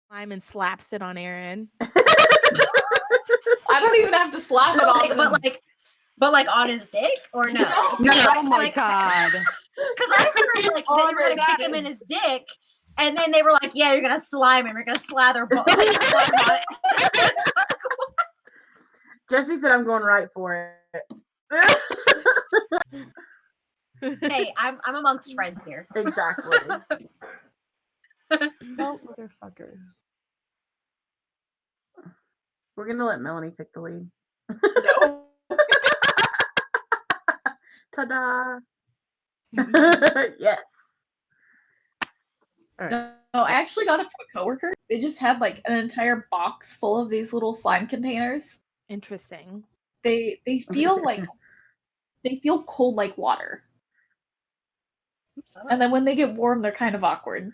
slime and slaps it on Aaron. I don't even have to slap it on him. But like on his dick or no? No, oh my god. Because I heard like they were gonna kick him in his dick, and then they were like, "Yeah, you're gonna slime him. You're gonna slather slime on it." Jessie said, "I'm going right for it." Hey, I'm amongst friends here. Exactly. Oh, motherfucker. We're gonna let Melanie take the lead. No. Ta-da! Yes. No, I actually got it from a coworker. They just had like an entire box full of these little slime containers. Interesting. They feel like they feel cold like water. And then when they get warm, they're kind of awkward.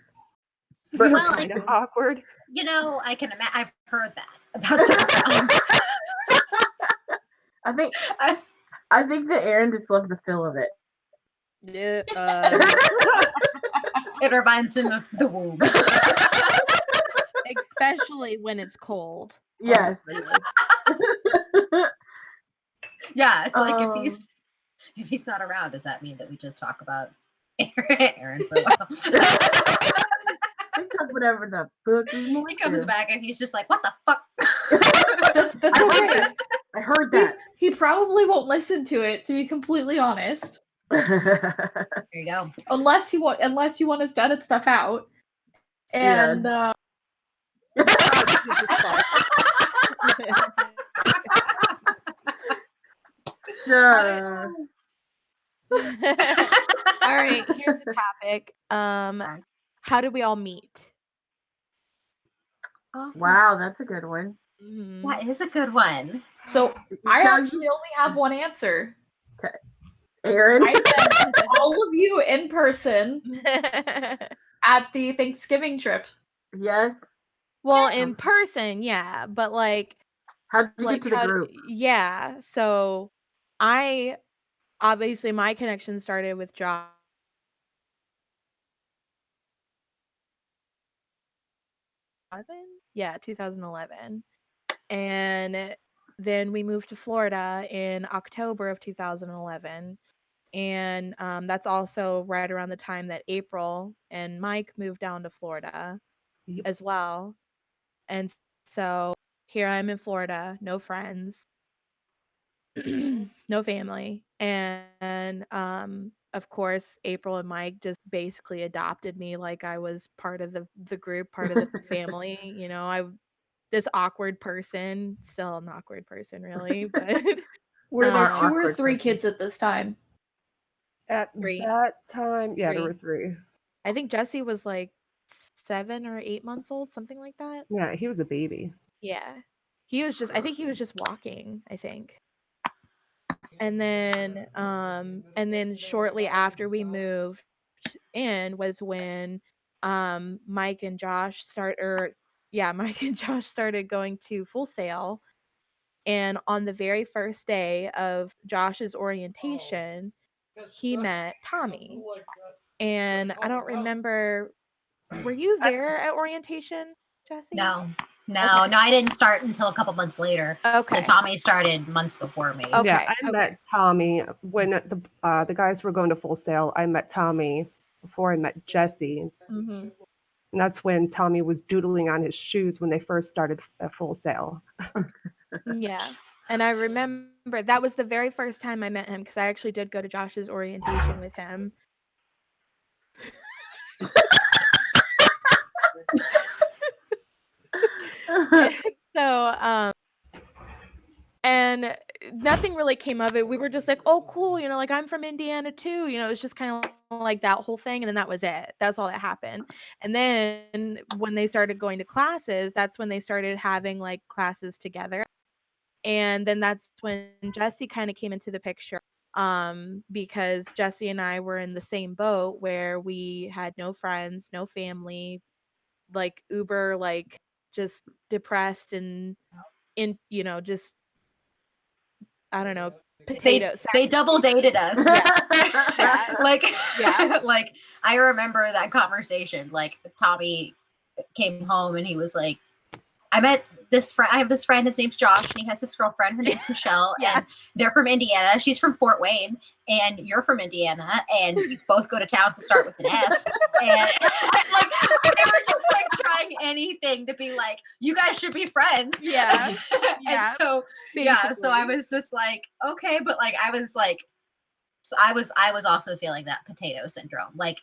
Well, Well, kind of awkward. You know, I can imagine. I've heard that about sex sound. I think that Aaron just loved the feel of it. Yeah. It reminds him of the womb. Especially when it's cold. Yes. Yeah, it's like if he's not around, does that mean that we just talk about Aaron for a while? We talk whatever the fuck we want He comes to. back and he's just like, "What the fuck?" That's okay. I heard that. He probably won't listen to it, to be completely honest. There you go. Unless you want us to edit stuff out. And So, All right, here's the topic. How do we all meet? wow, that's a good one. Mm-hmm. That is a good one. so I Shall actually only have one answer. Aaron? I met all of you in person at the Thanksgiving trip. Yes. Well, in person, yeah, but like, How'd you get to the group? Yeah, so obviously my connection started with Josh. Yeah, 2011. And then we moved to Florida in October of 2011. And that's also right around the time that April and Mike moved down to Florida as well. And so here I'm in Florida, no friends, no family. And of course, April and Mike just basically adopted me like I was part of the group, part of the family. You know, this awkward person, still an awkward person, really. But Were there two or awkward three person. kids at this time? At 3. that time, yeah, there Three. were 3. I think Jessie was like 7 or 8 months old, something like that. Yeah, he was a baby. Yeah. I think he was just walking, I think. And then shortly after we moved in was when Mike and Josh started going to Full Sail. And on the very first day of Josh's orientation, he met Tommy. And I don't remember, were you there at orientation, Jessie? No, I didn't start until a couple months later. Okay. So Tommy started months before me. Okay. Yeah, I met Tommy when the guys were going to Full Sail. I met Tommy before I met Jessie. Mm-hmm. And that's when Tommy was doodling on his shoes when they first started at Full Sail. Yeah. And I remember that was the very first time I met him because I actually did go to Josh's orientation with him. So, and nothing really came of it. We were just like, oh, cool, you know, like I'm from Indiana too. You know, it was just kind of like that whole thing. And then that was it. That's all that happened. And then when they started going to classes, that's when they started having like classes together. And then that's when Jessie kind of came into the picture. Because Jessie and I were in the same boat where we had no friends, no family, like uber, like just depressed and just I don't know, potatoes. They double dated us. Yeah. Like I remember that conversation. Like Tommy came home and he was like, I met this friend. I have this friend. His name's Josh, and he has this girlfriend. Her name's Michelle, and they're from Indiana. She's from Fort Wayne, and you're from Indiana, and you both go to towns to start with an F. And like they were just like trying anything to be like, you guys should be friends. Yeah. And so so I was just like, okay, but like I was like, so I was also feeling that potato syndrome. Like,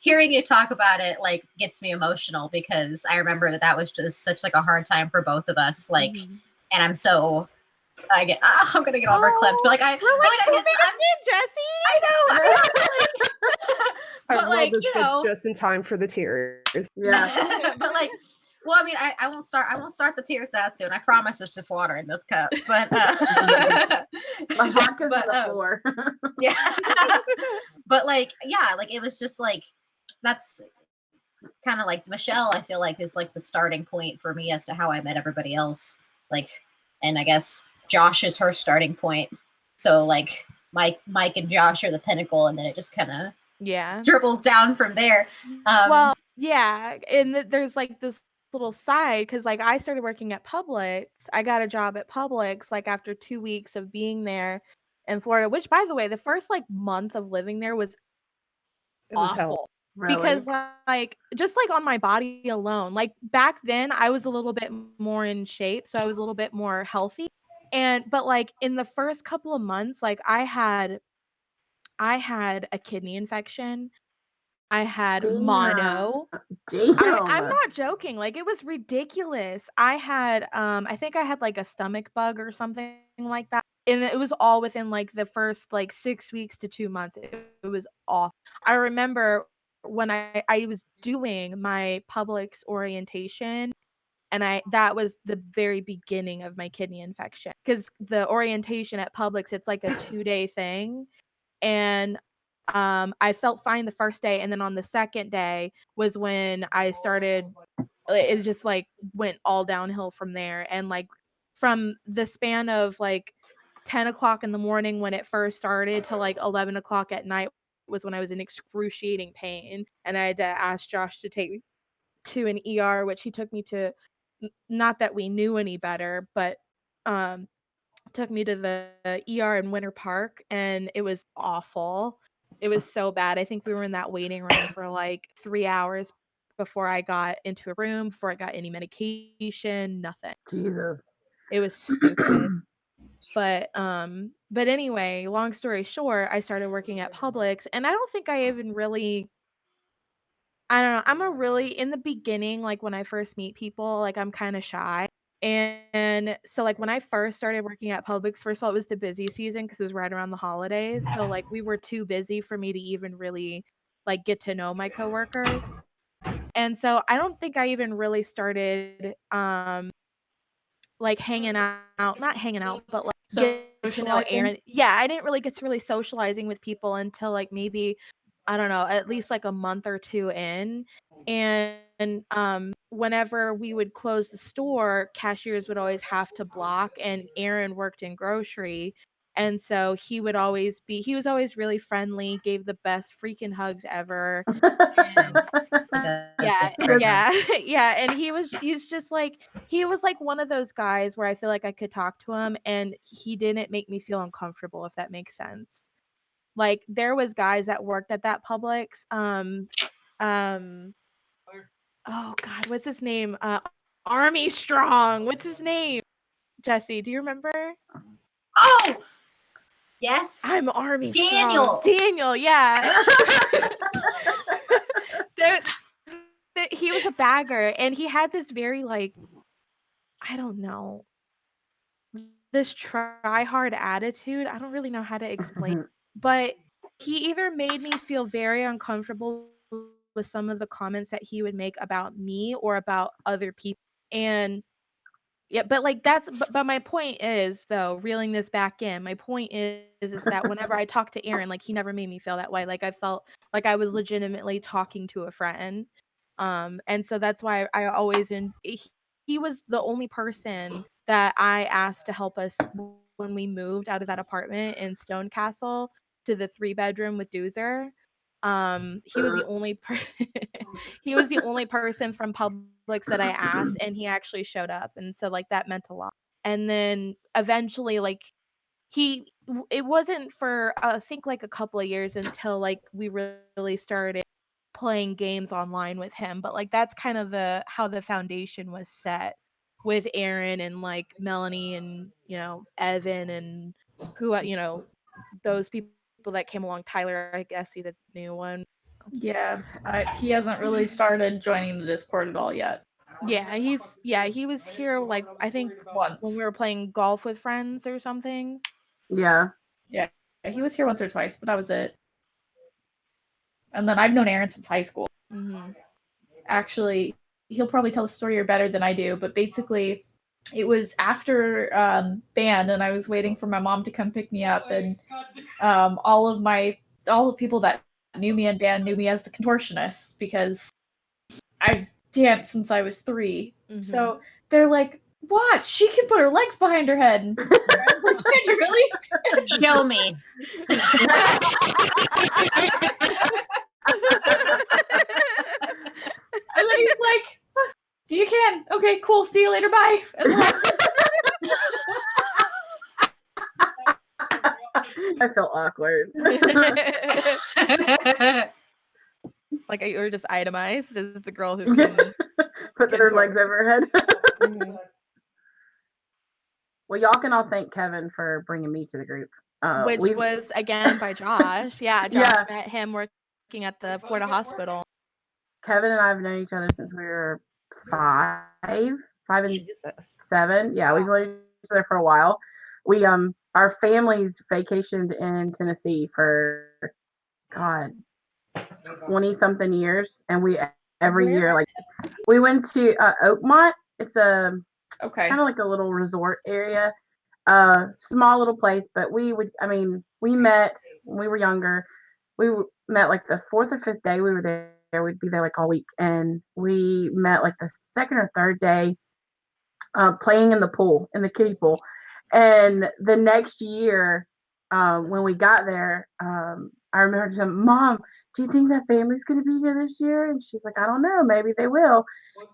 hearing you talk about it like gets me emotional because I remember that was just such like a hard time for both of us. Like, and I'm so I'm gonna get all verklempt. But like I'm Jessie. I know. I rolled this bitch just in time for the tears. Yeah. But like, well, I mean, I won't start the tears that soon. I promise it's just water in this cup. But My vodka's on the floor. Yeah. But like, yeah, like it was just like that's kind of like Michelle, I feel like is like the starting point for me as to how I met everybody else. Like, and I guess Josh is her starting point. So like Mike and Josh are the pinnacle, and then it just kind of dribbles down from there. Well, yeah, and there's like this little side because like I started working at Publix. I got a job at Publix like after 2 weeks of being there in Florida, which by the way, the first like month of living there was awful. Hell. Really? Because like just like on my body alone, like back then I was a little bit more in shape, so I was a little bit more healthy. But like in the first couple of months, like I had a kidney infection. I had mono. I'm not joking. Like it was ridiculous. I had I think I had like a stomach bug or something like that. And it was all within like the first like 6 weeks to 2 months. It was awful. I remember when I was doing my Publix orientation, and that was the very beginning of my kidney infection because the orientation at Publix, it's like a 2-day thing. And I felt fine the first day, and then on the second day was when I started. It just like went all downhill from there, and like from the span of like 10 o'clock in the morning when it first started to like 11 o'clock at night was when I was in excruciating pain, and I had to ask Josh to take me to an ER, which he took me to. Not that we knew any better, but took me to the ER in Winter Park, and it was awful. It was so bad. I think we were in that waiting room for like 3 hours before I got into a room, before I got any medication, nothing. Jesus. It was stupid. But anyway, long story short, I started working at Publix, and I don't think I even really I don't know. In the beginning, like when I first meet people, like I'm kind of shy. And so like when I first started working at Publix, first of all, it was the busy season because it was right around the holidays. So like we were too busy for me to even really like get to know my coworkers. And so I don't think I even really started like hanging out, not hanging out, but like get to know Aaron. Yeah, I didn't really get to really socializing with people until like maybe I don't know, at least like a month or 2 in. And whenever we would close the store, cashiers would always have to block, and Aaron worked in grocery. And so he was always really friendly, gave the best freaking hugs ever. Yeah, and he's just like he was like one of those guys where I feel like I could talk to him and he didn't make me feel uncomfortable, if that makes sense. Like there was guys that worked at that Publix. Oh God, what's his name? Army Strong. What's his name? Jessie, do you remember? Oh, yes. I'm Army Daniel. Strong. Daniel, yeah. He was a bagger, and he had this very like, I don't know, this try hard attitude. I don't really know how to explain, but he either made me feel very uncomfortable with some of the comments that he would make about me or about other people. And yeah, but like but my point is though, reeling this back in, my point is that whenever I talked to Aaron, like he never made me feel that way. Like I felt like I was legitimately talking to a friend. And so that's why I always he was the only person that I asked to help us when we moved out of that apartment in Stone Castle to the 3-bedroom with Doozer. He was the only he was the only person from Publix that I asked, and he actually showed up, and so like that meant a lot. And then eventually, like it wasn't for I think like a couple of years until like we really started playing games online with him. But like that's kind of how the foundation was set with Aaron and like Melanie and Evan and who those people that came along. Tyler, I guess he's a new one. Yeah, he hasn't really started joining the Discord at all yet. Yeah, he was here like I think Once. when we were playing golf with friends or something. Yeah. Yeah, he was here once or twice, but that was it. And then I've known Aaron since high school. Mm-hmm. Actually, he'll probably tell the story better than I do, but basically it was after band, and I was waiting for my mom to come pick me up, and all the people that knew me in band knew me as the contortionist because I've danced since I was 3. Mm-hmm. So they're like, "Watch, she can put her legs behind her head." And I was like, "Can you really? Show me." And then he's like, "You can. Okay, cool. See you later. Bye." And I feel awkward. Like you were just itemized as the girl who can put her legs over her head. Mm-hmm. Well, y'all can all thank Kevin for bringing me to the group. Which was again by Josh. Yeah, Josh met him working at the Florida hospital. Kevin and I have known each other since we were 5 and 7. Yeah, we've known each other for a while. We our families vacationed in Tennessee for 20 something years, and we every year like we went to Oakmont. It's a kind of like a little resort area, small little place, but we met when we were younger. We met like the 4th or 5th day we were there. We'd be there like all week, and we met like the 2nd or 3rd day playing in the kiddie pool. And the next year, when we got there, I remember saying, "Mom, do you think that family's going to be here this year?" And she's like, "I don't know. Maybe they will."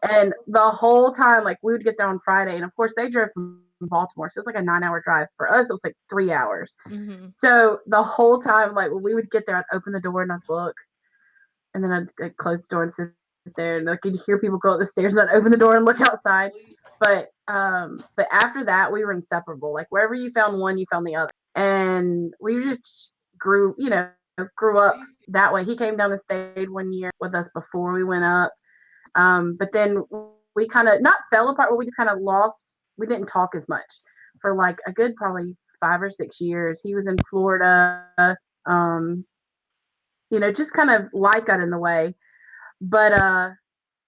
And the whole time, like, we would get there on Friday. And, of course, they drove from Baltimore. So it was like a 9-hour drive. For us, it was like 3 hours. Mm-hmm. So the whole time, like, when we would get there, I'd open the door and I'd look. And then I'd close the door and sit there. And like, you'd hear people go up the stairs and I'd open the door and look outside. But after that, we were inseparable. Like, wherever you found one, you found the other. And we just grew up that way. He came down and stayed 1 year with us before we went up. But then we kind of not fell apart, but we just kind of we didn't talk as much for like a good probably 5 or 6 years. He was in Florida, just kind of life got in the way. But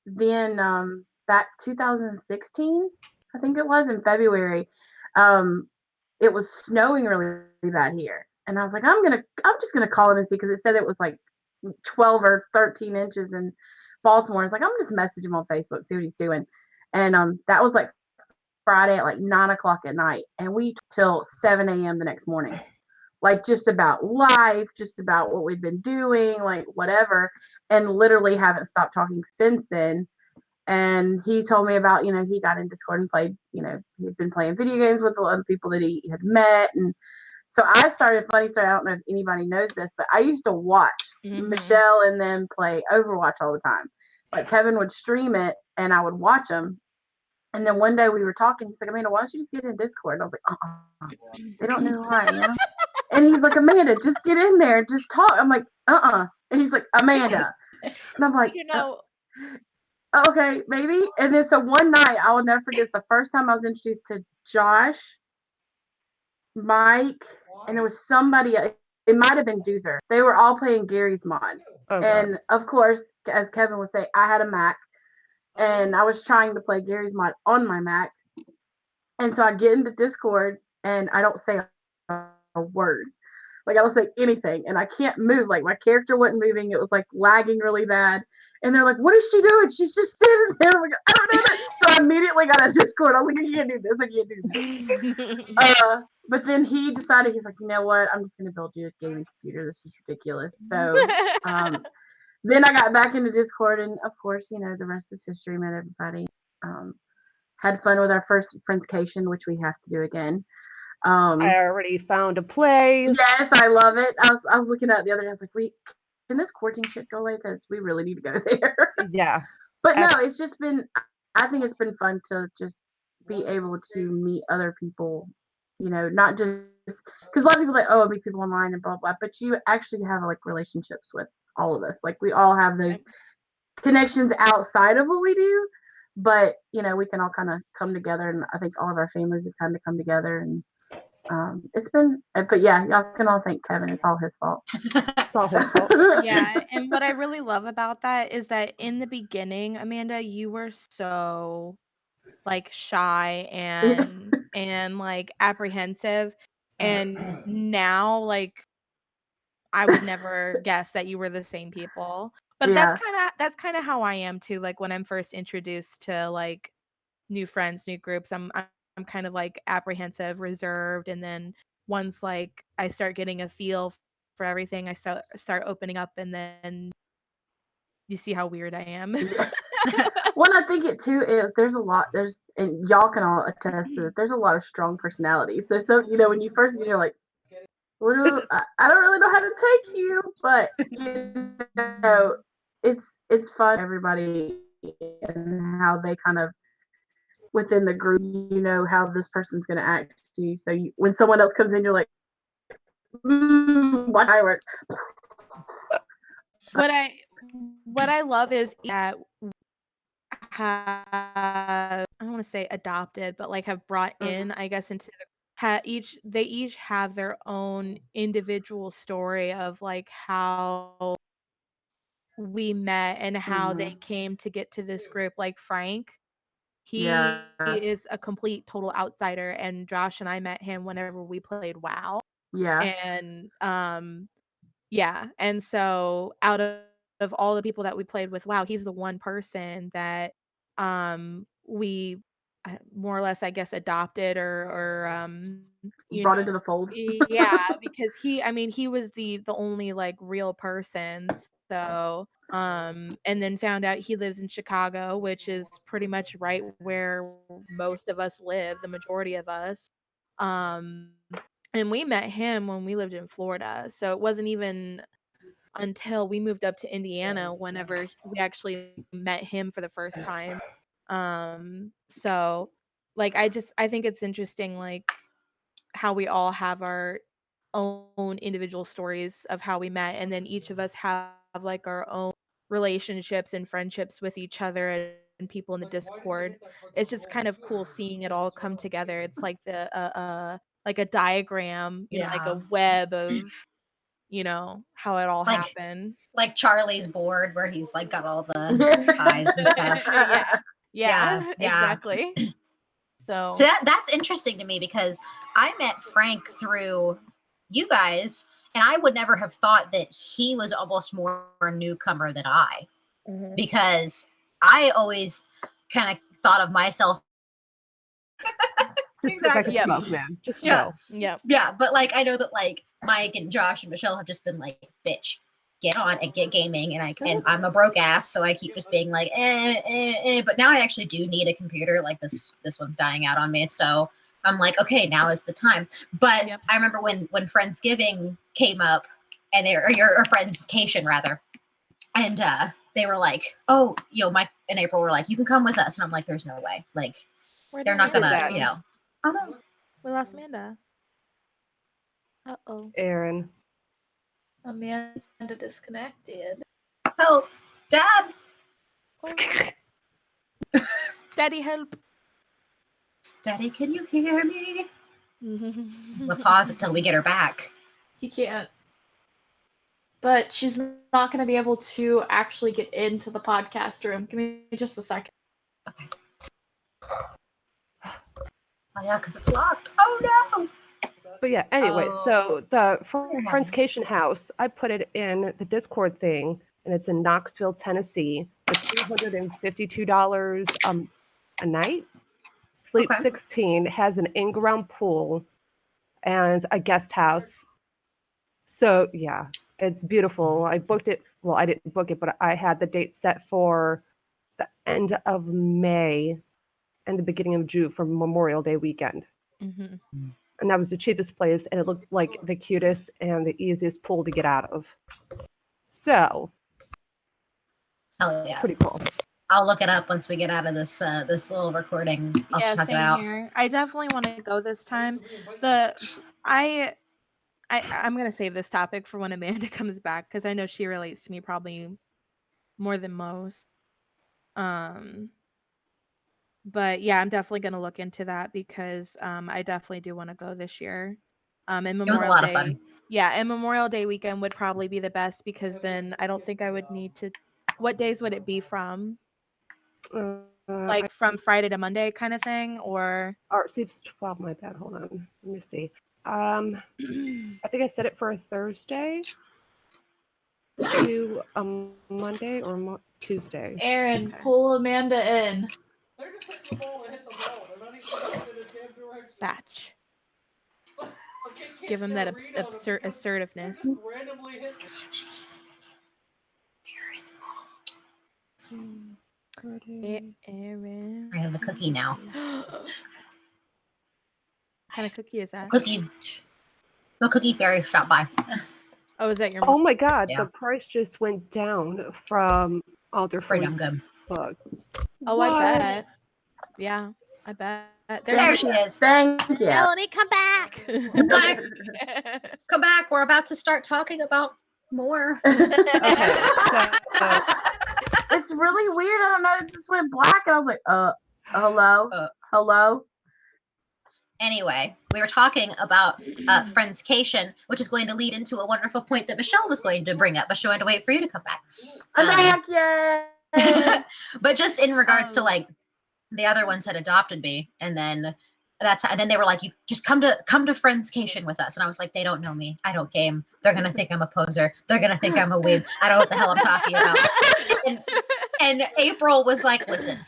then back 2016, I think it was in February, it was snowing really bad here. And I was like, I'm just gonna call him and see, because it said it was like 12 or 13 inches in Baltimore. I was like, I'm just message him on Facebook, see what he's doing. And that was like Friday at like 9 o'clock at night, and we till 7 a.m. the next morning, like just about life, just about what we've been doing, like whatever, and literally haven't stopped talking since then. And he told me about, he got in Discord and played, he'd been playing video games with the other people that he had met. And so I started, funny story, I don't know if anybody knows this, but I used to watch Michelle and them play Overwatch all the time. Like, Kevin would stream it and I would watch them. And then one day we were talking, he's like, Amanda, why don't you just get in Discord? And I was like, they don't know who I am. And he's like, Amanda, just get in there, just talk. I'm like, And he's like, Amanda. And I'm like, okay, maybe. And then so one night, I will never forget, the first time I was introduced to Josh, Mike, and there was somebody, it might have been Doozer. They were all playing Gary's mod. And of course, as Kevin would say, I had a Mac, and I was trying to play Gary's mod on my Mac. And so I get into Discord, and I don't say a word. Like, I don't say anything, and I can't move. Like, my character wasn't moving. It was like lagging really bad. And they're like, what is she doing? She's just sitting there. I'm like, I don't know. So I immediately got a Discord. I was like, I can't do this. I can't do this. But then he decided, he's like, you know what? I'm just going to build you a gaming computer. This is ridiculous. So then I got back into Discord, and of course, you know, the rest is history. Met everybody. Had fun with our first Friendscation, which we have to do again. I already found a place. Yes, I love it. I was looking at it the other day. I was like, can this quarantine shit go away? Because we really need to go there. Yeah. But no, it's just been, I think it's been fun to just be able to meet other people, you know, not just, because a lot of people are like, oh, I meet people online and blah, blah, but you actually have like relationships with all of us. Like we all have those connections outside of what we do, but, you know, we can all kind of come together, and I think all of our families have kind of come together, and it's been, but yeah, y'all can all thank Kevin. It's all his fault. It's all his fault. Yeah, and what I really love about that is that in the beginning, Amanda, you were so like shy and like apprehensive, and now like I would never guess that you were the same people. But Yeah. that's kind of how I am too. Like when I'm first introduced to like new friends, new groups, I'm kind of like apprehensive, reserved, and then once like I start getting a feel for everything, I start opening up, and then you see how weird I am. Yeah. Well, I think it too is and y'all can all attest to it, there's a lot of strong personalities. So you know, when you first get, you're like, I don't really know how to take you, but you know, it's fun. Everybody and how they kind of within the group, you know, how this person's going to act to you. So when someone else comes in, you're like, what I work. What I love is that have, I don't want to say adopted, but like have brought in, I guess, into they each have their own individual story of like how we met and how they came to get to this group. Like Frank, he is a complete total outsider, and Josh and I met him whenever we played WoW. Yeah. And yeah, and so out of all the people that we played with, WoW, he's the one person that we more or less, I guess, adopted or you brought know, into the fold. Yeah, because he was the only like real person. So and then found out he lives in Chicago, which is pretty much right where most of us live, the majority of us. And we met him when we lived in Florida. So it wasn't even until we moved up to Indiana whenever we actually met him for the first time. So like I think it's interesting like how we all have our own individual stories of how we met, and then each of us have like our own relationships and friendships with each other and people in the Discord. It's just kind of cool seeing it all come together. It's like like a diagram, you know, like a web of, you know, how it all happened. Like Charlie's board where he's like got all the ties and stuff. Yeah, exactly. So that's interesting to me because I met Frank through you guys, and I would never have thought that he was almost more a newcomer than I, because I always kind of thought of myself. Just sit back and smoke, man. Just chill. Yeah. But like, I know that like Mike and Josh and Michelle have just been like, bitch, get on and get gaming, and I'm a broke ass, so I keep just being like, But now I actually do need a computer. Like this one's dying out on me, so I'm like, okay, now is the time. But I remember when Friendsgiving came up, and or Friendscation rather, and they were like, oh, you know, Mike and April were like, you can come with us, and I'm like, there's no way, like they're not gonna, you know. Oh no, we lost Amanda. Uh-oh. Aaron. Amanda disconnected. Help, Dad. Oh. Daddy, help. Daddy, can you hear me? We'll pause it till we get her back. He can't. But she's not going to be able to actually get into the podcast room. Give me just a second. Okay. Oh yeah, because it's locked. Oh no! But yeah, anyway, so the Friendscation house, I put it in the Discord thing, and it's in Knoxville, Tennessee, for $252 a night. Sleep Okay. 16 has an in-ground pool and a guest house. So yeah, it's beautiful. I booked it. Well, I didn't book it, but I had the date set for the end of May and the beginning of June for Memorial Day weekend. Mm-hmm. And that was the cheapest place, and it looked like the cutest and the easiest pool to get out of. So, Hell yeah. pretty cool. I'll look it up once we get out of this this little recording. I'll Yeah, check it same out. here. I definitely want to go this time. I'm gonna save this topic for when Amanda comes back because I know she relates to me probably more than most. But yeah, I'm definitely gonna look into that because I definitely do want to go this year. And It was a Memorial lot of Day. fun. Yeah, and Memorial Day weekend would probably be the best because then I don't think I would need to. What days would it be from? Like from Friday to Monday kind of thing, or? Sleep's 12. My bad. Hold on. Let me see. I think I set it for a Thursday to a Monday or Tuesday. Aaron, Okay. pull Amanda in. They're just hitting the ball and hit the ball. They're not even going in a damn direction. Batch. Okay, Give him that assertiveness. Randomly hit. Aaron. I have a cookie now. What kind of cookie is that? The cookie fairy stopped by. Oh, is that your Oh my God, Yeah. the price just went down from Alder It's pretty damn good. Book. Oh, What? I bet. Yeah, I bet. There she is. Thank you. Melanie, come back. back. Come back. We're about to start talking about more. Okay, so It's really weird. I don't know. It just went black, and I was like, hello, hello. Anyway, we were talking about Friendscation, which is going to lead into a wonderful point that Michelle was going to bring up, but she wanted to wait for you to come back. I'm back, yay! But just in regards to like the other ones had adopted me, and then they were like, you just come to Friendscation with us. And I was like, they don't know me. I don't game. They're gonna think I'm a poser. They're gonna think I'm a weeb. I don't know what the hell I'm talking about. And April was like, listen,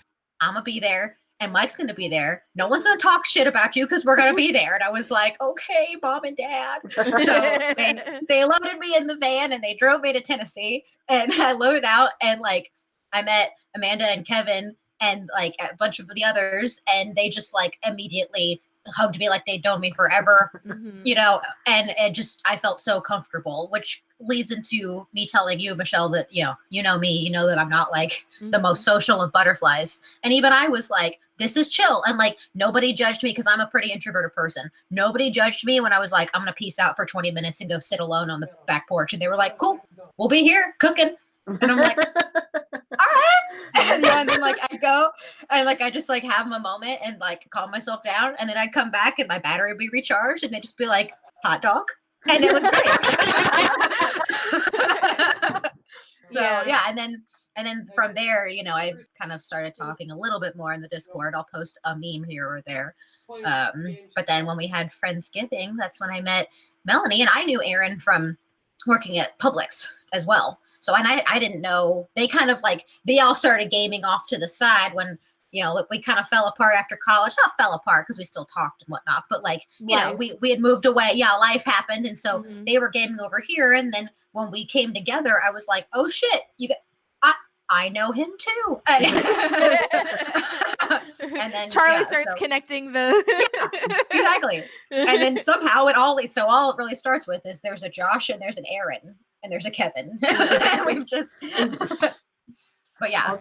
I'm gonna be there. And Mike's going to be there. No one's going to talk shit about you because we're going to be there. And I was like, okay, Mom and Dad. So they loaded me in the van and they drove me to Tennessee. And I loaded out and like I met Amanda and Kevin and like a bunch of the others. And they just like immediately hugged me like they'd known me forever, you know, and I felt so comfortable, which leads into me telling you, Michelle, that, you know me, you know that I'm not like the most social of butterflies. And even I was like, this is chill. And like, nobody judged me because I'm a pretty introverted person. Nobody judged me when I was like, I'm going to peace out for 20 minutes and go sit alone on the back porch. And they were like, cool, we'll be here cooking. And I'm like, all right. And then like I'd go and like I just like have a moment and like calm myself down, and then I'd come back and my battery would be recharged, and they'd just be like, hot dog, and it was great. So yeah, and then from there, you know, I kind of started talking a little bit more in the Discord. I'll post a meme here or there. But then when we had Friendsgiving, that's when I met Melanie, and I knew Aaron from working at Publix as well. So, and I didn't know, they kind of like, they all started gaming off to the side when, you know, we kind of fell apart after college. Not fell apart because we still talked and whatnot, but like, you know, we had moved away. Yeah, life happened. And so they were gaming over here. And then when we came together, I was like, oh shit, I know him too. And then Charlie starts connecting the exactly. And then somehow all it really starts with is there's a Josh and there's an Aaron and there's a Kevin. And we've just but yeah,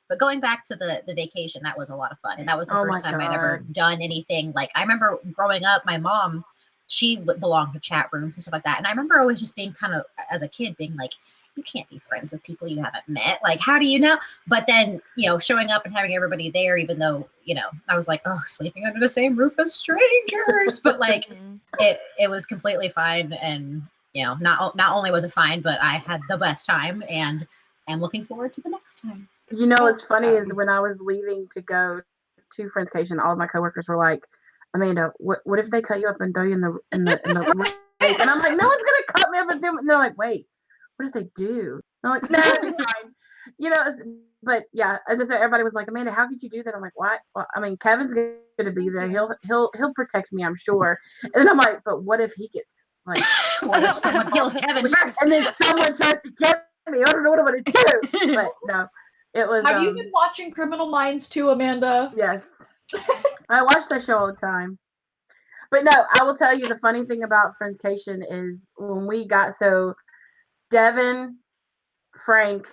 but going back to the vacation, that was a lot of fun. And that was the first time I'd ever done anything. Like I remember growing up, my mom, she belonged to chat rooms and stuff like that. And I remember always just being kind of, as a kid, being like, you can't be friends with people you haven't met. Like, how do you know? But then, you know, showing up and having everybody there, even though, you know, I was like, oh, sleeping under the same roof as strangers. But like, it was completely fine. And, you know, not only was it fine, but I had the best time and am looking forward to the next time. You know, what's funny is when I was leaving to go to Friendscation, all of my coworkers were like, Amanda, what if they cut you up and throw you in the and I'm like, no one's going to cut me up and they're like, wait. What did they do? I'm like, no, it'll be fine. you know, but yeah, and so everybody was like, Amanda, how could you do that? I'm like, what? Well, I mean, Kevin's gonna be there. He'll protect me, I'm sure. And then I'm like, but what if he gets like, What if someone kills Kevin first? and then someone tries to kill me? I don't know what I'm gonna do. But no, it was. Have you been watching Criminal Minds too, Amanda? Yes, I watch that show all the time. But no, I will tell you the funny thing about Friendscation is when we got Devin, Frank,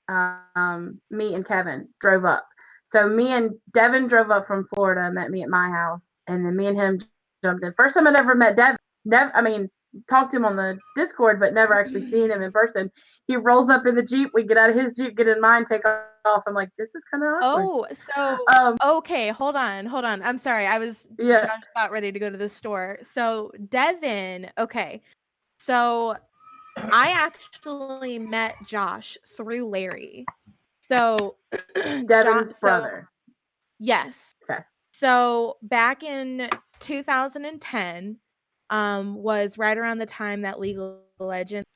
me and Kevin drove up. So me and Devin drove up from Florida, met me at my house, and then me and him jumped in. First time I ever met Devin. I mean, talked to him on the Discord, but never actually seen him in person. He rolls up in the Jeep. We get out of his Jeep, get in mine, take off. I'm like, this is kind of awkward. Oh, so okay, hold on. I'm sorry. I was Yeah. just about ready to go to the store. So Devin, okay. So I actually met Josh through Larry. So Devin's brother. Yes. Okay. So back in 2010, was right around the time that League of Legends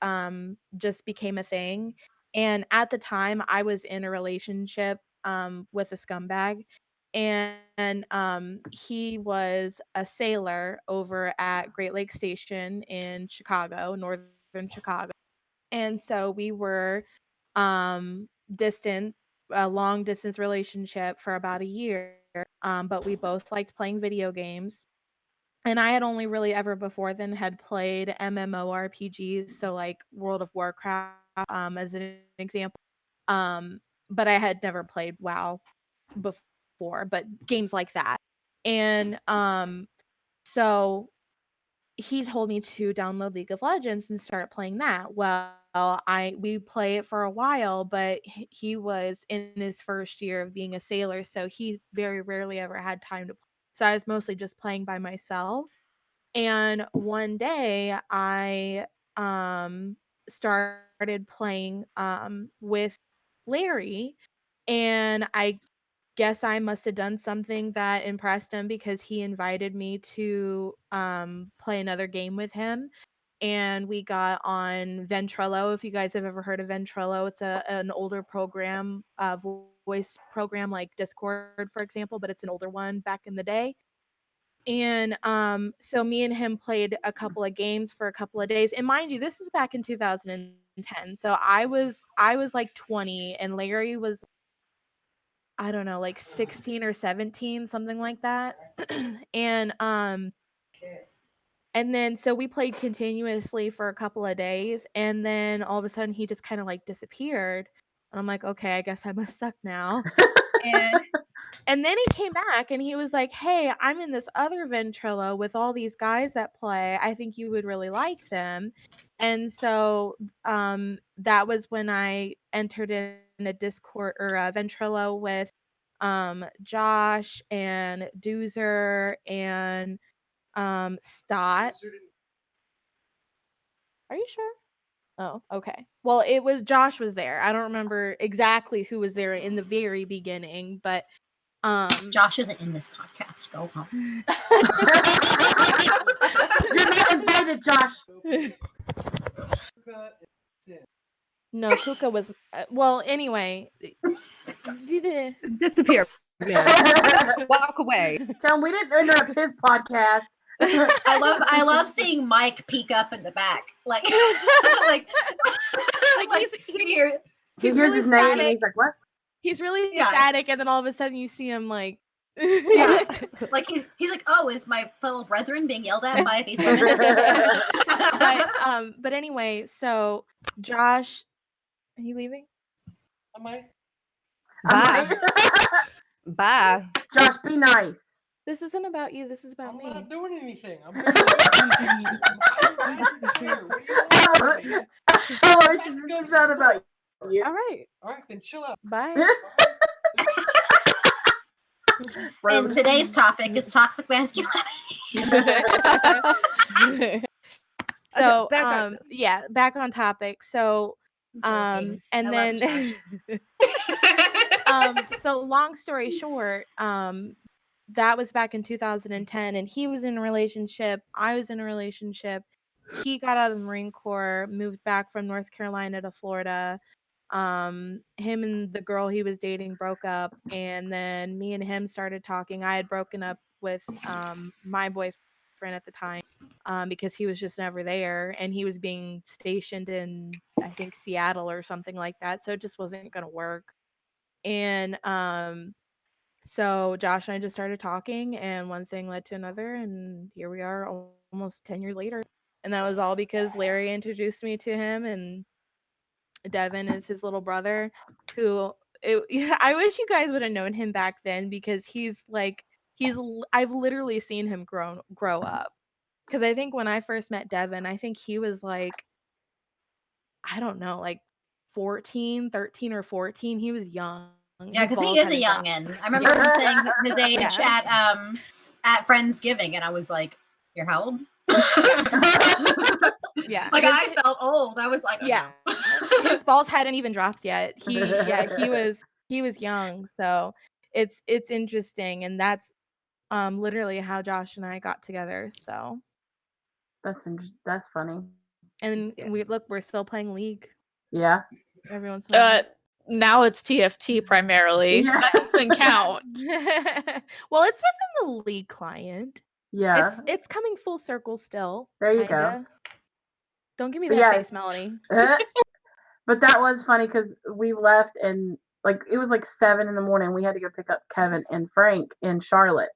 just became a thing. And at the time I was in a relationship with a scumbag. And he was a sailor over at Great Lakes Station in Chicago, northern Chicago. And so we were distant, a long distance relationship for about a year. But we both liked playing video games. And I had only really ever before then had played MMORPGs, so like World of Warcraft, as an example. But I had never played WoW before, but games like that. And so he told me to download League of Legends and start playing that. Well, we play it for a while, but he was in his first year of being a sailor, so he very rarely ever had time to play. So I was mostly just playing by myself. And one day I started playing with Larry, and I guess I must have done something that impressed him because he invited me to play another game with him. And we got on Ventrilo. If you guys have ever heard of Ventrilo, it's an older program, voice program like Discord, for example, but it's an older one back in the day. And so me and him played a couple of games for a couple of days. And mind you, this was back in 2010. So I was like 20 and Larry was, I don't know, like 16 or 17, something like that. And then so we played continuously for a couple of days, and then all of a sudden he just kind of like disappeared. And I'm like, okay, I guess I must suck now. And then he came back and he was like, hey, I'm in this other Ventrilo with all these guys that play. I think you would really like them. And so that was when I entered in a Discord or a Ventrilo with Josh and Doozer and Stott. Are you sure? Oh, okay. Well, it was Josh was there. I don't remember exactly who was there in the very beginning, but Josh isn't in this podcast. Go home. You're not invited, Josh. No, Kuka was well, anyway. Disappear. Yeah. Walk away. Tell him we didn't interrupt his podcast. I love seeing Mike peek up in the back, like he hears really his name static. and he's like, what? He's really static, and then all of a sudden you see him like yeah, like he's like, oh, is my fellow brethren being yelled at by these women? But anyway, so Josh, are you leaving? Am I? Bye. Bye. Josh, be nice. This isn't about you. This is about me. I'm not doing anything. I'm here. What do you want? Oh, it's not about you. All right. All right, then chill out. Bye. And today's topic is toxic masculinity. So back on topic. So and then so long story short, that was back in 2010, and he was in a relationship, I was in a relationship. He got out of the Marine Corps, moved back from North Carolina to Florida, Him and the girl he was dating broke up, and then me and him started talking. I had broken up with my boyfriend at the time because he was just never there, and he was being stationed in, I think, Seattle or something like that, so it just wasn't gonna work. And so Josh and I just started talking, and one thing led to another, and here we are almost 10 years later. And that was all because Larry introduced me to him, and Devin is his little brother, who I wish you guys would have known him back then, because I've literally seen him grow up. Because I think when I first met Devin, I think he was like, I don't know, like 14, 13 or 14. He was young. Yeah, His because he balls is a hadn't dropped. youngin. I remember him saying his age Yeah. at Friendsgiving, and I was like, "You're how old?" Yeah. Like I felt old. I was like, "Oh, Yeah. no." His balls hadn't even dropped yet. He was young. So it's interesting, and that's literally how Josh and I got together. So That's funny. and Yeah. we're still playing League Yeah. every once in a while. Now it's TFT primarily. Yeah. That doesn't count. Well, it's within the League client. Yeah. It's coming full circle still. There you kinda. Don't give me But that yeah. face, Melanie. But that was funny because we left and like it was like 7 a.m. We had to go pick up Kevin and Frank in Charlotte.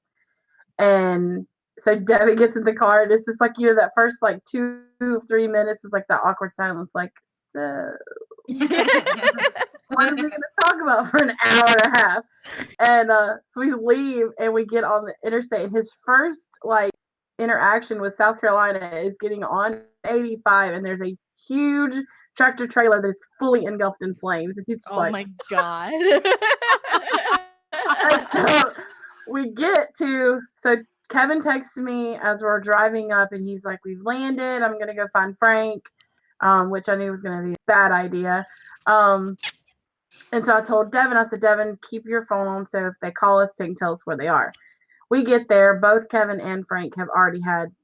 And so Debbie gets in the car, and it's just like, that first like 2-3 minutes is like that awkward silence, like, so what are we gonna talk about for an hour and a half? And so we leave and we get on the interstate, and his first like interaction with South Carolina is getting on 85, and there's a huge tractor trailer that is fully engulfed in flames, and he's just Oh my god. and so we get to, so Kevin texts me as we're driving up, and he's like, "We've landed. I'm gonna go find Frank," which I knew was gonna be a bad idea. And so I told Devin, I said, "Devin, keep your phone on, so if they call us, they can tell us where they are." We get there. Both Kevin and Frank have already had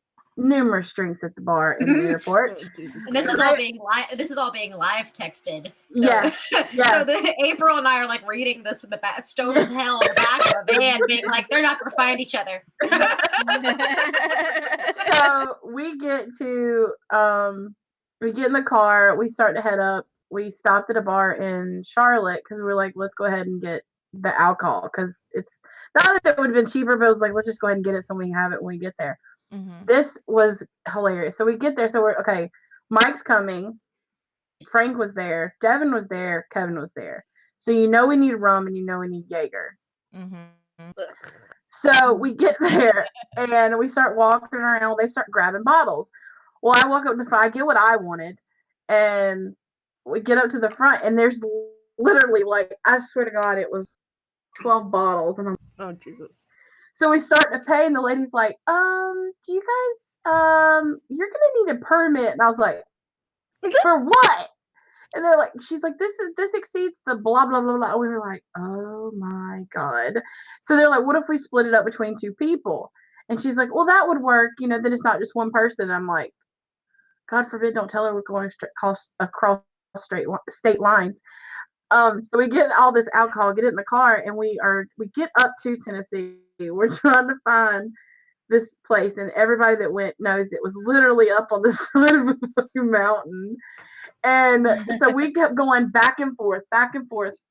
numerous drinks at the bar in the airport. And this is all being live texted. So, Yeah. So April and I are like reading this in the back, stoned as hell in the back of a van, being like, they're not gonna find each other. So we get in the car, we start to head up. We stopped at a bar in Charlotte because we were like, let's go ahead and get the alcohol, because it's not that it would have been cheaper, but it was like, let's just go ahead and get it so we can have it when we get there. Mm-hmm. This was hilarious. So we get there, so we're okay, Mike's coming, Frank was there, Devin was there, Kevin was there. So we need rum and we need Jaeger. Mm-hmm. So we get there and we start walking around. They start grabbing bottles. Well, I walk up to the front. I get what I wanted, and we get up to the front, and there's literally, like, I swear to God, it was 12 bottles. And Oh, Jesus. so we start to pay, and the lady's like, "Do you guys, you're gonna need a permit?" And I was like, "For what?" And they're like, she's like, this exceeds the blah blah blah blah. And we were like, oh my God. So they're like, what if we split it up between 2 people? And she's like, well, that would work. Then it's not just one person. And I'm like, God forbid, don't tell her we're going across state lines. So we get all this alcohol, get it in the car, and we get up to Tennessee. We're trying to find this place, and everybody that went knows it was literally up on the side of a mountain. And so we kept going back and forth,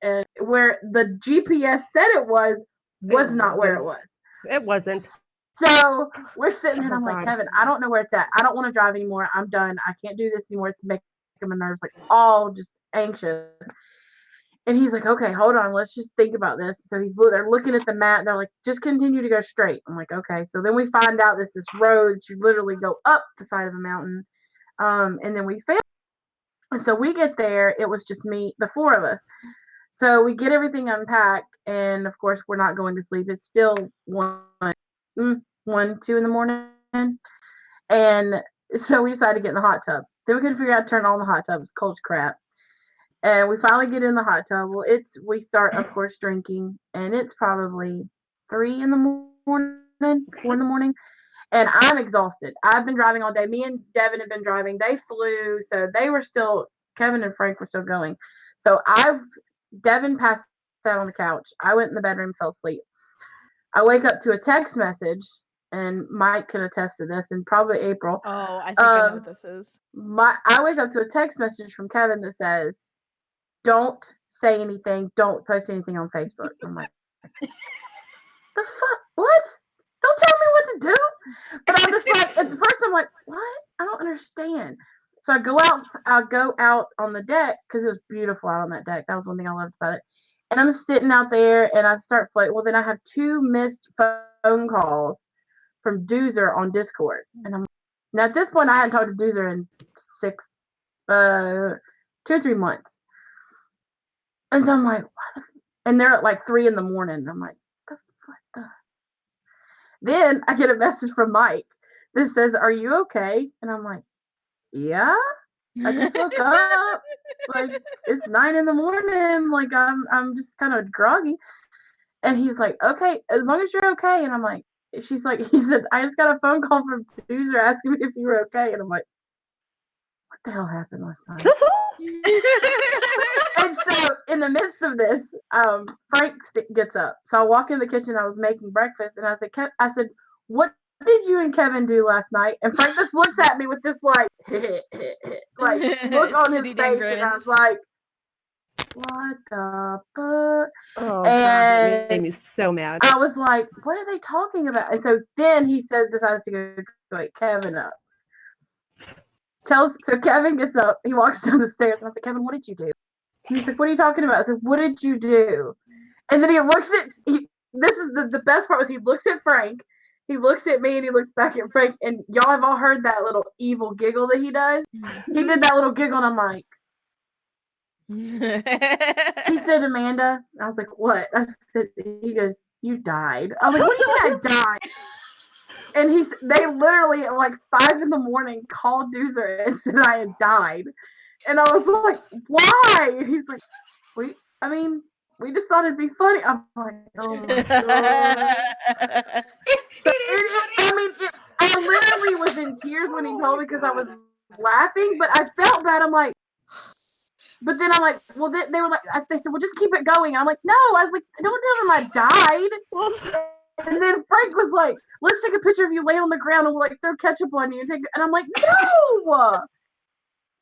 and where the GPS said it was not where it was. It wasn't. So we're sitting there, and I'm like, God. Kevin, I don't know where it's at. I don't want to drive anymore. I'm done. I can't do this anymore. It's making my nerves like all just anxious. And he's like, okay, hold on. Let's just think about this. So they're looking at the map. And they're like, just continue to go straight. I'm like, okay. So then we find out this road to literally go up the side of a mountain. And then we fail. And so we get there. It was just the 4 of us. So we get everything unpacked. And of course, we're not going to sleep. It's still 1, 2 in the morning. And so we decided to get in the hot tub. Then we couldn't figure out how to turn on the hot tub. It's cold as crap. And we finally get in the hot tub. Well, we start, of course, drinking. And it's probably 3 in the morning, 4 in the morning. And I'm exhausted. I've been driving all day. Me and Devin have been driving. They flew. So they were still, Kevin and Frank were still going. So Devin passed out on the couch. I went in the bedroom, fell asleep. I wake up to a text message, and Mike can attest to this, and probably April. Oh, I think I know what this is. I wake up to a text message from Kevin that says, "Don't say anything. Don't post anything on Facebook." I'm like, the fuck? What? Don't tell me what to do. But I'm just like, at first I'm like, what? I don't understand. So I go out on the deck because it was beautiful out on that deck. That was one thing I loved about it. And I'm sitting out there and I start floating. Well, then I have 2 missed phone calls from Doozer on Discord. And now at this point I hadn't talked to Doozer in 2 or 3 months. And so I'm like, what? And they're at like 3 a.m. And I'm like, what the? Then I get a message from Mike that says, "Are you okay?" And I'm like, yeah, I just woke up. Like, it's 9 a.m. Like, I'm just kind of groggy. And he's like, "Okay, as long as you're okay." And I'm like, he said, "I just got a phone call from Doozer asking me if you were okay." And I'm like, what the hell happened last night? And so in the midst of this, Frank gets up. So I walk in the kitchen. I was making breakfast, and I said, "What did you and Kevin do last night?" And Frank just looks at me with this like look on his face, and I was like, "What the fuck?" Oh, And God, that made me so mad. I was like, "What are they talking about?" And so then he decides to go wake Kevin up. So Kevin gets up. He walks down the stairs, and I said, "Kevin, what did you do?" And he's like, "What are you talking about?" I said, "What did you do?" And then he looks at this is the best part was he looks at Frank, he looks at me, and he looks back at Frank, and y'all have all heard that little evil giggle that he does. He did that little giggle, and I'm like, he said, "Amanda," I was like, "What?" He goes, "You died." I'm like, "What do you mean I died?" And they literally at like 5 a.m. called Doozer and said I had died. And I was like, "Why?" And he's like, we just thought it'd be funny. I'm like, oh my god. I literally was in tears when he told me because I was laughing, but I felt bad. I'm like, but then I'm like, well, they were like, they said, "Well, just keep it going." And I'm like, no, I was like, don't tell them I died. And then Frank was like, "Let's take a picture of you laying on the ground and we'll like throw ketchup on you." And I'm like, no.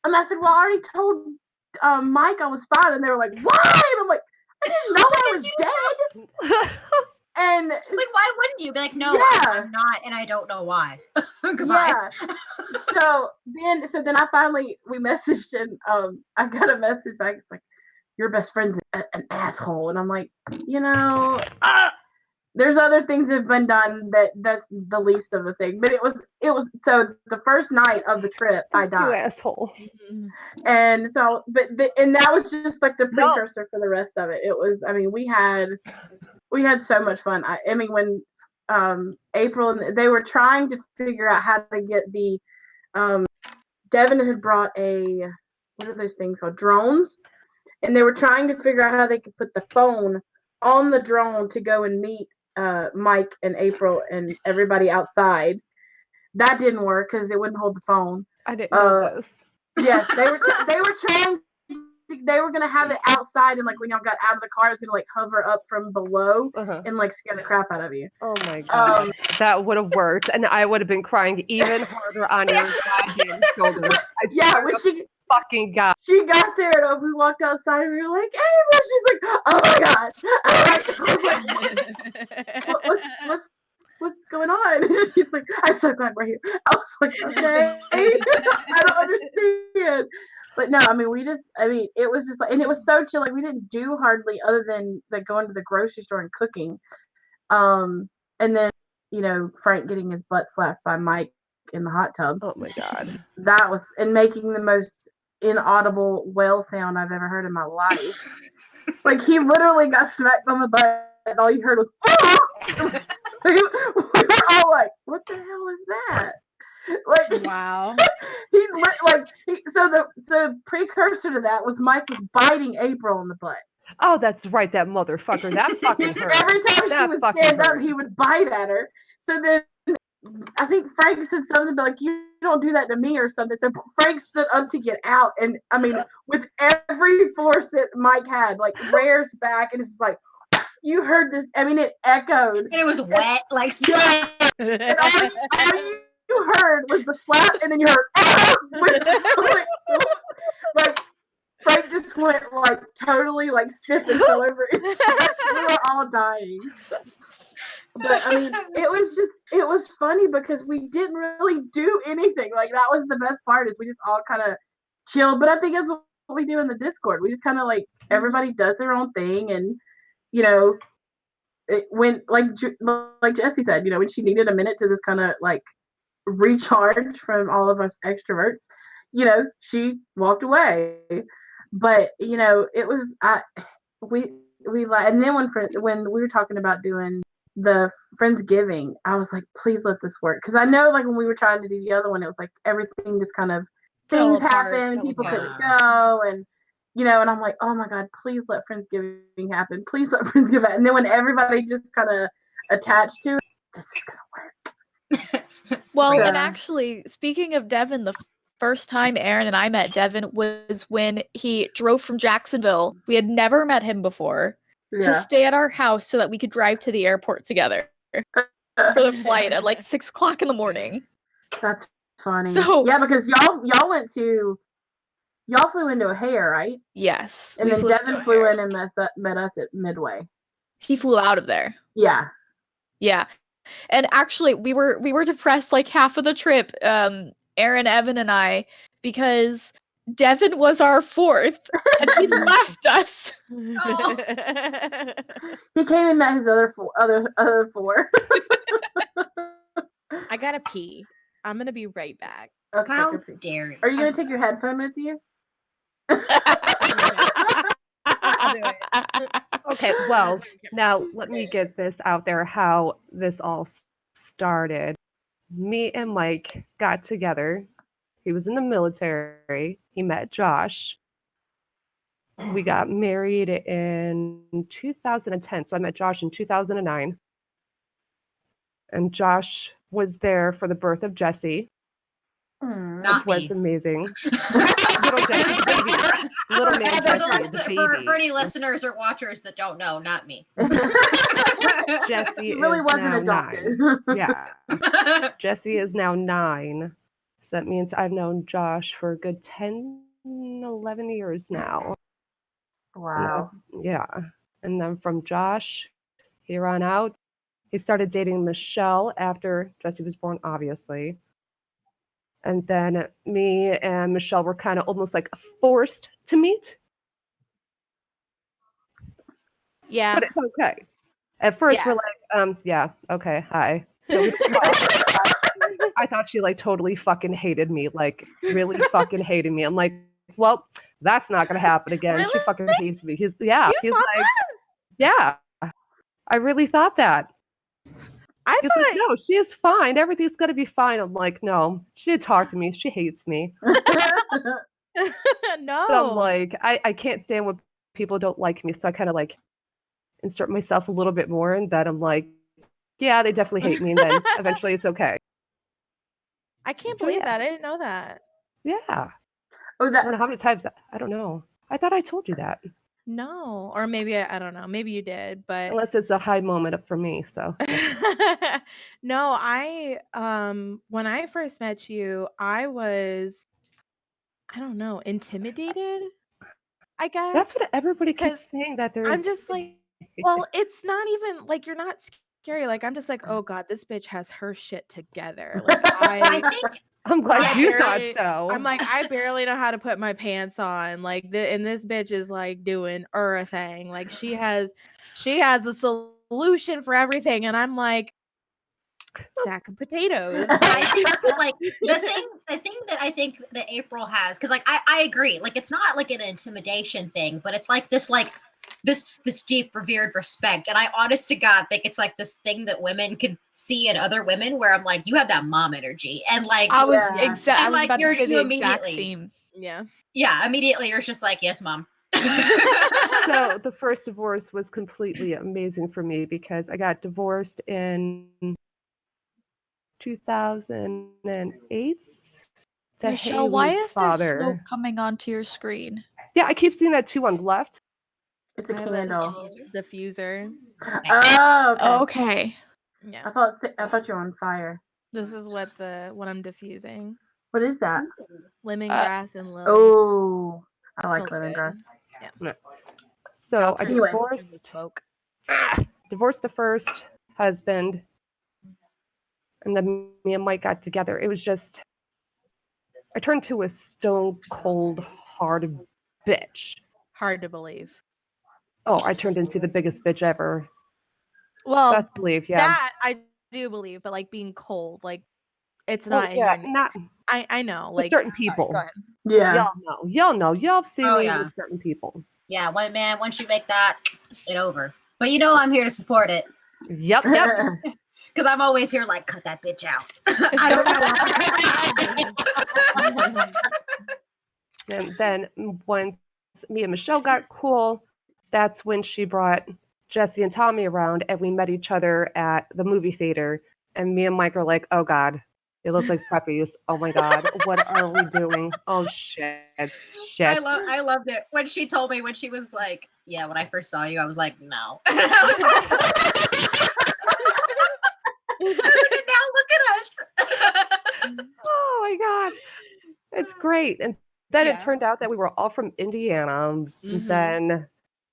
And I said, "Well, I already told Mike I was fine." And they were like, "Why?" And I'm like, "I didn't know I was dead." And like, why wouldn't you be like, "No, yeah. I'm not, and I don't know why." Goodbye. Yeah. So then I finally we messaged, and I got a message back. It's like, "Your best friend's an asshole." And I'm like, there's other things that have been done that's the least of the thing. But it was so the first night of the trip I died. You asshole. And so and that was just like the precursor for the rest of it. It was, I mean, we had so much fun. I mean, when April and they were trying to figure out how to get the Devin had brought what are those things called, drones, and they were trying to figure out how they could put the phone on the drone to go and meet Mike and April and everybody outside. That didn't work because it wouldn't hold the phone. I didn't know this. Yes, they were trying. They were gonna have it outside, and like when y'all got out of the car, it's gonna like hover up from below and like scare the crap out of you. Oh my god, that would have worked, and I would have been crying even harder on your goddamn shoulder. When she fucking god. She got there, and we walked outside, and we were like, "Hey," she's like, "Oh my god!" I was like, what's going on? She's like, "I'm so glad we're here." I was like, "Okay." I don't understand. But no, I mean, it was just like, and it was so chill. Like, we didn't do hardly other than like going to the grocery store and cooking. And then, Frank getting his butt slapped by Mike in the hot tub. Oh my god. That was, and making the most inaudible whale sound I've ever heard in my life. Like, he literally got smacked on the butt, and all you heard was, "Oh!" We were all like, "What the hell is that?" Like, wow. So the precursor to that was Mike was biting April in the butt. Oh, that's right, that motherfucker. That fucking hurt. Every time she would stand up, he would bite at her. So then I think Frank said something like, "You don't do that to me" or something. So Frank stood up to get out, and I mean, with every force that Mike had, like Rare's back, and it's just like you heard this. I mean, it echoed, And it was wet, like yeah. And all you heard was the slap, and then you heard like Frank just went like totally like stiff and fell over. We were all dying. But I mean, it was funny because we didn't really do anything. Like that was the best part, is we just all kind of chilled. But I think that's what we do in the Discord. We just kind of like everybody does their own thing, and you know, when like Jessie said, you know, when she needed a minute to just kind of like recharge from all of us extroverts, you know, she walked away. But you know, it was we and then when we were talking about doing the Friendsgiving, I was like, please let this work, because I know like when we were trying to do the other one, it was like everything just kind of things happened, people couldn't go, and you know, and I'm like, oh my god, please let Friendsgiving happen, please let Friendsgiving happen. And then when everybody just kind of attached to it, this is gonna work. Well, Yeah. and actually, speaking of Devin, the first time Aaron and I met Devin was when he drove from Jacksonville. We had never met him before. To stay at our house so that we could drive to the airport together for the flight at like 6 o'clock in the morning. That's funny. So yeah, because y'all flew into O'Hare, right? Yes. And then Devin flew in and met us at Midway. He flew out of there. Yeah. Yeah. And actually we were depressed like half of the trip, Aaron, Evan, and I, because Devin was our fourth and he left us. Oh. He came and met his other four. I gotta pee. I'm gonna be right back. Okay, How dare you? Are you gonna take your headphone with you? Okay, well, now let me get this out there how this all started. Me and Mike got together. He was in the military. He met Josh. We got married in 2010. So I met Josh in 2009. And Josh was there for the birth of Jessie, Not which was me. amazing. Little Jessie, baby. Little man Jessie, the baby. For any listeners or watchers that don't know, not me. Jessie really is wasn't now adopted. 9. Yeah. Jessie is now 9. So that means I've known Josh for a good 10, 11 years now. Wow. Yeah. And then from Josh, here on out, he started dating Michelle after Jessie was born, obviously. And then me and Michelle were kind of almost like forced to meet. Yeah. But it's okay. At first, Yeah. we're like, yeah, okay, hi. So we I thought she like totally fucking hated me, like really fucking hated me. I'm like, well, that's not gonna happen again. Really? She fucking hates me. He's You like, thought yeah, I really thought that. I He's thought like, no, she is fine. Everything's gonna be fine. I'm like, no, she did talk to me. She hates me. no. So I'm like, I can't stand when people don't like me. So I kind of like insert myself a little bit more, and then I'm like, yeah, they definitely hate me. And then eventually it's okay. I can't So, believe yeah. that. I didn't know that. Yeah. Oh, I don't know how many times. I don't know. I thought I told you that. No. Or maybe I don't know. Maybe you did, but Unless it's a high moment for me. So no, I when I first met you, I was, I don't know, intimidated, I guess. that's what everybody Because keeps saying, that they're I'm just like, well, it's not even like you're not scary. Like I'm just like, oh god, this bitch has her shit together. Like I think I'm glad I you thought barely- so. I'm like, I barely know how to put my pants on. Like, and this bitch is like doing a thing. Like, she has a solution for everything, and I'm like, sack of potatoes. I think like the thing that I think that April has, because like I agree, like it's not like an intimidation thing, but it's like this deep revered respect, and I honest to God think it's like this thing that women can see in other women, where I'm like, you have that mom energy, and like I was Yeah. I was like, about to you're- say you the exact immediately- same. Yeah. immediately you're just like, yes, mom. So the first divorce was completely amazing for me because I got divorced in 2008. To Michelle, why Haley's is there father. smoke coming onto your screen? Yeah, I keep seeing that too on the left. It's a I have candle. diffuser. Oh, okay. Okay. Yeah. I thought you were on fire. This is what I'm diffusing. What is that? Lemongrass and lily. Oh, I like Smells good. lemongrass. Yeah. So I'll I turn it off divorced. the smoke. Divorced the first husband, and then me and Mike got together. It was just, I turned to a stone cold hard bitch. Hard to believe. Oh, I turned into the biggest bitch ever. Well, Best believe, yeah. that I do believe, but like being cold, like it's Well, not in yeah, your not I know, with like certain people. go ahead. Yeah. Y'all know. Y'all have seen Oh, me yeah. with certain people. Yeah, once you make that, it's over. But you know I'm here to support it. Yep. Because I'm always here like, cut that bitch out. I don't know. And then once me and Michelle got cool, that's when she brought Jessie and Tommy around, and we met each other at the movie theater. And me and Mike are like, oh God, they look like preppies. Oh my God, what are we doing? Oh shit. I loved it. When she told me, when she was like, yeah, when I first saw you, I was like, no. And I was like, and now look at us. Oh my God. It's great. And then Yeah. it turned out that we were all from Indiana. Mhm. Then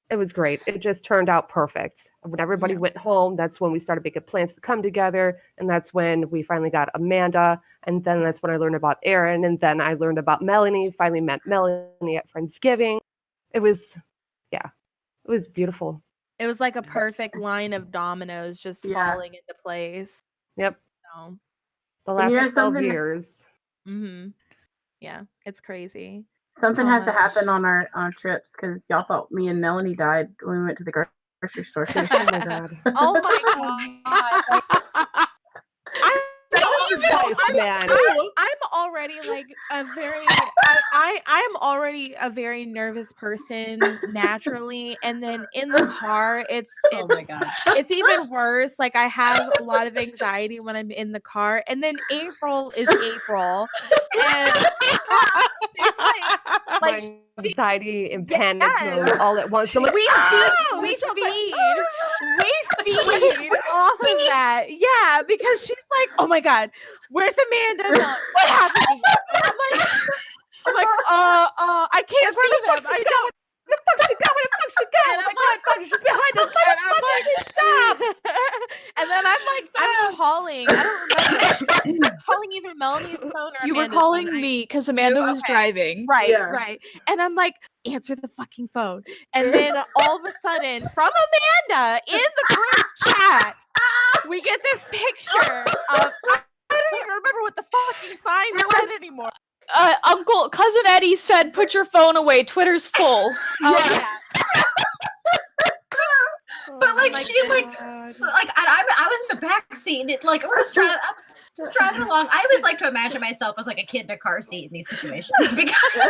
it was great. It just turned out perfect. When everybody Yeah. went home, that's when we started making plans to come together. And that's when we finally got Amanda. And then that's when I learned about Aaron. And then I learned about Melanie, finally met Melanie at Friendsgiving. It was beautiful. It was like a perfect line of dominoes just Yeah. falling into place. Yep. So, The And last you know 12 something? years. yeah, it's crazy. Something How has to much? happen on our trips because y'all thought me and Melanie died when we went to the grocery store. Too. Oh my God. Oh my god. I'm already like a very I'm already a very nervous person naturally, and then in the car Oh my God. it's even worse. Like I have a lot of anxiety when I'm in the car, and then April is April, and she's like My anxiety and panic mode all at once. I'm like, we feed off of that. Yeah, because she's like, oh my God, where's Amanda? What happened? And I'm like, I can't see them. I don't. Where the fuck she go? Where the fuck she go? And Oh my I'm God, fuck, she's behind us. Stop. And then I'm calling. I don't remember. I'm calling either Melanie's phone or You were Amanda's calling phone. me because Amanda was Okay. driving. Right, Yeah. right. And I'm like, answer the fucking phone. And then all of a sudden, from Amanda in the group chat, we get this picture of, I don't even remember what the fucking sign said anymore. Cousin Eddie said, "Put your phone away. Twitter's full." Oh yeah. But like my she like God. so, like I was in the back seat and it like I'm just driving along. I always like to imagine myself as like a kid in a car seat in these situations because we're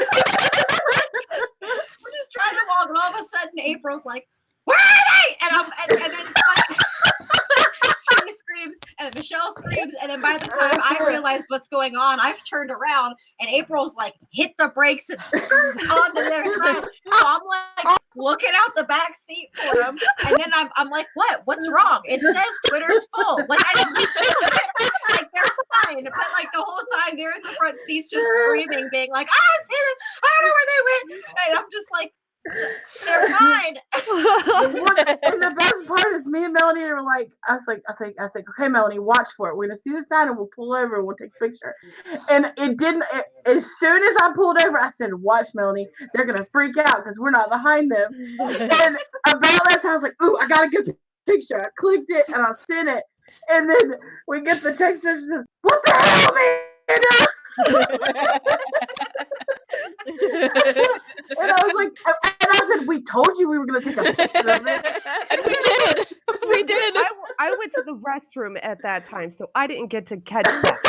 just driving along and all of a sudden April's like, "Where are they?" And then like, she screams and Michelle screams, and then by the time I realize what's going on, I've turned around and April's like hit the brakes and skirt onto their side. So I'm like looking out the back seat for them, and then I'm like, what's wrong? It says Twitter's full. Like like they're fine, but like the whole time they're in the front seats just screaming, being like, it's hidden. I don't know where they went. And I'm just like, they're fine. And the best part is me and Melanie were like, I was like, okay, Melanie, watch for it. We're gonna see the sign and we'll pull over and we'll take a picture. And it didn't. As soon as I pulled over, I said, watch, Melanie, they're gonna freak out because we're not behind them. And about that time, I was like, ooh, I got a good picture. I clicked it and I sent it. And then we get the text message says, what the hell, man? And I was like, and I said, we told you we were going to take a picture of it. And we did. We did. I went to the restroom at that time, so I didn't get to catch that.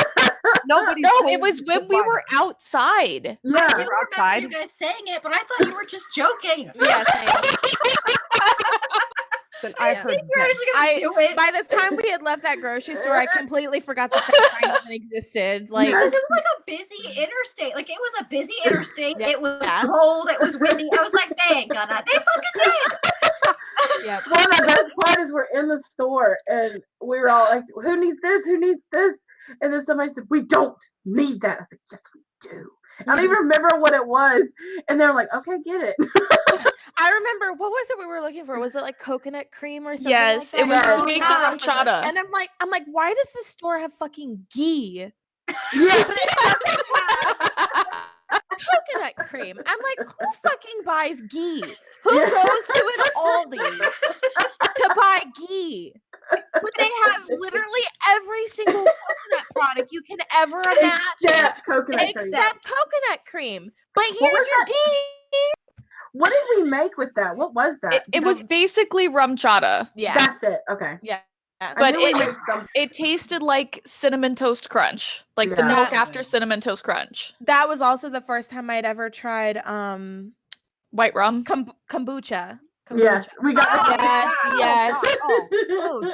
Nobody. No, told it was me when we why. were outside. Yeah. I do remember you guys saying it, but I thought you were just joking. Yeah, same. Listen, I heard You're actually gonna do it. By the time we had left that grocery store, I completely forgot the sex sign even existed. Like, Because it was like a busy interstate. Like it was a busy interstate. Yeah. It was cold. It was windy. I was like, they ain't gonna. They fucking did. yep. One of the best part is we're in the store and we were all like, who needs this? Who needs this? And then somebody said, we don't need that. I was like, yes, we do. I don't even remember what it was. And they're like, okay, get it. I remember, what was it we were looking for? Was it like coconut cream or something? Yes, like it that? was Yeah. to make the Yeah. rum chata. And I'm like, why does the store have fucking ghee? Yeah. Coconut cream. I'm like, who fucking buys ghee? Who Yeah. goes to an Aldi to buy ghee? But they have literally every single coconut product you can ever imagine. Except coconut cream. Except coconut cream. But What here's was your that? ghee. What did we make with that? What was that? It was basically rum chata, Yeah. That's it. Okay. Yeah. I but knew we it made some. it tasted like cinnamon toast crunch, like the Yeah. milk after cinnamon toast crunch. That was also the first time I'd ever tried White rum. kombucha. Yes, we got Oh, Yes,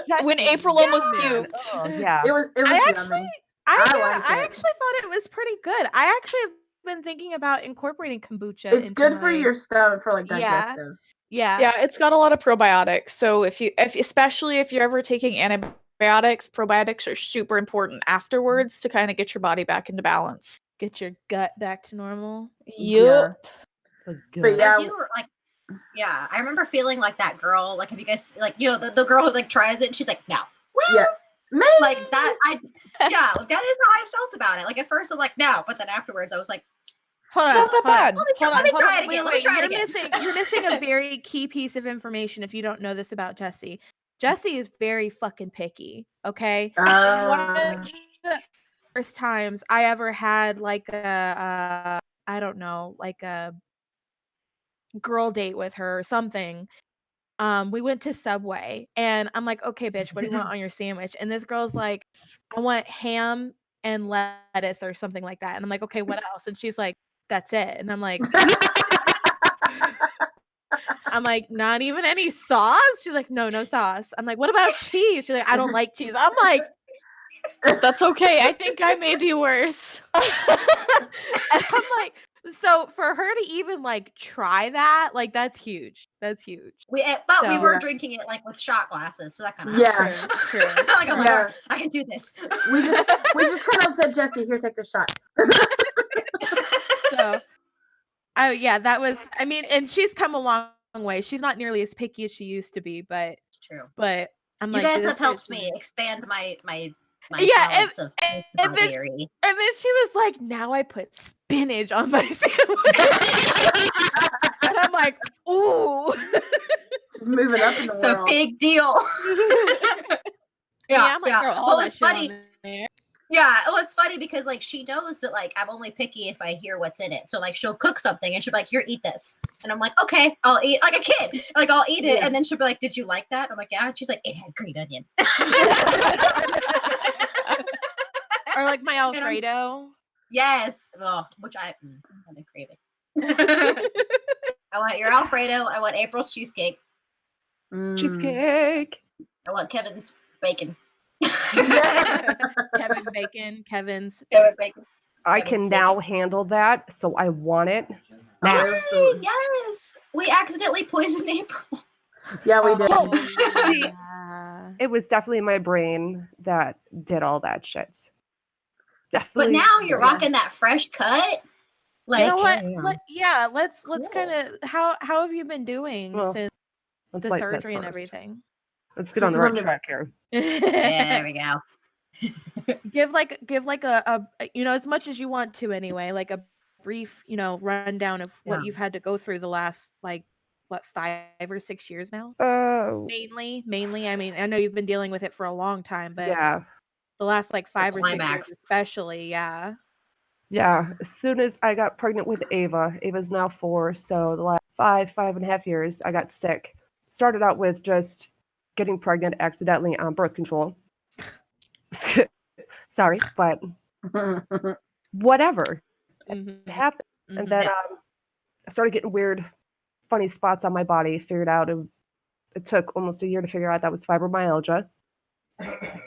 yes. When Jessie, April almost man. puked. Oh, yeah. It was I yummy. actually, I I like it. actually thought it was pretty good. I actually have been thinking about incorporating kombucha. It's into good for my- your stomach, for like Yeah. digestive. Yeah. Yeah, it's got a lot of probiotics. So if especially if you're ever taking antibiotics, probiotics are super important afterwards to kind of get your body back into balance. Get your gut back to normal. Yup. But yeah, I do like. Yeah, I remember feeling like that girl. Like, have you guys like the girl who like tries it and she's like, no. Well, yeah. Me. like that. Like, that is how I felt about it. Like at first I was like, no, but then afterwards I was like, Hold It's on. not that hold on. bad. let me try it Wait, again. Let me wait, try it again. You're missing a very key piece of information if you don't know this about Jessie. Jessie is very fucking picky. Okay. One of the first times I ever had like a I don't know, like a girl date with her or something. We went to Subway and I'm like, okay, bitch, what do you want on your sandwich? And this girl's like, I want ham and lettuce or something like that. And I'm like, okay, what else? And she's like, that's it. And I'm like, not even any sauce? She's like, no sauce. I'm like, what about cheese? She's like, I don't like cheese. I'm like, That's okay. I think I may be worse. and I'm like, so for her to even like try that, like that's huge. That's huge. We So- were Yeah. drinking it like with shot glasses, so that kind of Yeah. True. like I'm like, Yeah. I can do this. we just kind of said, Jessie, here, take the shot. So, oh yeah, that was. I mean, and she's come a long way. She's not nearly as picky as she used to be, but True. I'm You like, guys this have helped bitch me is- expand my Yeah, talents of and then- theory. And then she was like, now I put spinach on my sandwich. And I'm like, ooh. She's moving up in the It's a world. big deal. Yeah, I'm like, girl, all Well, that it's shit funny. on there. Yeah, well, it's funny because like she knows that like I'm only picky if I hear what's in it. So like she'll cook something and she'll be like, "Here, eat this," and I'm like, "Okay, I'll eat." Like a kid, like I'll eat it, Yeah. and then she'll be like, "Did you like that?" I'm like, "Yeah." And she's like, "It had green onion." Or like my I'm- Alfredo. Yes, which I've been craving. I want your Alfredo. I want April's cheesecake. Mm. Cheesecake. I want Kevin's bacon. Kevin Bacon, Kevin's. Kevin bacon. I Kevin's can now handle that, so I want it now. Yay, yes, we accidentally poisoned April. Yeah, we did. Oh, yeah. It was definitely my brain that did all that shit. Definitely. But now you're yeah. rocking that fresh cut. Like, You know what? yeah. Let's Cool. kind of how have you been doing Well, since Let's the light this surgery and first. everything? Let's get on the Just right let me- track here. yeah, there we go. give like a as much as you want to anyway, like a brief rundown of what Yeah. you've had to go through the last like 5 or 6 years now. Oh, Mainly, I mean, I know you've been dealing with it for a long time, but yeah. the last like 5 or 6 climax. years especially, yeah. Yeah. As soon as I got pregnant with Ava's now 4, so the last 5.5 years, I got sick. Started out with just getting pregnant accidentally on birth control. Sorry, but whatever. Mhm, It happened. mhm. And then I started getting weird, funny spots on my body. Figured out it took almost a year to figure out that was fibromyalgia.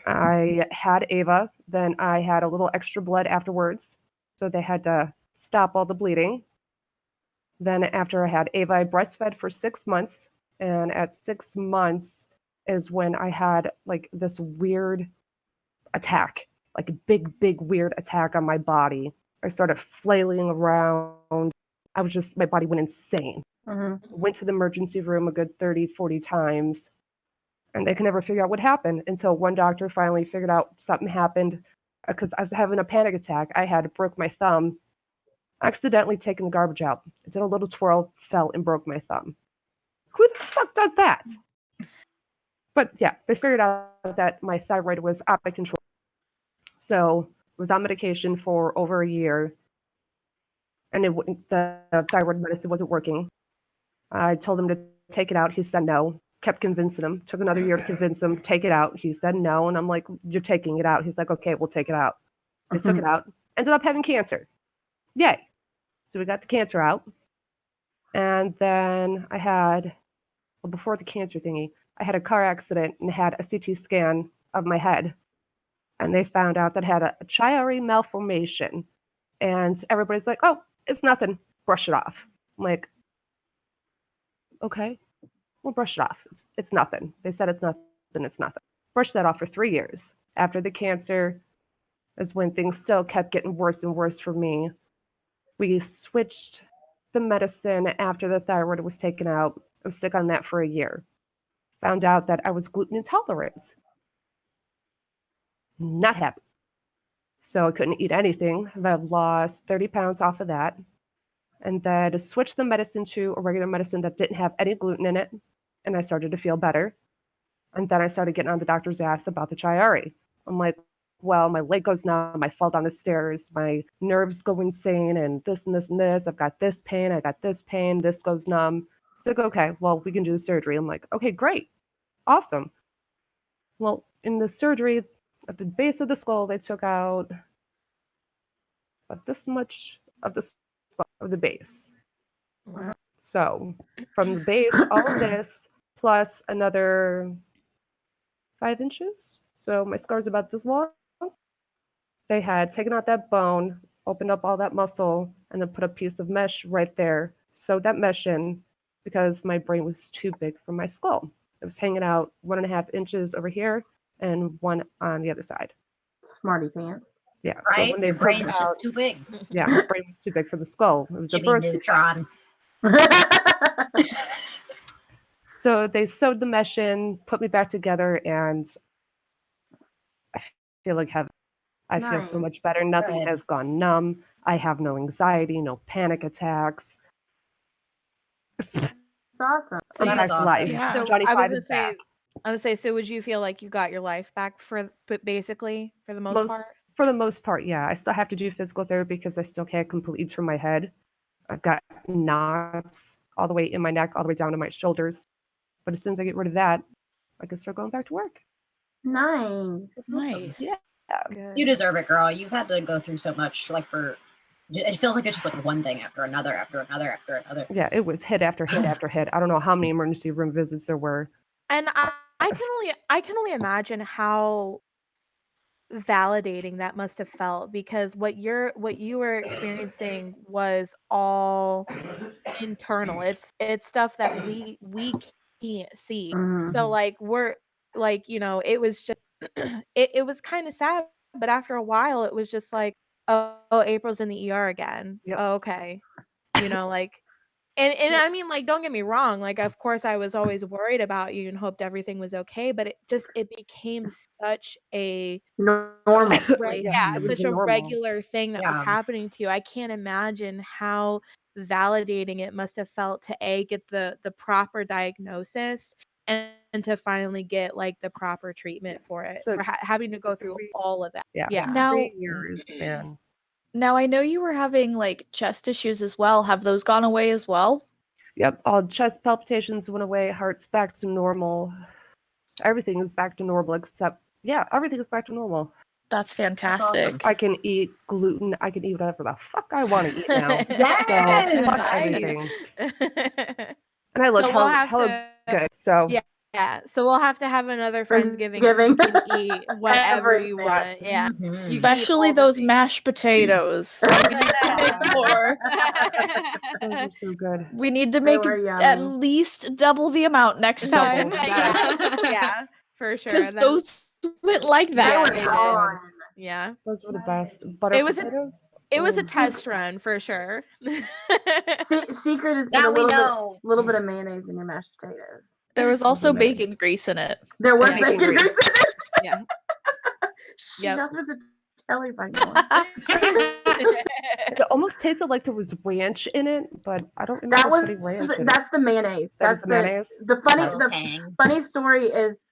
I had Ava, then I had a little extra blood afterwards, so they had to stop all the bleeding. Then after I had Ava, I breastfed for 6 months, and at 6 months is when I had like this weird attack, like a big weird attack on my body. I started flailing around. My body went insane. Went to the emergency room a good 30, 40 times, and they could never figure out what happened until one doctor finally figured out something happened because I was having a panic attack. I had broke my thumb, accidentally taken the garbage out. I did a little twirl, fell, and broke my thumb. Who the fuck does that? But yeah, they figured out that my thyroid was out of control. So I was on medication for over a year, and the thyroid medicine wasn't working. I told him to take it out. He said no. Kept convincing him. Took another year to convince him, take it out. He said no. And I'm like, you're taking it out. He's like, okay, we'll take it out. I took it out. Ended up having cancer. Yay. So we got the cancer out. And then I had, before the cancer thingy, I had a car accident and had a CT scan of my head. And they found out that I had a Chiari malformation. And everybody's like, oh, it's nothing. Brush it off. I'm like, okay, we'll brush it off. It's nothing. They said it's nothing. It's nothing. Brushed that off for 3 years. After the cancer is when things still kept getting worse and worse for me. We switched the medicine after the thyroid was taken out. I was sick on that for a year. Found out that I was gluten intolerant. Not happy. So I couldn't eat anything. I've lost 30 pounds off of that. And then switched the medicine to a regular medicine that didn't have any gluten in it. And I started to feel better. And then I started getting on the doctor's ass about the Chiari. I'm like, well, my leg goes numb. I fall down the stairs. My nerves go insane and this and this and this. I've got this pain. I got this pain. This goes numb. It's like, okay, well, we can do the surgery. I'm like, okay, great. Awesome. Well, in the surgery, at the base of the skull, they took out about this much of the base. Wow. So from the base, all of this plus another 5 inches. So my scar is about this long. They had taken out that bone, opened up all that muscle, and then put a piece of mesh right there. Sewed that mesh in because my brain was too big for my skull. It was hanging out 1.5 inches over here and 1 on the other side. Smarty pants. Yeah. Right? So when they Your took brain's it out, just too big. yeah, my brain was too big for the skull. It was Jimmy a birth Neutron. So they sewed the mesh in, put me back together, and I feel like heaven. I feel so much better. Nothing Good. has gone numb. I have no anxiety, no panic attacks. It's awesome. So That I'm is back to awesome. life. Yeah. So Johnny I was Five gonna is say, back. so would you feel like you got your life back but basically for the most Most- part? For the most part, yeah. I still have to do physical therapy because I still can't completely turn my head. I've got knots all the way in my neck, all the way down to my shoulders. But as soon as I get rid of that, I can start going back to work. Nice. That's awesome. Nice. Yeah. Good. You deserve it, girl. You've had to go through so much. Like it feels like it's just like one thing after another, after another, after another. Yeah, it was hit after hit after hit. I don't know how many emergency room visits there were. And I can only imagine how validating that must have felt, because what you were experiencing was all internal. It's stuff that we can't see. So like we're like, it was just it was kind of sad, but after a while it was just like, oh, April's in the ER again. Yep. Oh, okay. Like and I mean, like, don't get me wrong, like, of course I was always worried about you and hoped everything was okay, but it became such a Normal. yeah, it was such the a normal. regular thing that was Yeah. happening to you. I can't imagine how validating it must have felt to get the proper diagnosis and to finally get like the proper treatment for it, So for having to go through all of that. Yeah. Yeah. Now, 3 years, and now I know you were having like chest issues as well. Have those gone away as well? yep, all chest palpitations went away, heart's back to normal. Everything is back to normal except, yeah, everything is back to normal. That's awesome. fantastic. I can eat gluten. I can eat whatever the fuck I want to eat now. Yes! So, fuck Nice. everything. And I look So we'll hella have to- good. So, Yeah. Yeah, so we'll have to have another Friendsgiving so you Friendsgiving. can eat whatever you Everything. want. Yeah. Mhm. You can eat Especially all the those things. mashed potatoes. We need to make more. Those are so good. We need to They make were at yummy. least double the amount next time. Yeah, yeah, for sure. Because those went like They that. were they did. gone. Yeah. Those were the best. Butter It was a- potatoes. It was a Oh. test run for sure. Secret is put Now a we little know. bit of mayonnaise in your mashed potatoes. There was also Nice. bacon grease in it. There was Yeah. bacon Bacon grease in it. Yeah. She's Yep. not supposed to tell anybody. Going. It almost tasted like there was ranch in it, but I don't remember That was putting ranch in it. that's the mayonnaise. That was That's the mayonnaise? the funny Little the tang. funny story is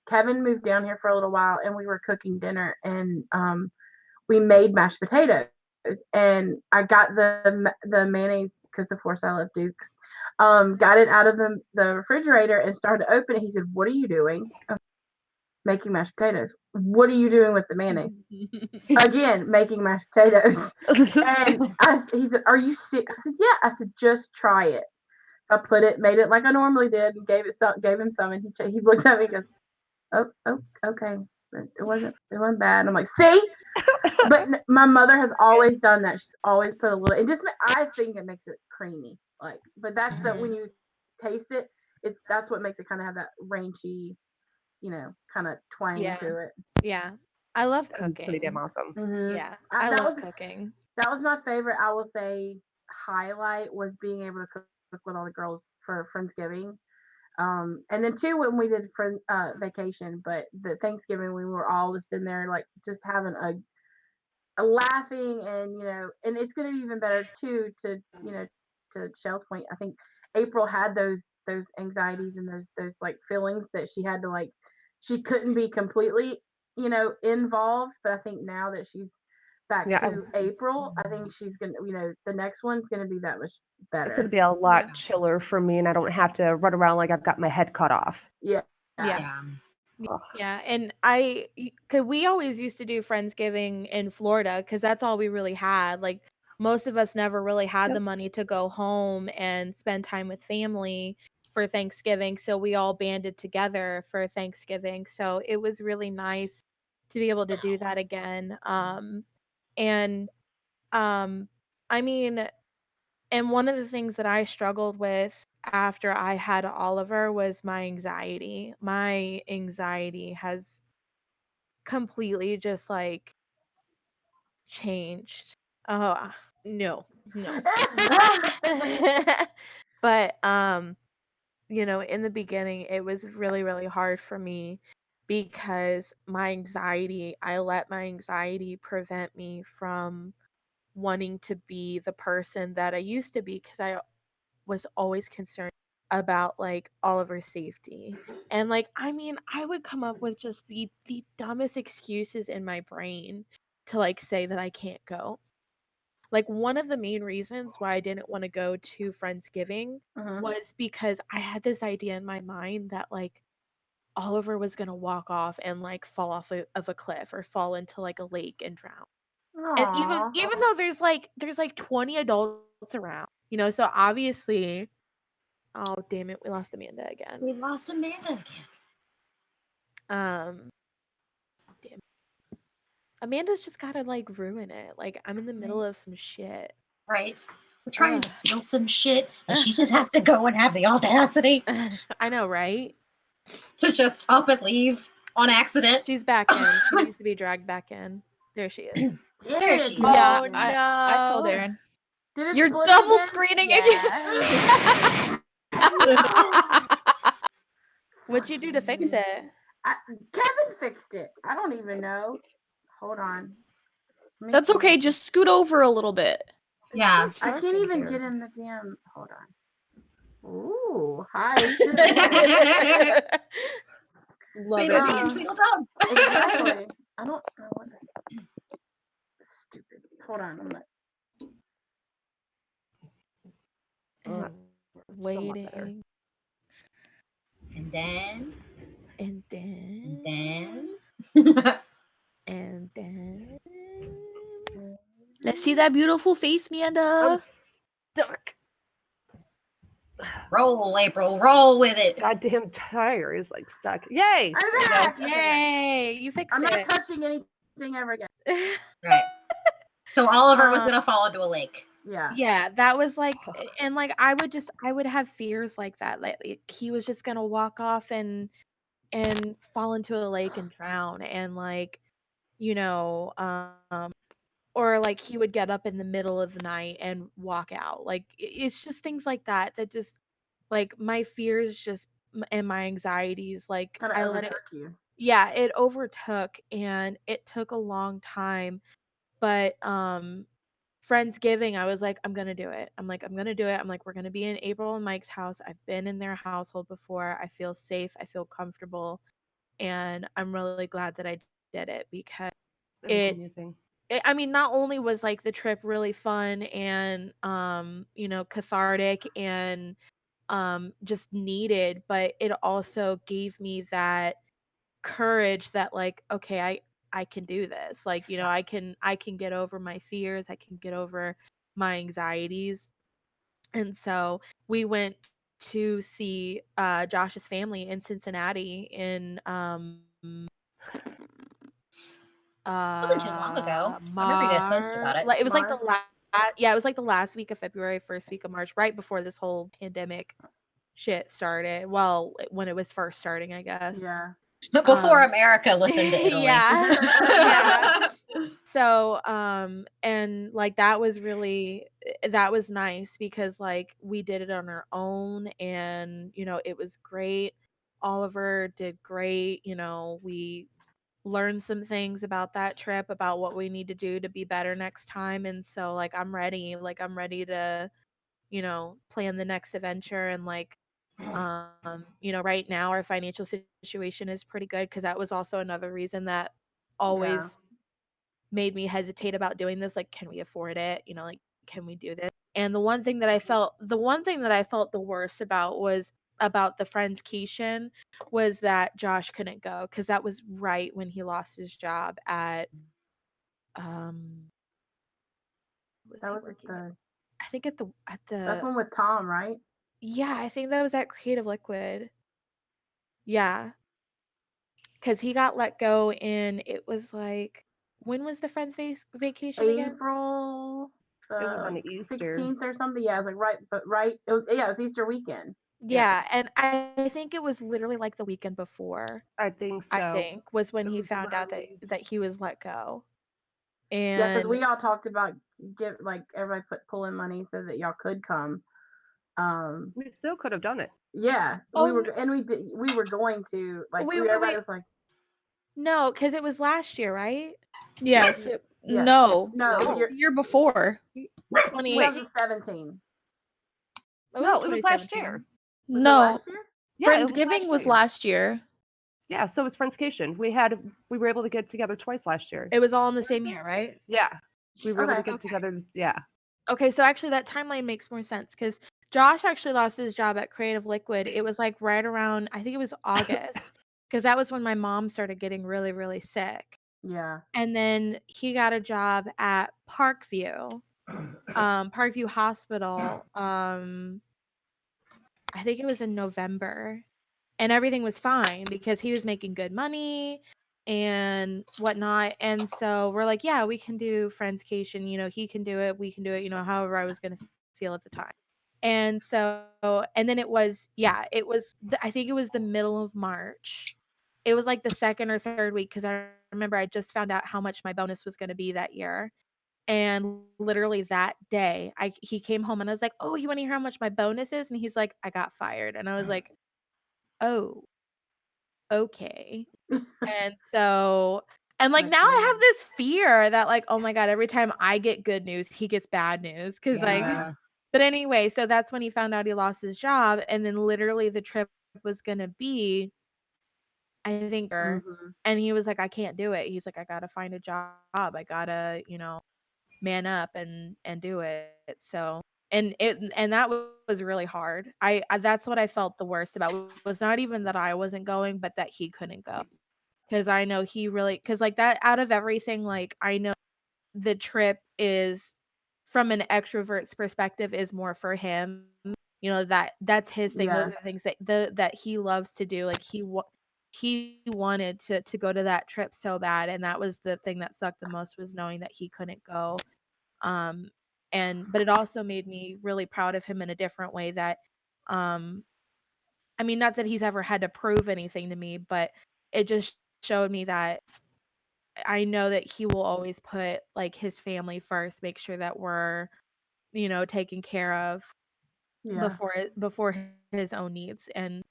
Kevin moved down here for a little while and we were cooking dinner and we made mashed potatoes and I got the mayonnaise because of course I love Duke's. Got it out of the refrigerator and started to open it. He said, "What are you doing?" Making mashed potatoes. What are you doing with the mayonnaise? Again, making mashed potatoes. And he said, "Are you sick?" I said, "Yeah." I said, "Just try it." So I made it like I normally did, and gave him some, and he looked at me and goes, "Oh, okay." It wasn't bad. And I'm like, "See," but my mother has always done that. She's always put a little. I think it makes it creamy. Like, but that's when you taste it, that's what makes it kind of have that ranchy, kind of twang Yeah. to it. Yeah. I love That was pretty damn cooking. awesome. Mm-hmm. Yeah. I love cooking. That was my favorite. I will say highlight was being able to cook with all the girls for Friendsgiving. And then too when we did vacation, but the Thanksgiving we were all just in there like just having a laughing and it's gonna be even better too to Shell's point. I think April had those anxieties and those like feelings that she had to like she couldn't be completely involved, but I think now that she's back to April, I think she's gonna the next one's gonna be that much better. It's gonna be a lot chiller for me, and I don't have to run around like I've got my head cut off. Yeah. Yeah, and cause we always used to do Friendsgiving in Florida because that's all we really had. Like most of us never really had the money to go home and spend time with family for Thanksgiving, so we all banded together for Thanksgiving. So it was really nice to be able to do that again. And I mean, and one of the things that I struggled with after I had Oliver was my anxiety. My anxiety has completely just like changed. Oh, no. But in the beginning it was really really hard for me because I let my anxiety prevent me from wanting to be the person that I used to be because I was always concerned about like Oliver's safety. And like I would come up with just the dumbest excuses in my brain to like say that I can't go. Like one of the main reasons why I didn't want to go to Friendsgiving was because I had this idea in my mind that like Oliver was going to walk off and like fall off of a cliff or fall into like a lake and drown. And even though there's like 20 adults around, so obviously, oh damn it, we lost Amanda again. We lost Amanda again. Damn. Amanda's just gotta like ruin it. Like I'm in the middle of some shit. Right. We're trying to feel some shit, and she just has to go and have the audacity I know, right? to just up and leave on accident. She's back in. She needs to be dragged back in. There she is. There she is. Yeah, Oh no! I told Aaron. Did it You're split double again? screening Yeah. What'd you do to fix it? Kevin fixed it. I don't even know. Hold on. That's okay. Just scoot over a little bit. Yeah. I can't even get in the damn. Hold on. Ooh, hi. Love Tweedledee it. and Tweedledum. Exactly. I don't know what this. Stupid. Hold on. I'm like. Waiting. And then. And then. And then. Let's see that beautiful face, Manda. I'm stuck. Roll, April, roll with it. Goddamn tire is like stuck. Yay! I'm There you go. back. Okay. Yay! You fixed I'm not it. touching anything ever again. Right. So Oliver was gonna fall into a lake. Yeah. Yeah, that was like, and like I would have fears like that. Like he was just gonna walk off and fall into a lake and drown, and like, you know, or like he would get up in the middle of the night and walk out. Like it's just things like that that just like my fears just and my anxieties like Kind of I let it. overtook you. Yeah, it overtook, and it took a long time, but Friendsgiving, I was like, I'm gonna do it. I'm like, I'm gonna do it. I'm like, we're gonna be in April and Mike's house. I've been in their household before. I feel safe. I feel comfortable, and I'm really glad that I did it because That was it. amazing. I mean, not only was like the trip really fun and you know, cathartic and just needed, but it also gave me that courage that like, okay, I can do this. Like, you know, I can get over my fears, I can get over my anxieties. And so we went to see Josh's family in Cincinnati in Wasn't too long ago. I remember you guys posted about it. It was like the March. last, yeah, it was like the last week of February, first week of March, right before this whole pandemic shit started. Well, when it was first starting, I guess. Yeah. Before America listened to Italy. Yeah. Yeah. So, and like that was really that was nice because like we did it on our own, and you know, it was great. Oliver did great, you know, we learned some things about that trip, about what we need to do to be better next time, and so like I'm ready. Like I'm ready to, you know, plan the next adventure, and like you know, right now our financial situation is pretty good because that was also another reason that always Yeah. made me hesitate about doing this. Like, can we afford it? You know, like, can we do this? And the one thing that I felt the worst about was about the Friendscation was that Josh couldn't go because that was right when he lost his job at what was That he was working at? the. I think at That's the one with Tom, right? yeah, I think that was at Creative Liquid. Yeah, because he got let go, and it was like, when was the vacation again? April. It was on Easter. 16th or something. Yeah, it was like right. It was Easter weekend. Yeah, and I think it was literally like the weekend before, I think so. I think, was when It he was found out right. that he was let go. Yeah, because And we all talked about like everybody pull in money so that y'all could come. We still could have done it. Yeah, Oh, we were going to like wait, everybody wait. was like, No, because it was last year, right? Yes. Yeah. No. no, No. you're The year before. 2018. 2017. No, it was last 2017. year. Was it No. last year? Yeah, it was Friendsgiving was year. last year. Yeah, so was Friendscation. We were able to get together twice last year. It was all in the same year, right? Yeah, we were able to Okay. get together. Yeah, Okay, so actually that timeline makes more sense because Josh actually lost his job at Creative Liquid. It was like right around, I think it was August, because that was when my mom started getting really, really sick. Yeah. And then he got a job at Parkview Hospital. I think it was in November, and everything was fine because he was making good money and whatnot. And so we're like, yeah, we can do Friendscation. You know, he can do it, we can do it. You know, however I was gonna feel at the time. And so, and then it was, yeah, it was. I think it was the middle of March. It was like the second or third week because I remember I just found out how much my bonus was going to be that year. And literally that day, he came home and I was like, "Oh, you want to hear how much my bonus is?" And he's like, "I got fired." And I was like, "Oh, okay." And so, and like Like, now I have this fear that like, oh my God, every time I get good news, he gets bad news. Cause like, Yeah. but anyway, so that's when he found out he lost his job. And then literally the trip was going to be, I think, Mhm. and he was like, "I can't do it." He's like, "I got to find a job. I got to, you know, man up and do it." So, and that was really hard. I that's what I felt the worst about, was not even that I wasn't going, but that he couldn't go. Cuz I know he really, cuz like that, out of everything, like I know the trip is, from an extrovert's perspective, is more for him you know, that's his thing. Yeah. Those are the things that he loves to do. Like he wanted to go to that trip so bad, and that was the thing that sucked the most, was knowing that he couldn't go. But it also made me really proud of him in a different way, that I mean, not that he's ever had to prove anything to me, but it just showed me that I know that he will always put like his family first, make sure that we're, you know, taken care of Yeah. before his own needs. And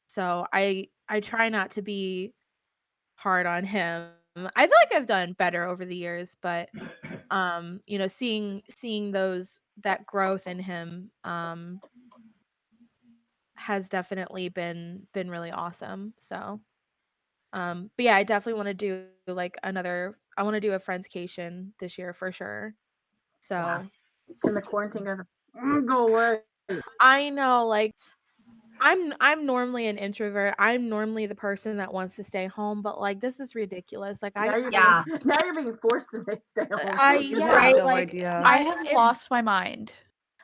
so I try not to be hard on him. I feel like I've done better over the years, but you know, seeing that growth in him has definitely been really awesome. So but yeah, I definitely want to do like I want to do a Friendscation this year for sure. So Yeah. And the quarantine goes, go away. I know, like I'm normally an introvert. I'm normally the person that wants to stay home, but like this is ridiculous. Like Now you're Yeah. now you're being forced to stay home. yeah, Right. No like idea. I have if, lost my mind.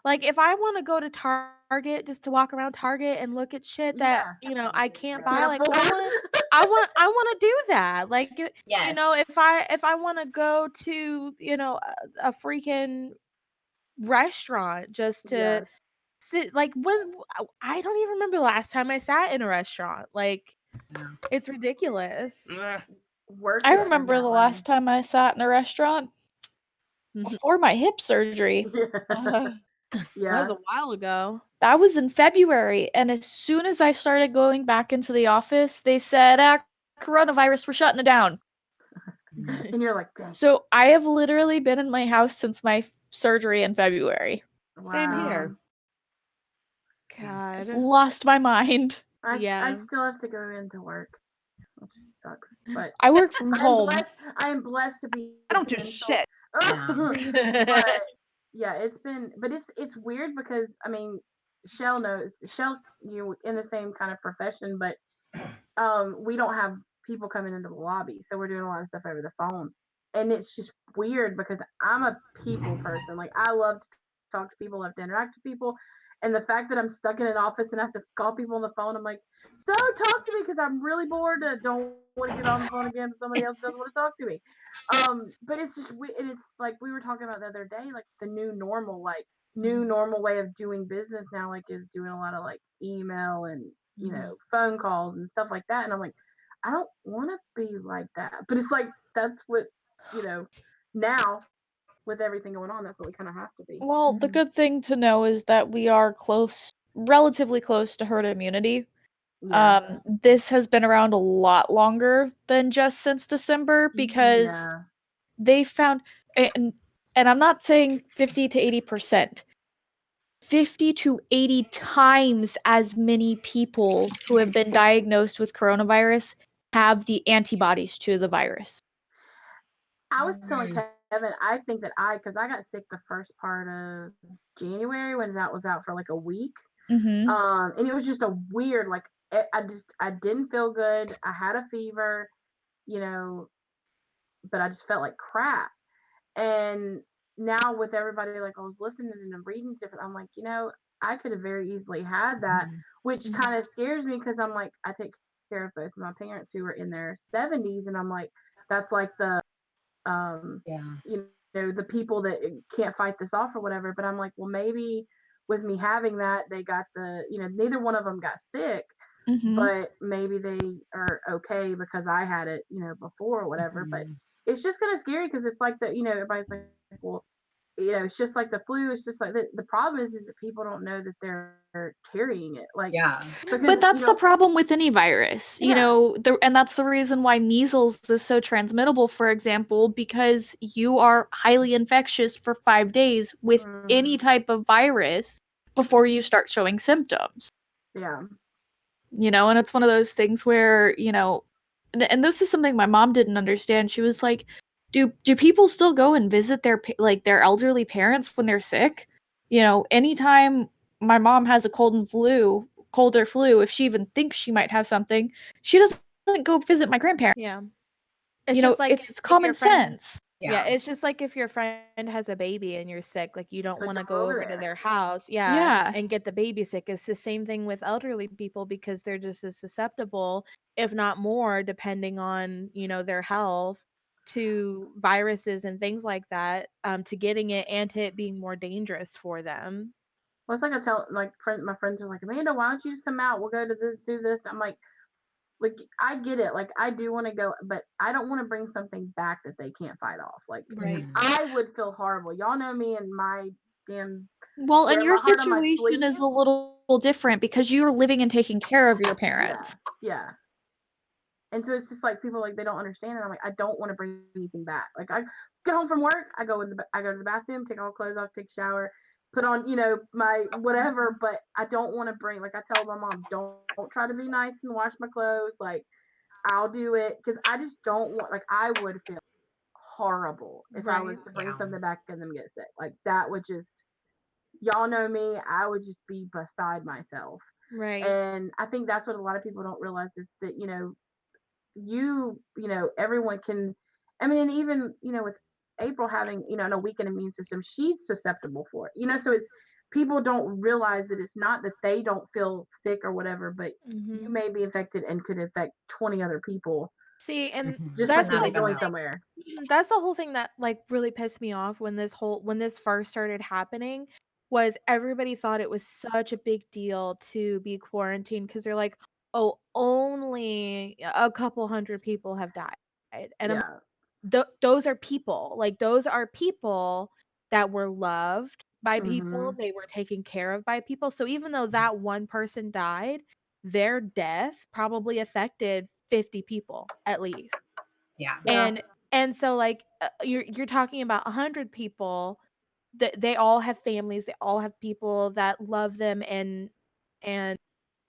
like if I want to go to Target just to walk around Target and look at shit that, Yeah. you know, I can't Can't buy, like afford. I want to do that. Like you know, Yes. if I want to go to, you know, a freaking restaurant just to Yes. sit, like when I don't even remember the last time I sat in a restaurant. Like Yeah. it's ridiculous. Work I has been remember that the way. last time I sat in a restaurant before my hip surgery. That Yeah. was a while ago. That was in February, and as soon as I started going back into the office, they said, coronavirus, we're shutting it down. And you're like, dang. So I have literally been in my house since my surgery in February. Same Wow. here. I've God. lost my mind. I Yeah. still have to go into work, which sucks. But I work from home. I am blessed to be. I don't do essential. shit. But yeah, it's weird because I mean, Shell knows. Shell, you in the same kind of profession, but we don't have people coming into the lobby, so we're doing a lot of stuff over the phone, and it's just weird because I'm a people person. Like I love to talk to people, love to interact with people, and the fact that I'm stuck in an office and I have to call people on the phone, I'm like, so talk to me because I'm really bored. I don't want to get on the phone again. Somebody else doesn't want to talk to me. But it's just and it's like we were talking about the other day, like the new normal, way of doing business now, like is doing a lot of like email and you know phone calls and stuff like that. And I'm like, I don't want to be like that, but it's like that's what you know now with everything going on. That's what we kind of have to be. Well, the good thing to know is that we are relatively close to herd immunity. Yeah. This has been around a lot longer than just since December because Yeah. they found, and I'm not saying 50 to 80%, 50 to 80 times as many people who have been diagnosed with coronavirus have the antibodies to the virus. I was telling Kevin, I think that because I got sick the first part of January when that was out for like a week. Mm-hmm. And it was just a weird, like, I didn't feel good. I had a fever, you know, but I just felt like crap. And now with everybody, like I was listening and reading different, I'm like, you know, I could have very easily had that, which kind of scares me because I'm like, I take care of both my parents who are in their 70s, and I'm like, that's like the you know, the people that can't fight this off or whatever. But I'm like, well, maybe with me having that, they got you know, neither one of them got sick, but maybe they are okay because I had it, you know, before or whatever. But it's just kind of scary because it's like you know, everybody's like, well, you know, it's just like the flu. It's just like the problem is that people don't know that they're carrying it. Like, because, but that's you know, the problem with any virus, you know, and that's the reason why measles is so transmittable, for example, because you are highly infectious for 5 days with any type of virus before you start showing symptoms. Yeah. You know, and it's one of those things where, you know, and this is something my mom didn't understand. She was like, do people still go and visit their elderly parents when they're sick? You know, anytime my mom has a cold or flu, if she even thinks she might have something, she doesn't go visit my grandparents. Yeah. You know, it's common sense. Yeah, it's just like if your friend has a baby and you're sick, like you don't Like, want to don't go go over over to there. their house, Yeah. and get the baby sick. It's the same thing with elderly people because they're just as susceptible, if not more, depending on, their health to viruses and things like that, to getting it and to it being more dangerous for them. Well, it's like I tell my friends are like, Amanda, why don't you just come out? We'll go to this, do this. I'm like, I get it. Like, I do want to go, but I don't want to bring something back that they can't fight off. Like, Right. I would feel horrible. Y'all know me and my damn Well, and wear your my heart on my situation sleeve. is a little different because you're living and taking care of your parents. Yeah. And so it's just like people like they don't understand, and I'm like, I don't want to bring anything back. Like, I get home from work, I go to the bathroom, take all clothes off, take a shower, put on my whatever, but I don't want to bring, like, I tell my mom, don't try to be nice and wash my clothes. Like, I'll do it because I just don't want, like, I would feel horrible if I was Right. to bring Yeah. something back and them get sick. Like, that would just, y'all know me, I would just be beside myself. Right. And I think that's what a lot of people don't realize is that, everyone can, I mean, and even, with April having, a weakened immune system, she's susceptible for it, so it's, people don't realize that it's not that they don't feel sick or whatever, but you Mhm. may be infected and could infect 20 other people See, and just that's by the Not people even going know. somewhere. that's the whole thing that like really pissed me off when this first started happening was everybody thought it was such a big deal to be quarantined because they're like, oh, only a couple hundred people have died. And I'm Yeah. those are people. Like those are people that were loved by people, Mhm. they were taken care of by people. So even though that one person died, their death probably affected 50 people at least. Yeah. Yeah. And so like you're talking about 100 people that they all have families, they all have people that love them and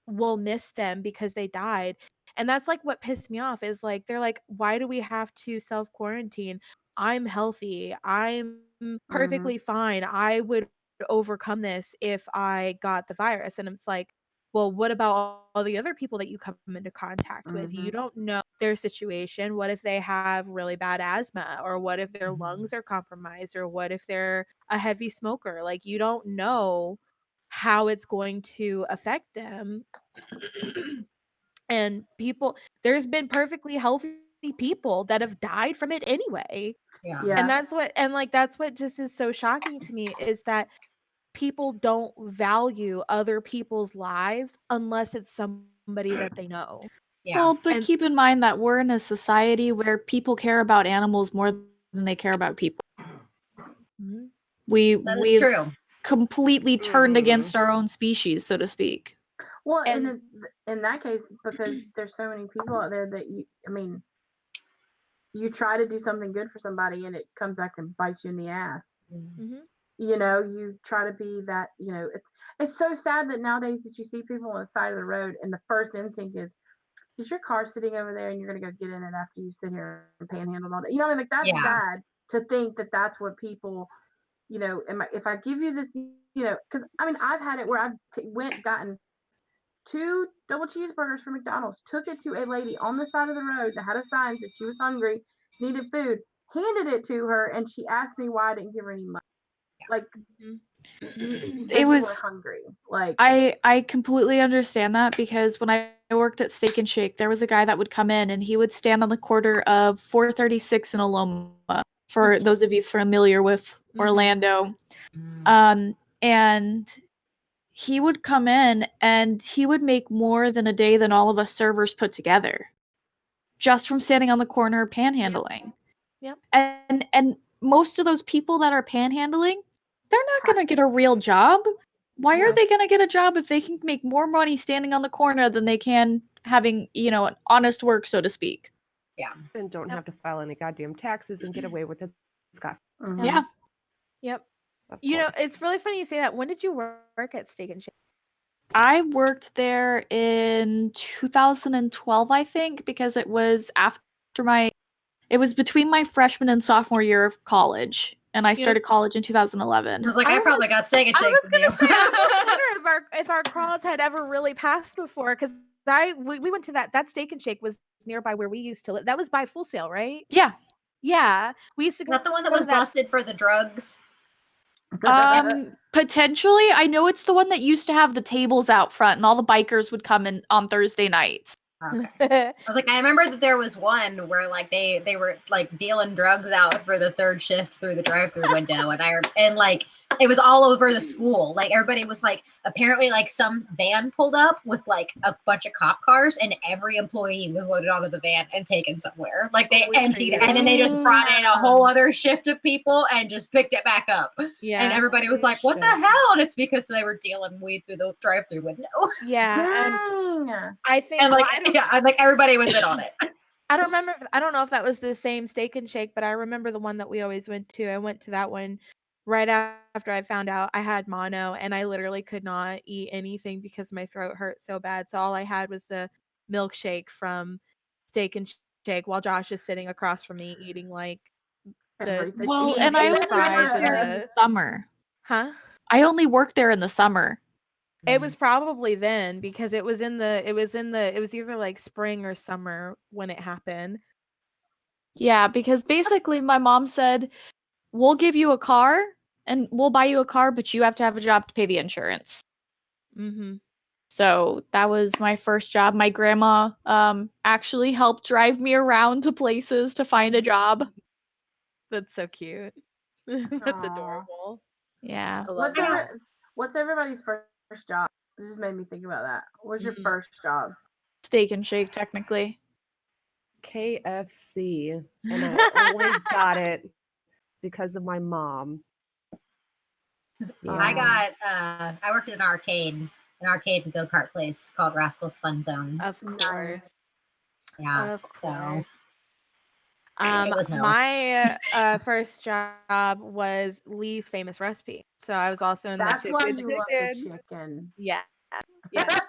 will miss them because they died. And that's like what pissed me off is like they're like, why do we have to self quarantine? I'm healthy. I'm Mhm. perfectly fine. I would overcome this if I got the virus. And it's like, well, what about all the other people that you come into contact with? You Mhm. don't know their situation. What if they have really bad asthma? Or what if their lungs are compromised? Or what if they're a heavy smoker? Like, you don't know how it's going to affect them. And there's been perfectly healthy people that have died from it anyway. Yeah. Yeah. And that's what just is so shocking to me is that people don't value other people's lives unless it's somebody that they know. Yeah. Well, but And keep in mind that we're in a society where people care about animals more than they care about people. Mhm. That is We've true. completely turned against our own species, so to speak. Well, And in that case, because there's so many people out there that you try to do something good for somebody and it comes back and bites you in the ass. mhm. You try to be that, it's so sad that nowadays that you see people on the side of the road and the first instinct is your car sitting over there and you're going to go get in it after you sit here and panhandle all day. Like that's Yeah. sad to think that that's what people, if I give you this, because I've had it where I've gotten 2 double cheeseburgers from McDonald's, took it to a lady on the side of the road that had a sign that she was hungry, needed food, handed it to her, and she asked me why I didn't give her any money. Like, Mhm. you said It you were was hungry. Like, I completely understand that because when I worked at Steak and Shake, there was a guy that would come in and he would stand on the corner of 436 and Aloma. For those of you familiar with Orlando, and he would come in and he would make more than a day than all of us servers put together, just from standing on the corner panhandling. Yep. And most of those people that are panhandling, they're not going to get a real job. Why are they going to get a job if they can make more money standing on the corner than they can having, an honest work, so to speak? Yeah. And don't have to file any goddamn taxes and get away with it. Scott. mhm. Yeah. Yep. Of You know, course. it's really funny you say that. When did you work at Steak and Shake? I worked there in 2012, I think, because it was between my freshman and sophomore year of college, and I started college in 2011. I was like, I probably got Steak and Shake from you. I was wondering if our crowds had ever really passed before, because we went to that Steak and Shake was nearby where we used to live. That was by Full Sail, right? Yeah. Yeah, we used to Is that the one that go to was busted for the drugs? Potentially. I know it's the one that used to have the tables out front and all the bikers would come in on Thursday nights. Okay. I was like, I remember that there was one where like they were like dealing drugs out for the third shift through the drive-through window, and like it was all over the school. Like everybody was like, apparently like some van pulled up with like a bunch of cop cars, and every employee was loaded onto the van and taken somewhere. Like they emptied it, and then they just brought in a whole other shift of people and just picked it back up. Yeah. And everybody was like, "What the hell?" And it's because they were dealing weed through the drive-through window. Yeah, and Dang. I think And like, I don't, yeah, like everybody was in on it. I don't remember. I don't know if that was the same Steak and Shake, but I remember the one that we always went to. I went to that one right after I found out I had mono, and I literally could not eat anything because my throat hurt so bad. So all I had was the milkshake from Steak and Shake, while Josh is sitting across from me eating like the Everything. Well, cheese and I French only fries worked and there in the the summer. huh. I only worked there in the summer. It was probably then because it was either like spring or summer when it happened. Yeah, because basically my mom said, we'll give you a car and we'll buy you a car, but you have to have a job to pay the insurance. Mm-hmm. So that was my first job. My grandma actually helped drive me around to places to find a job. That's so cute. That's Aw. adorable. Yeah. I love What's that. what's everybody's first job? It just made me think about that. What's your Mm. first job? Steak and Shake, technically. KFC, and I only got it because of my mom. I worked at an arcade and go-kart place called Rascal's Fun Zone. Of course. Yeah. Of So course. it was no. My first job was Lee's Famous Recipe. So I was also in That's the why chicken. you love the chicken. Yeah. Yeah.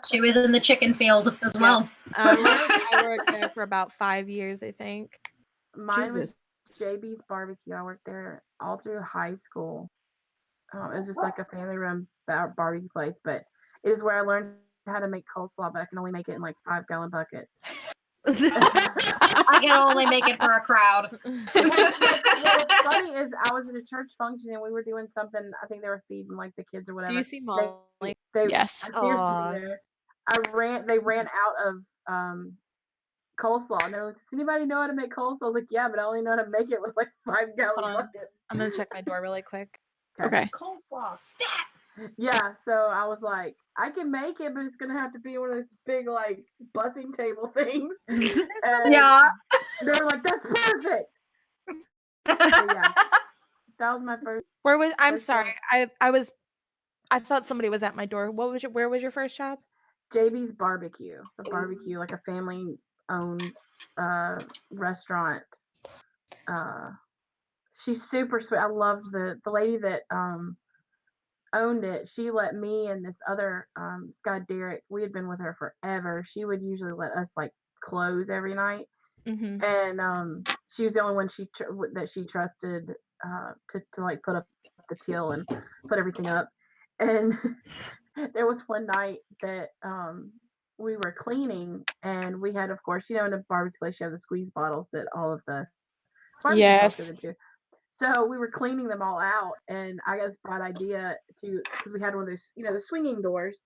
She was in the chicken field as well. I worked there for about 5 years, I think. Mine was Jesus. JB's Barbecue. I worked there all through high school. It was just like a family-run barbecue place, but it is where I learned how to make coleslaw, but I can only make it in like 5-gallon buckets. I can only make it for a crowd. What's funny is I was at a church function and we were doing something. I think they were feeding like the kids or whatever. Do you see Molly? Yes. They ran out of coleslaw, and they're like, "Does anybody know how to make coleslaw?" I was like, "Yeah, but I only know how to make it with like 5-gallon Hold on. buckets." I'm gonna check my door really quick. Okay. Coleslaw, stat. Yeah, so I was like, I can make it, but it's gonna have to be one of those big like bussing table things. And Yeah. they were like, "That's perfect." So yeah, that was my first. I'm First sorry. job. I thought somebody was at my door. Where was your first job? JB's Barbecue. It's a barbecue, like a family-owned restaurant. She's super sweet. I loved the lady that owned it. She let me and this other guy Derek. We had been with her forever. She would usually let us like close every night, Mm-hmm. and she was the only one that she trusted to like put up the till and put everything up. And there was one night that we were cleaning, and we had, of course, in a barbecue place, you have the squeeze bottles that all of the barbecue Yes. sauce goes into. So we were cleaning them all out, and I got this bright idea because we had one of those, the swinging doors,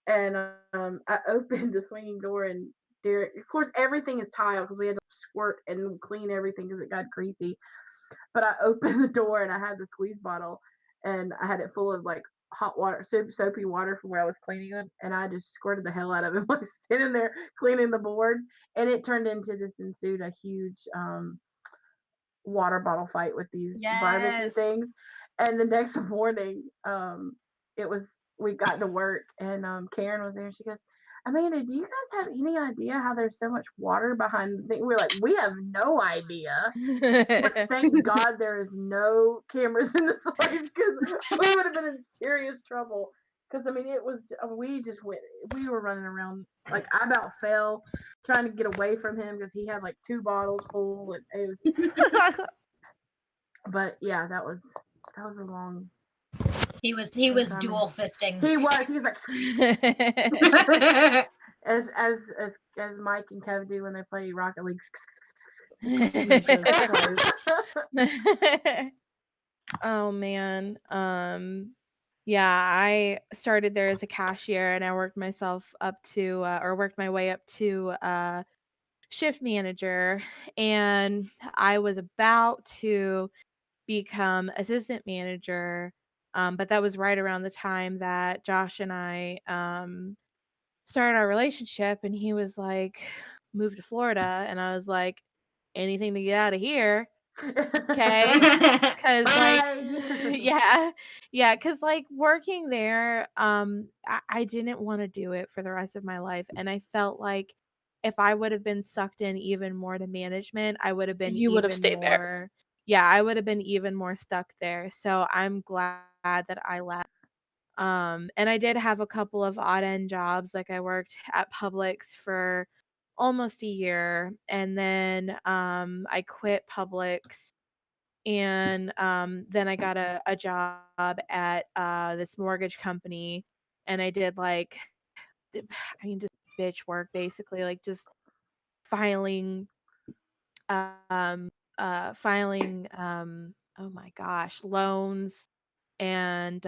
and I opened the swinging door, and Derek, of course, everything is tiled because we had to squirt and clean everything because it got greasy. But I opened the door and I had the squeeze bottle, and I had it full of like hot water, soapy water from where I was cleaning them, and I just squirted the hell out of it while I was sitting there cleaning the boards, and it turned into ensued a huge water bottle fight with these barbecue things. And the next morning, we got to work, and Karen was there, and she goes, "Amanda, do you guys have any idea how there's so much water behind the thing?" We're like, "We have no idea." But thank God there is no cameras in this place, because we would have been in serious trouble. Because I mean, we were running around, like I about fell trying to get away from him because he had like 2 bottles full, and it was. But yeah, that was a long. He was dual fisting. He was like as Mike and Kev do when they play Rocket League. Jesus Christ. Oh man. Yeah, I started there as a cashier and I worked myself up to or worked my way up to shift manager, and I was about to become assistant manager. But that was right around the time that Josh and I started our relationship, and he was like, move to Florida, and I was like, anything to get out of here. Okay. Cause like, yeah, cause like working there, I didn't want to do it for the rest of my life, and I felt like if I would have been sucked in even more to management, I would have been You would have even stayed there. more, yeah, I would have been even more stuck there. So I'm glad that I left. And I did have a couple of odd end jobs, like I worked at Publix for almost a year, and then I quit Publix, and then I got a job at this mortgage company, and I did like, I mean, just bitch work basically, like just filing, um, oh my gosh, loans, and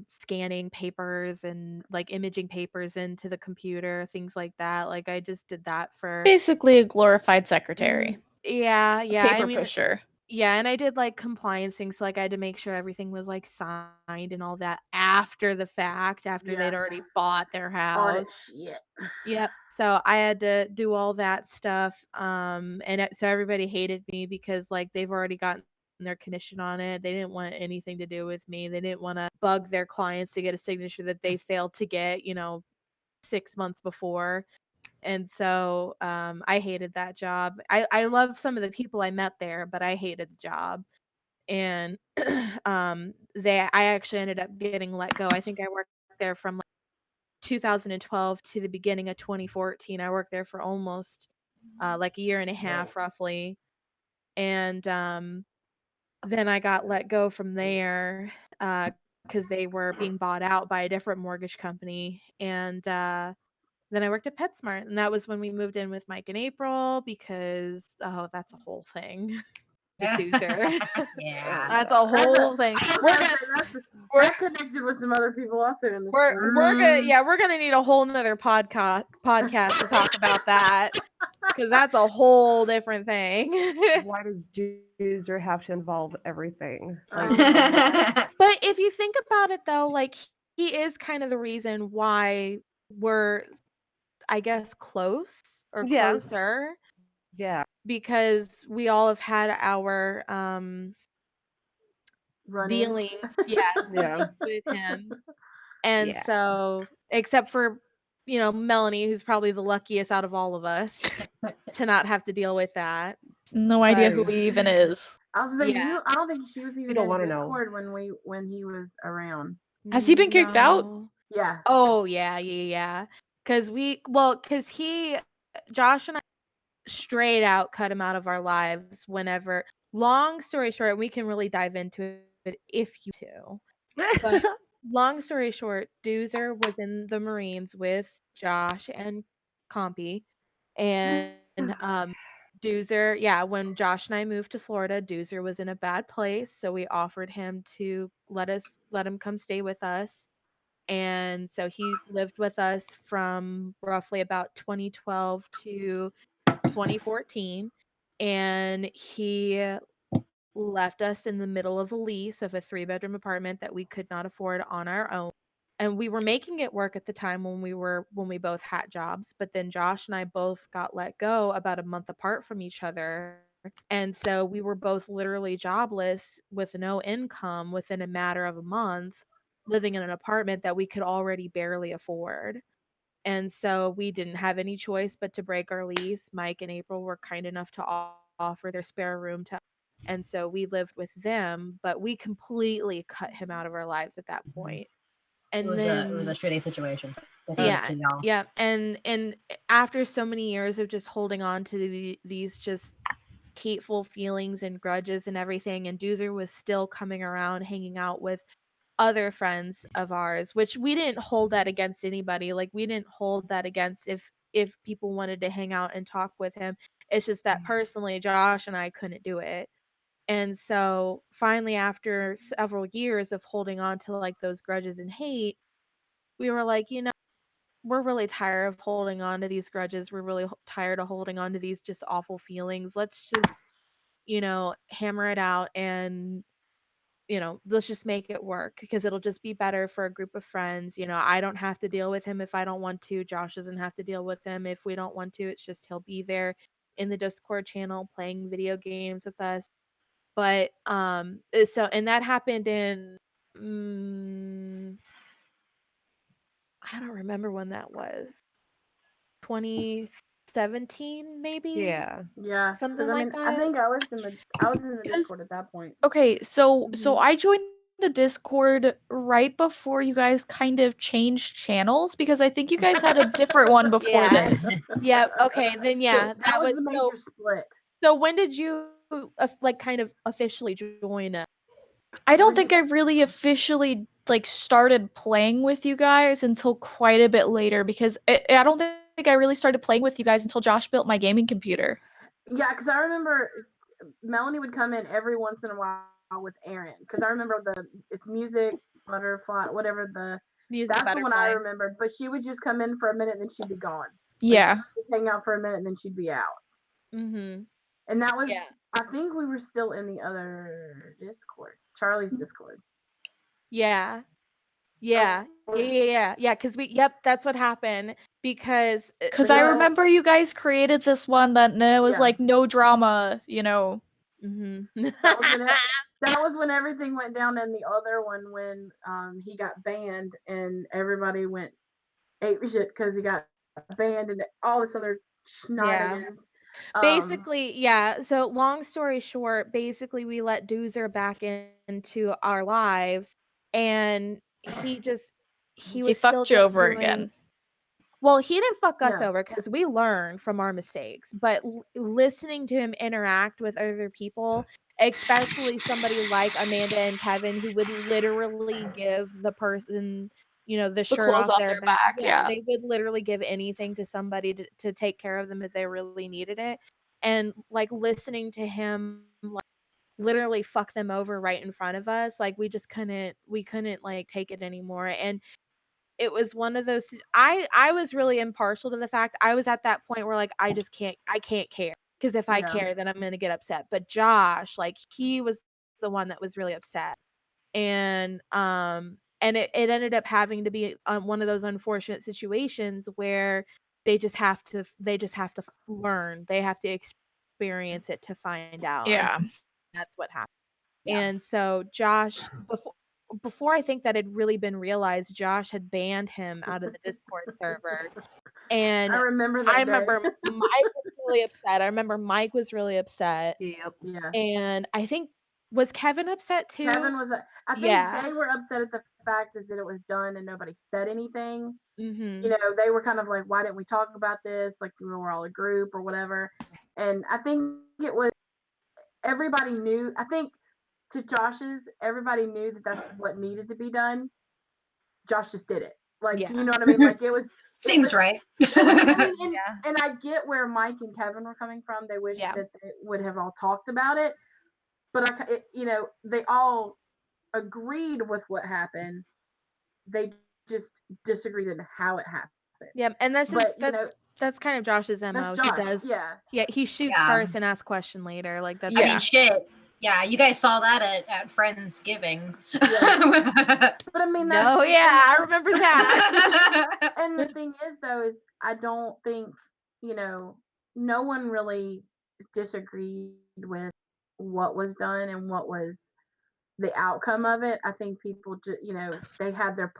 scanning papers and like imaging papers into the computer, things like that. Like I just did that for, Basically a glorified secretary. yeah, A yeah. I paper mean, pusher. yeah, and I did like compliance things, so like I had to make sure everything was like signed and all that after the fact, after they'd already bought their Audit house. shit. Yep. So I had to do all that stuff. So everybody hated me because like they've already gotten their commission on it. They didn't want anything to do with me. They didn't want to bug their clients to get a signature that they failed to get, 6 months before. And so I hated that job. I love some of the people I met there, but I hated the job. And I actually ended up getting let go. I think I worked there from like 2012 to the beginning of 2014. I worked there for almost like a year and a half roughly. And then I got let go from there because they were being bought out by a different mortgage company. And then I worked at PetSmart, and that was when we moved in with Mike and April because, oh, that's a whole thing. The doozer. Yeah. That's a whole thing. We're connected with some other people also in the We're gonna need a whole nother podcast to talk about that because that's a whole different thing. Why does Doozer have to involve everything? Like, But if you think about it though, like he is kind of the reason why we're, I guess, close or Yeah. closer, yeah. because we all have had our dealings, Yeah. with him. And Yeah. so, except for, Melanie, who's probably the luckiest out of all of us to not have to deal with that. No idea who Right. he even is. I was like, Yeah. I don't think she was even don't in wanna know. Discord when he was around. Has he been kicked out? No. Yeah. Oh, yeah. Because Josh and I straight out cut him out of our lives whenever. Long story short, we can really dive into it if you to. But long story short, Doozer was in the Marines with Josh and Compy. And Doozer, yeah, when Josh and I moved to Florida, Doozer was in a bad place. So we offered him to let him come stay with us. And so he lived with us from roughly about 2012 to 2014. And he left us in the middle of a lease of a 3-bedroom apartment that we could not afford on our own. And we were making it work at the time when we both had jobs, but then Josh and I both got let go about a month apart from each other. And so we were both literally jobless with no income within a matter of a month, living in an apartment that we could already barely afford. And so we didn't have any choice but to break our lease. Mike and April were kind enough to offer their spare room to us. And so we lived with them, but we completely cut him out of our lives at that point. And it was then a shitty situation. That happened to y'all. yeah. And after so many years of just holding on to these just hateful feelings and grudges and everything, and Doozer was still coming around, hanging out with other friends of ours, which we didn't hold that against anybody. Like we didn't hold that against if people wanted to hang out and talk with him. It's just that personally, Josh and I couldn't do it. And so finally, after several years of holding on to like those grudges and hate, we were like, we're really tired of holding on to these grudges. We're really tired of holding on to these just awful feelings. Let's just, hammer it out and, let's just make it work because it'll just be better for a group of friends. I don't have to deal with him if I don't want to. Josh doesn't have to deal with him if we don't want to. It's just he'll be there in the Discord channel playing video games with us. But and that happened in I don't remember when that was. 2017 maybe? Yeah. Yeah, Something because I like mean, I that. think I was in the Because- Discord at that point. Okay, so Mhm. I joined the Discord right before you guys kind of changed channels because I think you guys had a different one before Yeah. this. Yep. Okay. Then yeah, That was the major split. So when did you kind of officially join us? I don't think I really officially started playing with you guys until quite a bit later because I don't think I really started playing with you guys until Josh built my gaming computer. Yeah, because I remember Melanie would come in every once in a while with Aaron. Because I remember it's music butterfly, whatever Music that's the one I butterfly. remembered. But she would just come in for a minute and then she'd be gone. Yeah. She'd just hang out for a minute and then she'd be out. Mhm. And that was, Yeah. I think we were still in the other Discord, Charlie's Discord. Yeah. Yeah. Yeah. Because that's what happened. Because I remember you guys created this one and it was Yeah. like no drama, Mhm. That was when everything went down in the other one when he got banned and everybody went ape shit because he got banned and all this other shenanigans. Basically, yeah. So long story short, basically we let Doozer back into our lives and he was still fucked you just over doing, again. well, he didn't fuck us No. over because we learned from our mistakes, but listening to him interact with other people, especially somebody like Amanda and Kevin, who would literally give the person, the shirt clothes off off their their back. back, yeah. They would literally give anything to somebody to take care of them if they really needed it. And like listening to him like literally fuck them over right in front of us, like we couldn't like take it anymore. And it was one of those I was really impartial to the fact I was at that point where like I can't care because if I Yeah. care then I'm going to get upset. But Josh, like he was the one that was really upset. And it ended up having to be one of those unfortunate situations where they just have to learn. They have to experience it to find out. Yeah. And that's what happened. Yeah. And so Josh, before I think that had really been realized, Josh had banned him out of the Discord server. And I remember that I day. remember Mike was really upset. I remember Mike was really upset. Yep. Yeah. And I think, was Kevin upset too? Kevin was. I think Yeah. they were upset at the fact that it was done and nobody said anything. Mm-hmm. They were kind of like, why didn't we talk about this? Like we were all a group or whatever. And I think it was everybody knew. I think to Josh's, everybody knew that that's what needed to be done. Josh just did it. Like, Yeah. you know what I mean? Like it was. Seems right. I mean, Yeah. and I get where Mike and Kevin were coming from. They wish Yeah. that they would have all talked about it, but they all agreed with what happened. They just disagreed on how it happened. Yeah. And that's just But that's kind of Josh's MO. that's Josh. He does. Yeah. Yeah. He shoots Yeah. first and asks question later. Like that's. I mean, shit. Yeah, you guys saw that at Friendsgiving. Yeah. But I mean, that's, No, yeah, I remember that. and the thing is, though, is I don't think no one really disagreed with what was done and what was the outcome of it. I think people just, they had their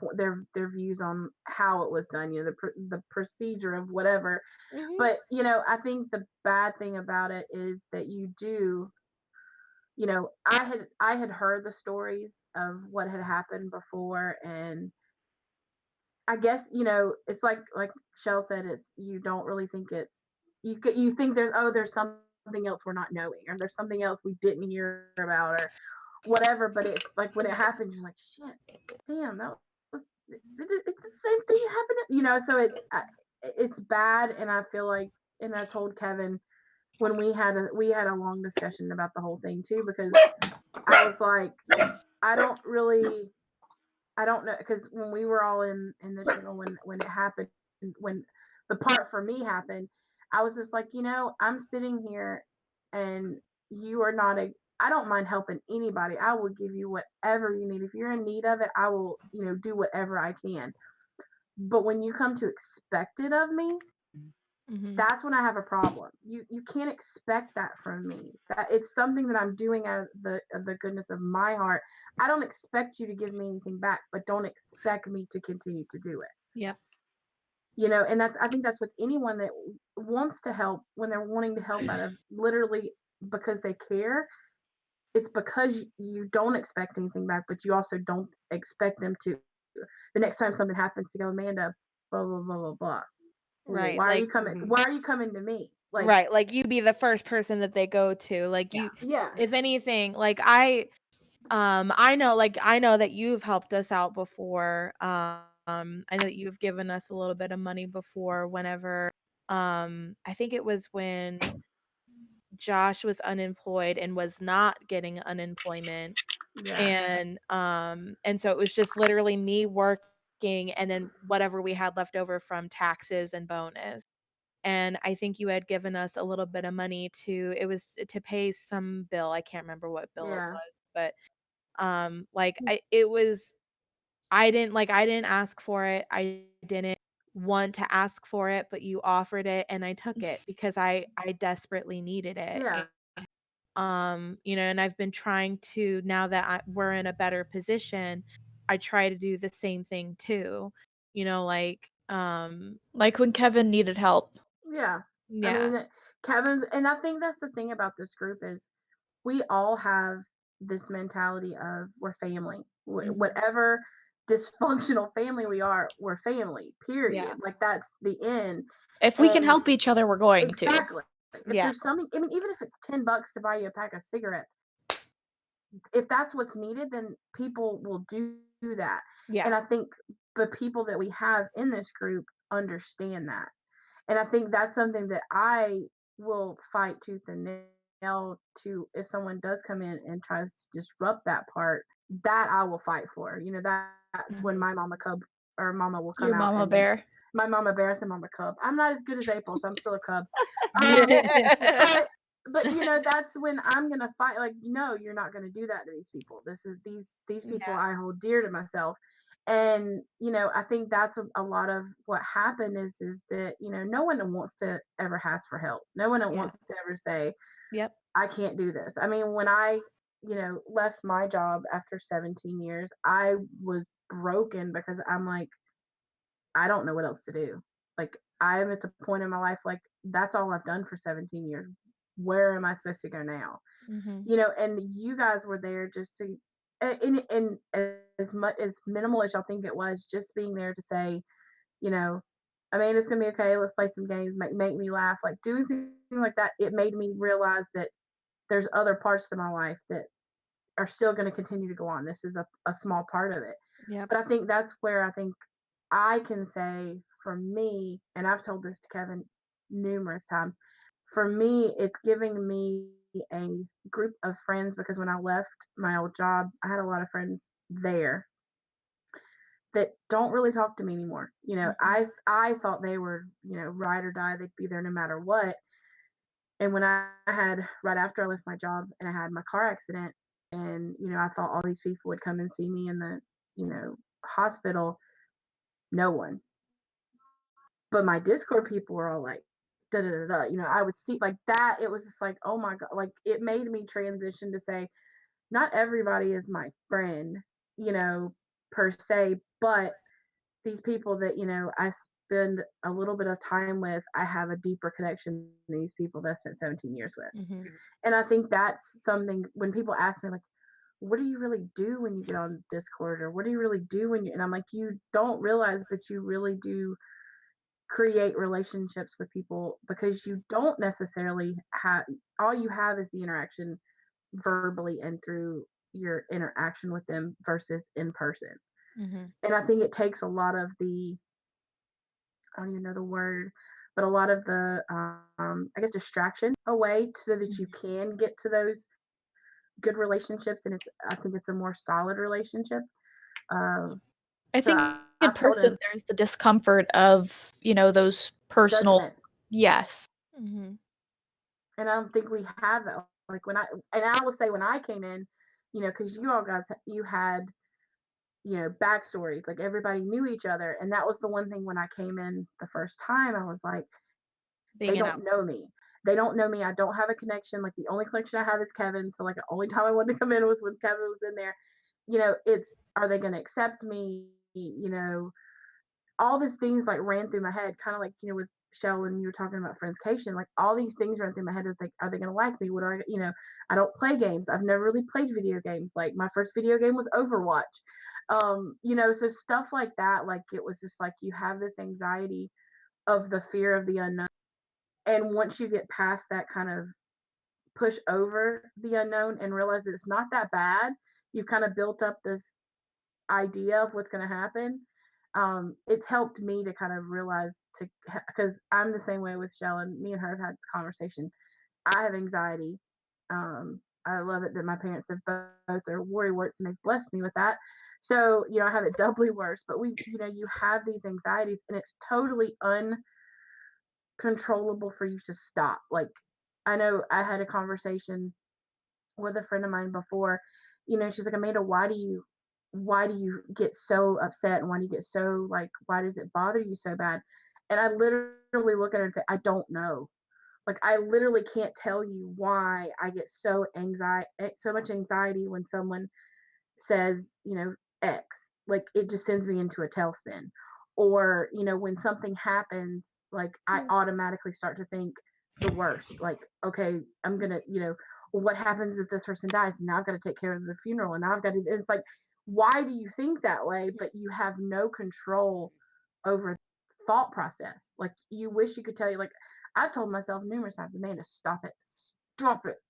views on how it was done, the procedure of whatever. Mhm. But I think the bad thing about it is that you do. I had heard the stories of what had happened before, and I guess it's like Shell said, it's you don't really think it's you think there's something else we're not knowing, or there's something else we didn't hear about, or whatever. But it's like when it happens, you're like, shit, damn, that was it's the same thing that happened. So it's bad, and I feel like, and I told Kevin, when we had a long discussion about the whole thing too, because I was like, I don't know, because when we were all in the channel when it happened, when the part for me happened, I was just like, I'm sitting here and you are not I don't mind helping anybody. I will give you whatever you need. If you're in need of it, I will, do whatever I can. But when you come to expect it of me, that's when I have a problem. You can't expect that from me. That it's something that I'm doing out of the goodness of my heart. I don't expect you to give me anything back, but don't expect me to continue to do it. Yep. And I think that's with anyone that wants to help, when they're wanting to help out of literally because they care. It's because you don't expect anything back, but you also don't expect them to, the next time something happens, to go, Amanda, blah blah blah blah blah. Right. Why are you coming? Why are you coming to me? Like, right. Like you be the first person that they go to. Like you, yeah, if anything, like I know that you've helped us out before. I know that you've given us a little bit of money before whenever, I think it was when Josh was unemployed and was not getting unemployment. yeah, And so it was just literally me working and then whatever we had left over from taxes and bonus. And I think you had given us a little bit of money it was to pay some bill. I can't remember what bill it yeah, was, but I didn't ask for it. I didn't want to ask for it, but you offered it and I took it because I desperately needed it. yeah, And I've been trying to, now that we're in a better position, I try to do the same thing too. Like when Kevin needed help. yeah. I yeah. mean, Kevin's, and I think that's the thing about this group is we all have this mentality of we're family. Whatever dysfunctional family we are, we're family. Period. Yeah. Like that's the end. If we can And help each other, we're going to. exactly. If Yeah. there's something, I mean, even if it's $10 to buy you a pack of cigarettes, if that's what's needed, then people will do that. Yeah. And I think the people that we have in this group understand that. And I think that's something that I will fight tooth and nail to. If someone does come in and tries to disrupt that part, that I will fight for. That's when my mama cub or mama will come Your out. mama bear. My mama bear, I said mama cub. I'm not as good as April, so I'm still a cub. But that's when I'm gonna fight. Like, no, you're not gonna do that to these people. These people I hold dear to myself. And I think that's a lot of what happened is that no one wants to ever ask for help. No one wants to ever say, Yep. I can't do this. I mean, when I left my job after 17 years, I was broken because I'm like, I don't know what else to do. Like, I'm at the point in my life, like, that's all I've done for 17 years. Where am I supposed to go now? And you guys were there just to, and as much as minimal as y'all think it was, just being there to say, I mean, it's gonna be okay. Let's play some games, make me laugh. Like doing something like that, it made me realize that there's other parts to my life that are still going to continue to go on. This is a small part of it. Yep. But I think that's where I think I can say for me, and I've told this to Kevin numerous times, for me, it's giving me a group of friends because when I left my old job, I had a lot of friends there that don't really talk to me anymore. I thought they were, ride or die, they'd be there no matter what. And when I had, right after I left my job and I had my car accident, and, I thought all these people would come and see me in the, hospital, no one. But my Discord people were all like, da da da da. I would see like that. It was just like, oh my God. Like it made me transition to say, not everybody is my friend, per se, but these people that, I spend a little bit of time with, I have a deeper connection than these people that I spent 17 years with. And I think that's something when people ask me, like, what do you really do when you get on Discord? Or what do you really do when you, and I'm like, you don't realize, but you really do create relationships with people because you don't necessarily have, all you have is the interaction verbally and through your interaction with them versus in person. And I think it takes a lot of the, I don't even know the word, but a lot of the I guess distraction away so that you can get to those good relationships, and I think it's a more solid relationship. I So think in I've told person him there's the discomfort of, those personal. judgment, Yes. Mhm. and I don't think we have that. Like and I will say when I came in, because you all guys you had backstories, like everybody knew each other, and that was the one thing when I came in the first time, I was like, they Being an don't know me. They don't know me. I don't have a connection. Like the only connection I have is Kevin. So like the only time I wanted to come in was when Kevin was in there. It's, are they going to accept me? All these things like ran through my head, kind of like, with Shell when you were talking about Friendscation, like all these things ran through my head. Is like, are they going to like me? What are I don't play games. I've never really played video games. Like my first video game was Overwatch. So stuff like that, like it was just like you have this anxiety of the fear of the unknown. And once you get past that kind of push over the unknown and realize that it's not that bad, you've kind of built up this idea of what's going to happen. It's helped me to kind of realize because I'm the same way with Shell, and me and her have had this conversation. I have anxiety. I love it that my parents have both are worrywarts and they've blessed me with that. So, I have it doubly worse, but you have these anxieties and it's totally uncontrollable for you to stop. Like, I know I had a conversation with a friend of mine before, she's like, Amanda, why do you get so upset, and why do you get so like, why does it bother you so bad? And I literally look at her and say, I don't know. Like, I literally can't tell you why I get so much anxiety when someone says, X. Like, it just sends me into a tailspin. Or, when something happens, like I automatically start to think the worst. Like, okay, I'm gonna, what happens if this person dies? And now I've got to take care of the funeral, and now I've got to. It's like, why do you think that way? But you have no control over thought process. Like, you wish you could tell you. Like, I've told myself numerous times, Amanda, stop it,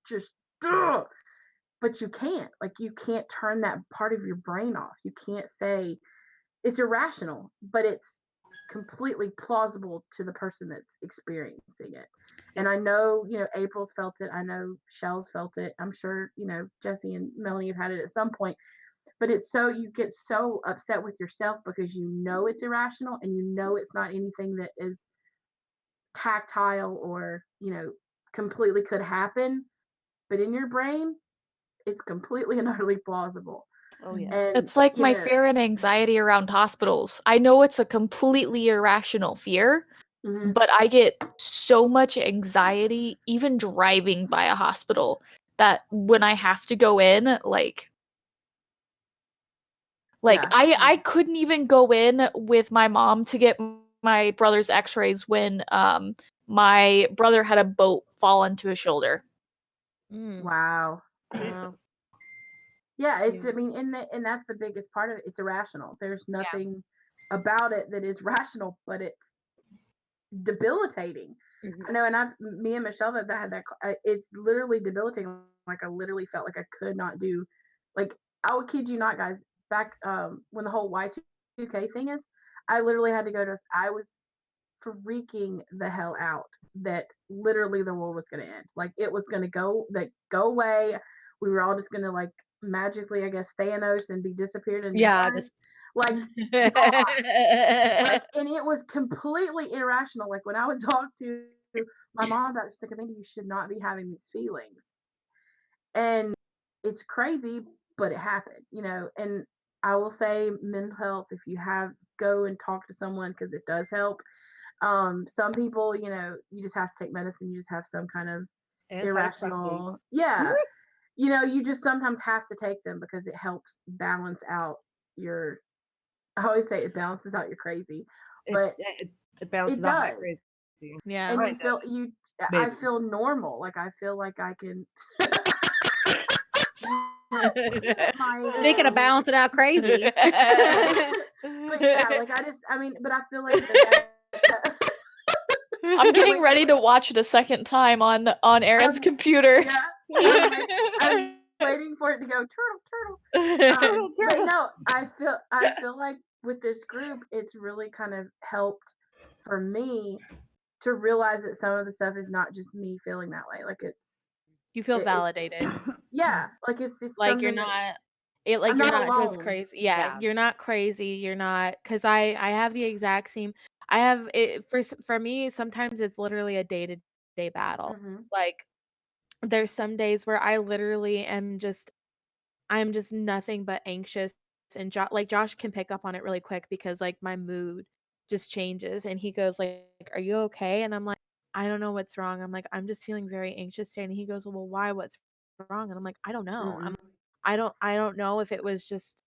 just. Ugh. But you can't. Like, you can't turn that part of your brain off. You can't say it's irrational, but it's completely plausible to the person that's experiencing it. And I know, April's felt it. I know Shell's felt it. I'm sure, Jessie and Melanie have had it at some point. But you get so upset with yourself because it's irrational, and it's not anything that is tactile or, completely could happen. But in your brain, it's completely and utterly plausible. Oh yeah. And It's like my fear and anxiety around hospitals. I know it's a completely irrational fear, Mhm. but I get so much anxiety even driving by a hospital that when I have to go in, like Yeah. I couldn't even go in with my mom to get my brother's x-rays when my brother had a boat fall onto his shoulder. Wow. Wow. Yeah, I mean, and that's the biggest part of it. It's irrational. There's nothing about it that is rational, but it's debilitating. I know, and me and Michelle that had that. It's literally debilitating. Like, I literally felt like I could not do. Like, I would kid you not, guys. Back when the whole Y2K thing is, I literally had to go to. I was freaking the hell out that literally the world was going to end. Like, it was going to go away. We were all just going to, like, magically, I guess, Thanos and be disappeared and Yeah, gone. just Like, gone. Like, and it was completely irrational. Like, when I would talk to my mom about it, she's like, Amanda, you should not be having these feelings. And it's crazy, but it happened, and I will say mental health, if you go and talk to someone, because it does help. Some people, you just have to take medicine. You just have some kind of irrational. Yeah. You just sometimes have to take them because it helps balance out your, I always say it balances out your crazy, but it balances it out my does. crazy. Yeah. And Kind of. I Maybe. feel normal. Like, I feel like I can. Speaking of balancing out crazy. But yeah, like, but I feel like that. I'm getting ready to watch it a second time on Aaron's computer. Yeah, I'm waiting for it to go turtle. But no, I feel like with this group, it's really kind of helped for me to realize that some of the stuff is not just me feeling that way. Like You feel it- validated. yeah, like it's Like you're something that not it like I'm you're not not just alone. crazy. Yeah, Yeah. you're not crazy. You're not, cuz I have the exact same. I have it for me sometimes it's literally a day-to-day battle. Mhm. Like there's some days where I literally I'm just nothing but anxious, and Josh can pick up on it really quick because like my mood just changes, and he goes like, "Are you okay?" And I'm like, "I don't know what's wrong." I'm like, "I'm just feeling very anxious today." And he goes, "Well, why? What's wrong?" And I'm like, "I don't know. Mm-mm. I don't know if it was just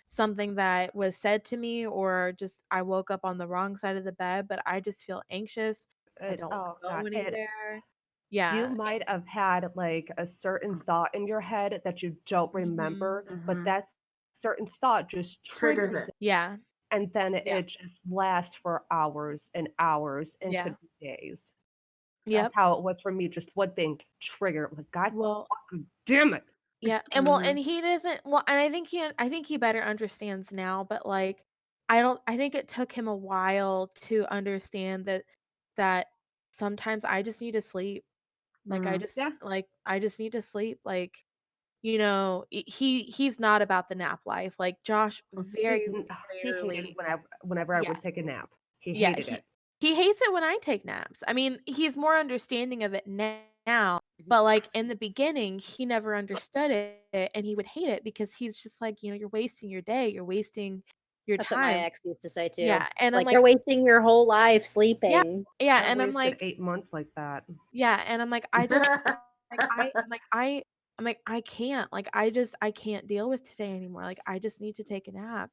something that was said to me or just I woke up on the wrong side of the bed, but I just feel anxious. I don't want Oh to go God. anywhere." You Yeah. might have had like a certain thought in your head that you don't remember, but Mhm. that certain thought just Triggers triggers it. it. Yeah. And then Yeah. it just lasts for hours and hours and Yeah. could be days. Yep. That's how it was for me. Just one thing triggered. Like, God Well, fucking damn it. yeah, and well, Mhm. and he doesn't. Well, and I think he better understands now. But like, I think it took him a while to understand that sometimes I just need to sleep. Like Mhm. Yeah. I just need to sleep. Like he's not about the nap life. Like Josh very He hated rarely. whenever I Yeah, would take a nap. He yeah. hated it. He hates it when I take naps. I mean, he's more understanding of it now, but like in the beginning, he never understood it and he would hate it because he's just like, you're wasting your day, you're wasting your That's what my time. ex used to say too. Yeah, and I'm Like like, you're wasting your whole life yeah, sleeping. yeah, I and I'm wasted like, 8 months like that. yeah, and I'm like, I'm like, I can't, like, I can't deal with today anymore. Like, I just need to take a nap.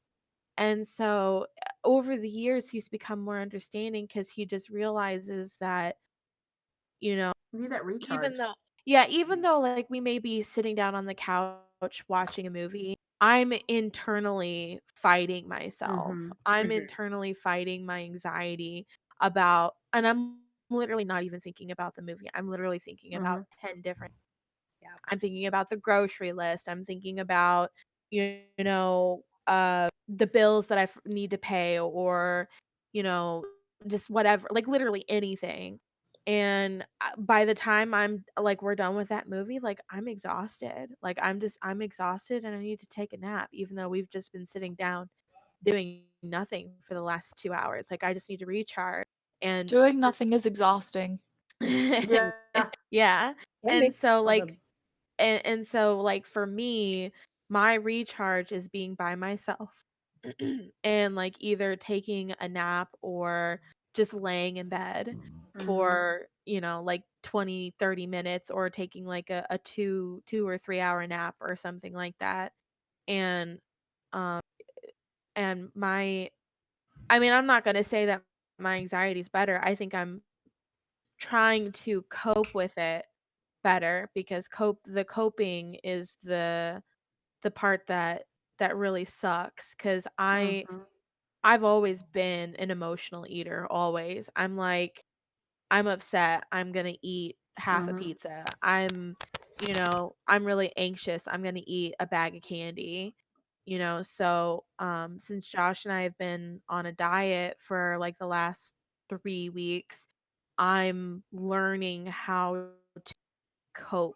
And so over the years, he's become more understanding because he just realizes that, you know, You need that recharge. even though like we may be sitting down on the couch watching a movie, I'm internally fighting myself. Mhm. I'm internally fighting my anxiety and I'm literally not even thinking about the movie. I'm literally thinking about 10 different. Yeah. I'm thinking about the grocery list. I'm thinking about, the bills that need to pay or, you know, just whatever, like literally anything. And by the time we're done with that movie, like I'm exhausted. Like I'm exhausted and I need to take a nap, even though we've just been sitting down doing nothing for the last 2 hours. Like I just need to recharge. And Doing nothing is exhausting. Yeah. yeah. Can be. And so Although- and so like for me, my recharge is being by myself and like either taking a nap or just laying in bed for, like 20-30 minutes or taking like a 2 or 3 hour nap or something like that. And um and I'm not going to say that my anxiety is better. I think I'm trying to cope with it better because the coping is the part that really sucks because Mhm. I've always been an emotional eater, always. I'm like, I'm upset, I'm gonna eat half a Mhm. pizza. I'm really anxious, I'm gonna eat a bag of candy. So since Josh and I have been on a diet for like the last 3 weeks, I'm learning how to cope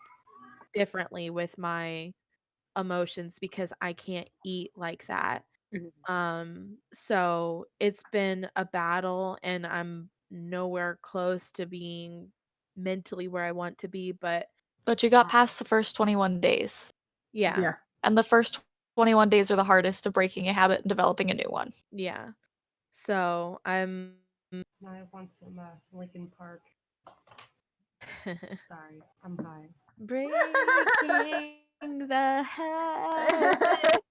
differently with my emotions because I can't eat like that. Mhm. So it's been a battle and I'm nowhere close to being mentally where I want to be, but But you got past the first 21 days. yeah. Yeah. And the first 21 days are the hardest of breaking a habit and developing a new one. Yeah. So I'm Now I want some Lincoln Park. Sorry, I'm high. breaking the habit.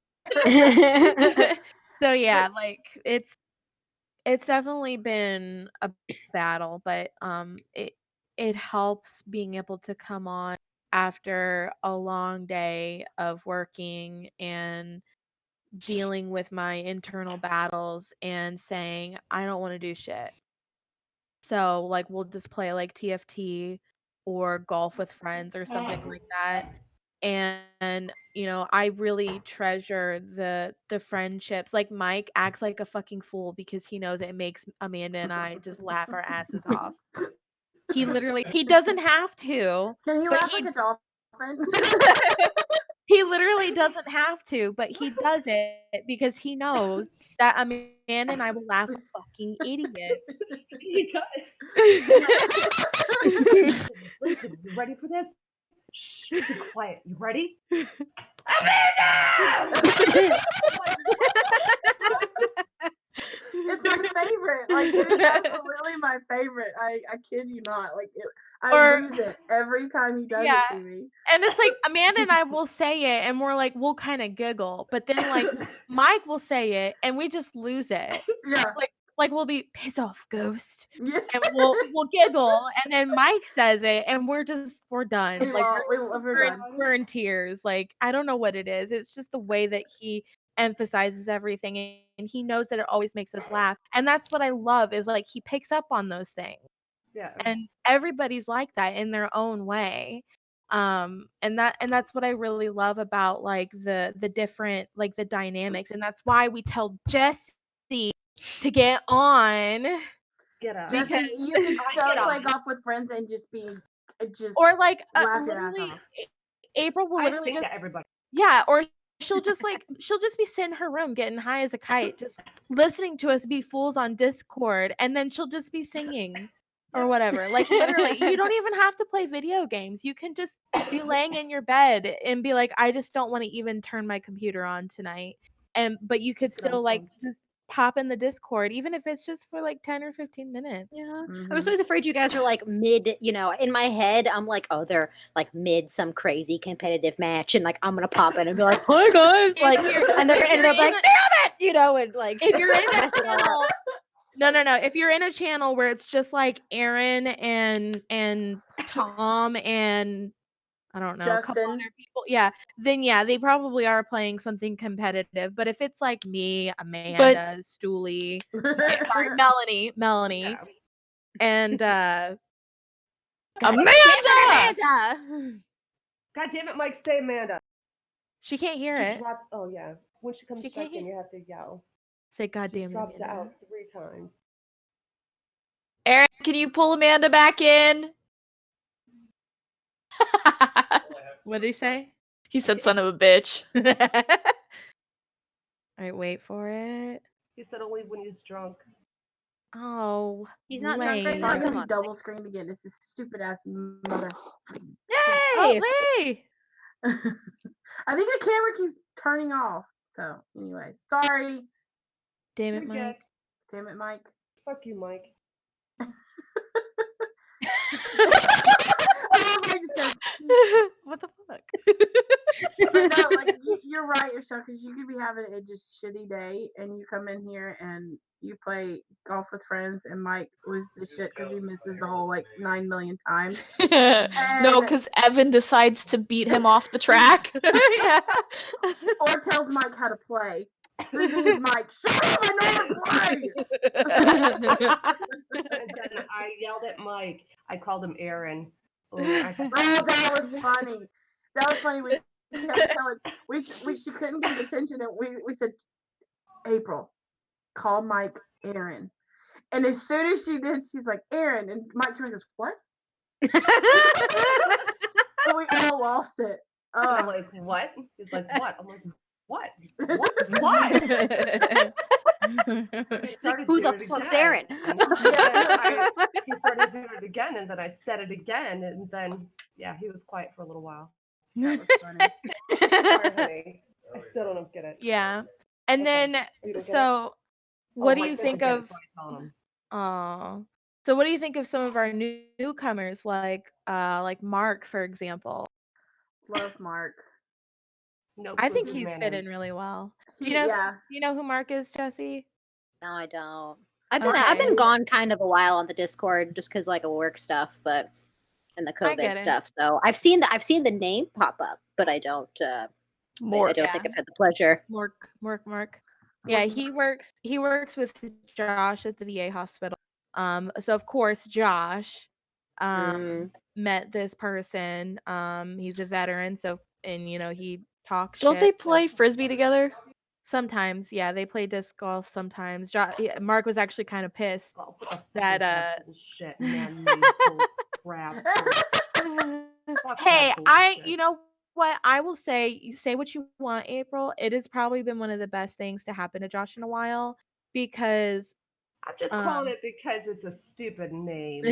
So yeah, like it's definitely been a battle, but it helps being able to come on after a long day of working and dealing with my internal battles and saying I don't want to do shit. So like we'll just play like TFT or golf with friends or something like that. and I really treasure the friendships. Like Mike acts like a fucking fool because he knows it makes Amanda and I just laugh our asses off. He doesn't have to, Can he but laugh like a dolphin? he literally doesn't have to, but he does it because he knows that Amanda and I will laugh a fucking idiot. He does. Listen, you ready for this? Shh, be quiet. You ready? Amanda! It's my favorite. Like, it is absolutely my favorite. I kid you not. Like, I Or- lose it every time he does Yeah. it to me. And it's like Amanda and I will say it and we'll kind of giggle, but then like Mike will say it and we just lose it. Yeah. Like we'll be piss off, ghost, Yeah. and we'll giggle, and then Mike says it, and we're done. We Like love- we're done. we're in tears. Like I don't know what it is. It's just the way that he emphasizes everything, and he knows that it always makes us laugh, and that's what I love. Is like he picks up on those things, Yeah. and everybody's like that in their own way. And that's what I really love about like the different like the dynamics, and that's why we tell Jessie to get on, Get up. Jesse, because you can so Get play on. golf with friends and just be just or like laugh your ass literally off. April will I literally sing just to everybody. or she'll just be sitting in her room getting high as a kite, just listening to us be fools on Discord, and then she'll just be singing or whatever. Like literally, you don't even have to play video games. You can just be laying in your bed and be like, I just don't want to even turn my computer on tonight. But you could Just get on still like phone. just pop in the Discord, even if it's just for like 10 or 15 minutes. Yeah. I Mhm. was always afraid you guys were like mid, in my head, I'm like, oh, they're like mid some crazy competitive match, and like I'm gonna pop in and be like, hi guys, If like, you're- and they're if gonna end you're up like, in damn it, and like If you're in a mess it all up. channel, no. If you're in a channel where it's just like Aaron and Tom and I don't know, a couple Justin. other people, yeah, then yeah, they probably are playing something competitive. But if it's like me, Amanda, Stooley, sorry, Melanie, Yeah. and Amanda! Amanda, God damn it, Mike, stay Amanda. she can't hear She it. dropped. Oh yeah. When she comes She back can't in, hear- you have to yell. Say She goddamn dropped Amanda. out 3 times. Aaron, can you pull Amanda back in? What did he say? He said, son of a bitch. All right, wait for it. He said only when he's drunk. Oh, He's not drunk right lame. now. I'm Come gonna on. be double screened again. This is stupid ass mother. Hey! Oh, hey! I think the camera keeps turning off. So anyway, sorry. Damn it, You're good. Mike. Damn it, Mike. Fuck you, Mike. Oh, Mike just goes, What the fuck? but no, like you're right, Michelle, because you could be having a just shitty day, and you come in here and you play golf with friends, and Mike loses his shit because he misses the whole like 9 million times. No, And- because Evan decides to beat him off the track. Yeah. Or tells Mike how to play. Which means Mike, shut up, I know how to play. And then I yelled at Mike. I called him Aaron. Oh, Oh, that was funny. That was funny. We kept telling, she couldn't get his attention, and we said, April, call Mike Aaron. And as soon as she did, she's like, Aaron. And Mike turned and goes, what? So we all lost it. I'm like, what? He's like, what? I'm like, what? What? He started Who doing the it fuck's again. Aaron? And then he started doing it again, and then I said it again, and then yeah, he was quiet for a little while. That was funny. Sorry, honey. I still don't get it. Yeah. And Okay. then, You don't get it? so what do Mike you doesn't think get it, of? so I tell him. Oh, so what do you think of some of our newcomers, like Mark, for example? Love Mark. No I clue think who he's man fit is. in really well. Do He- you know? yeah. Do you know who Mark is, Jessie? No, I don't. I've Okay. been gone kind of a while on the Discord just because like of work stuff, but and the I get COVID it. stuff. So I've seen the name pop up, but I don't. I More. don't think I've had the pleasure. Mark. Yeah, he works with Josh at the VA hospital. So of course Josh met this person. He's a veteran, so and he talks Don't shit. they play frisbee together? Sometimes, yeah, they play disc golf sometimes. Mark was actually kind of pissed Oh, what the fuck that is that bullshit, man-made bull crap. Fuck hey, that bullshit. you know what? I will say, you say what you want, April. It has probably been one of the best things to happen to Josh in a while because I'm just calling it because it's a stupid name.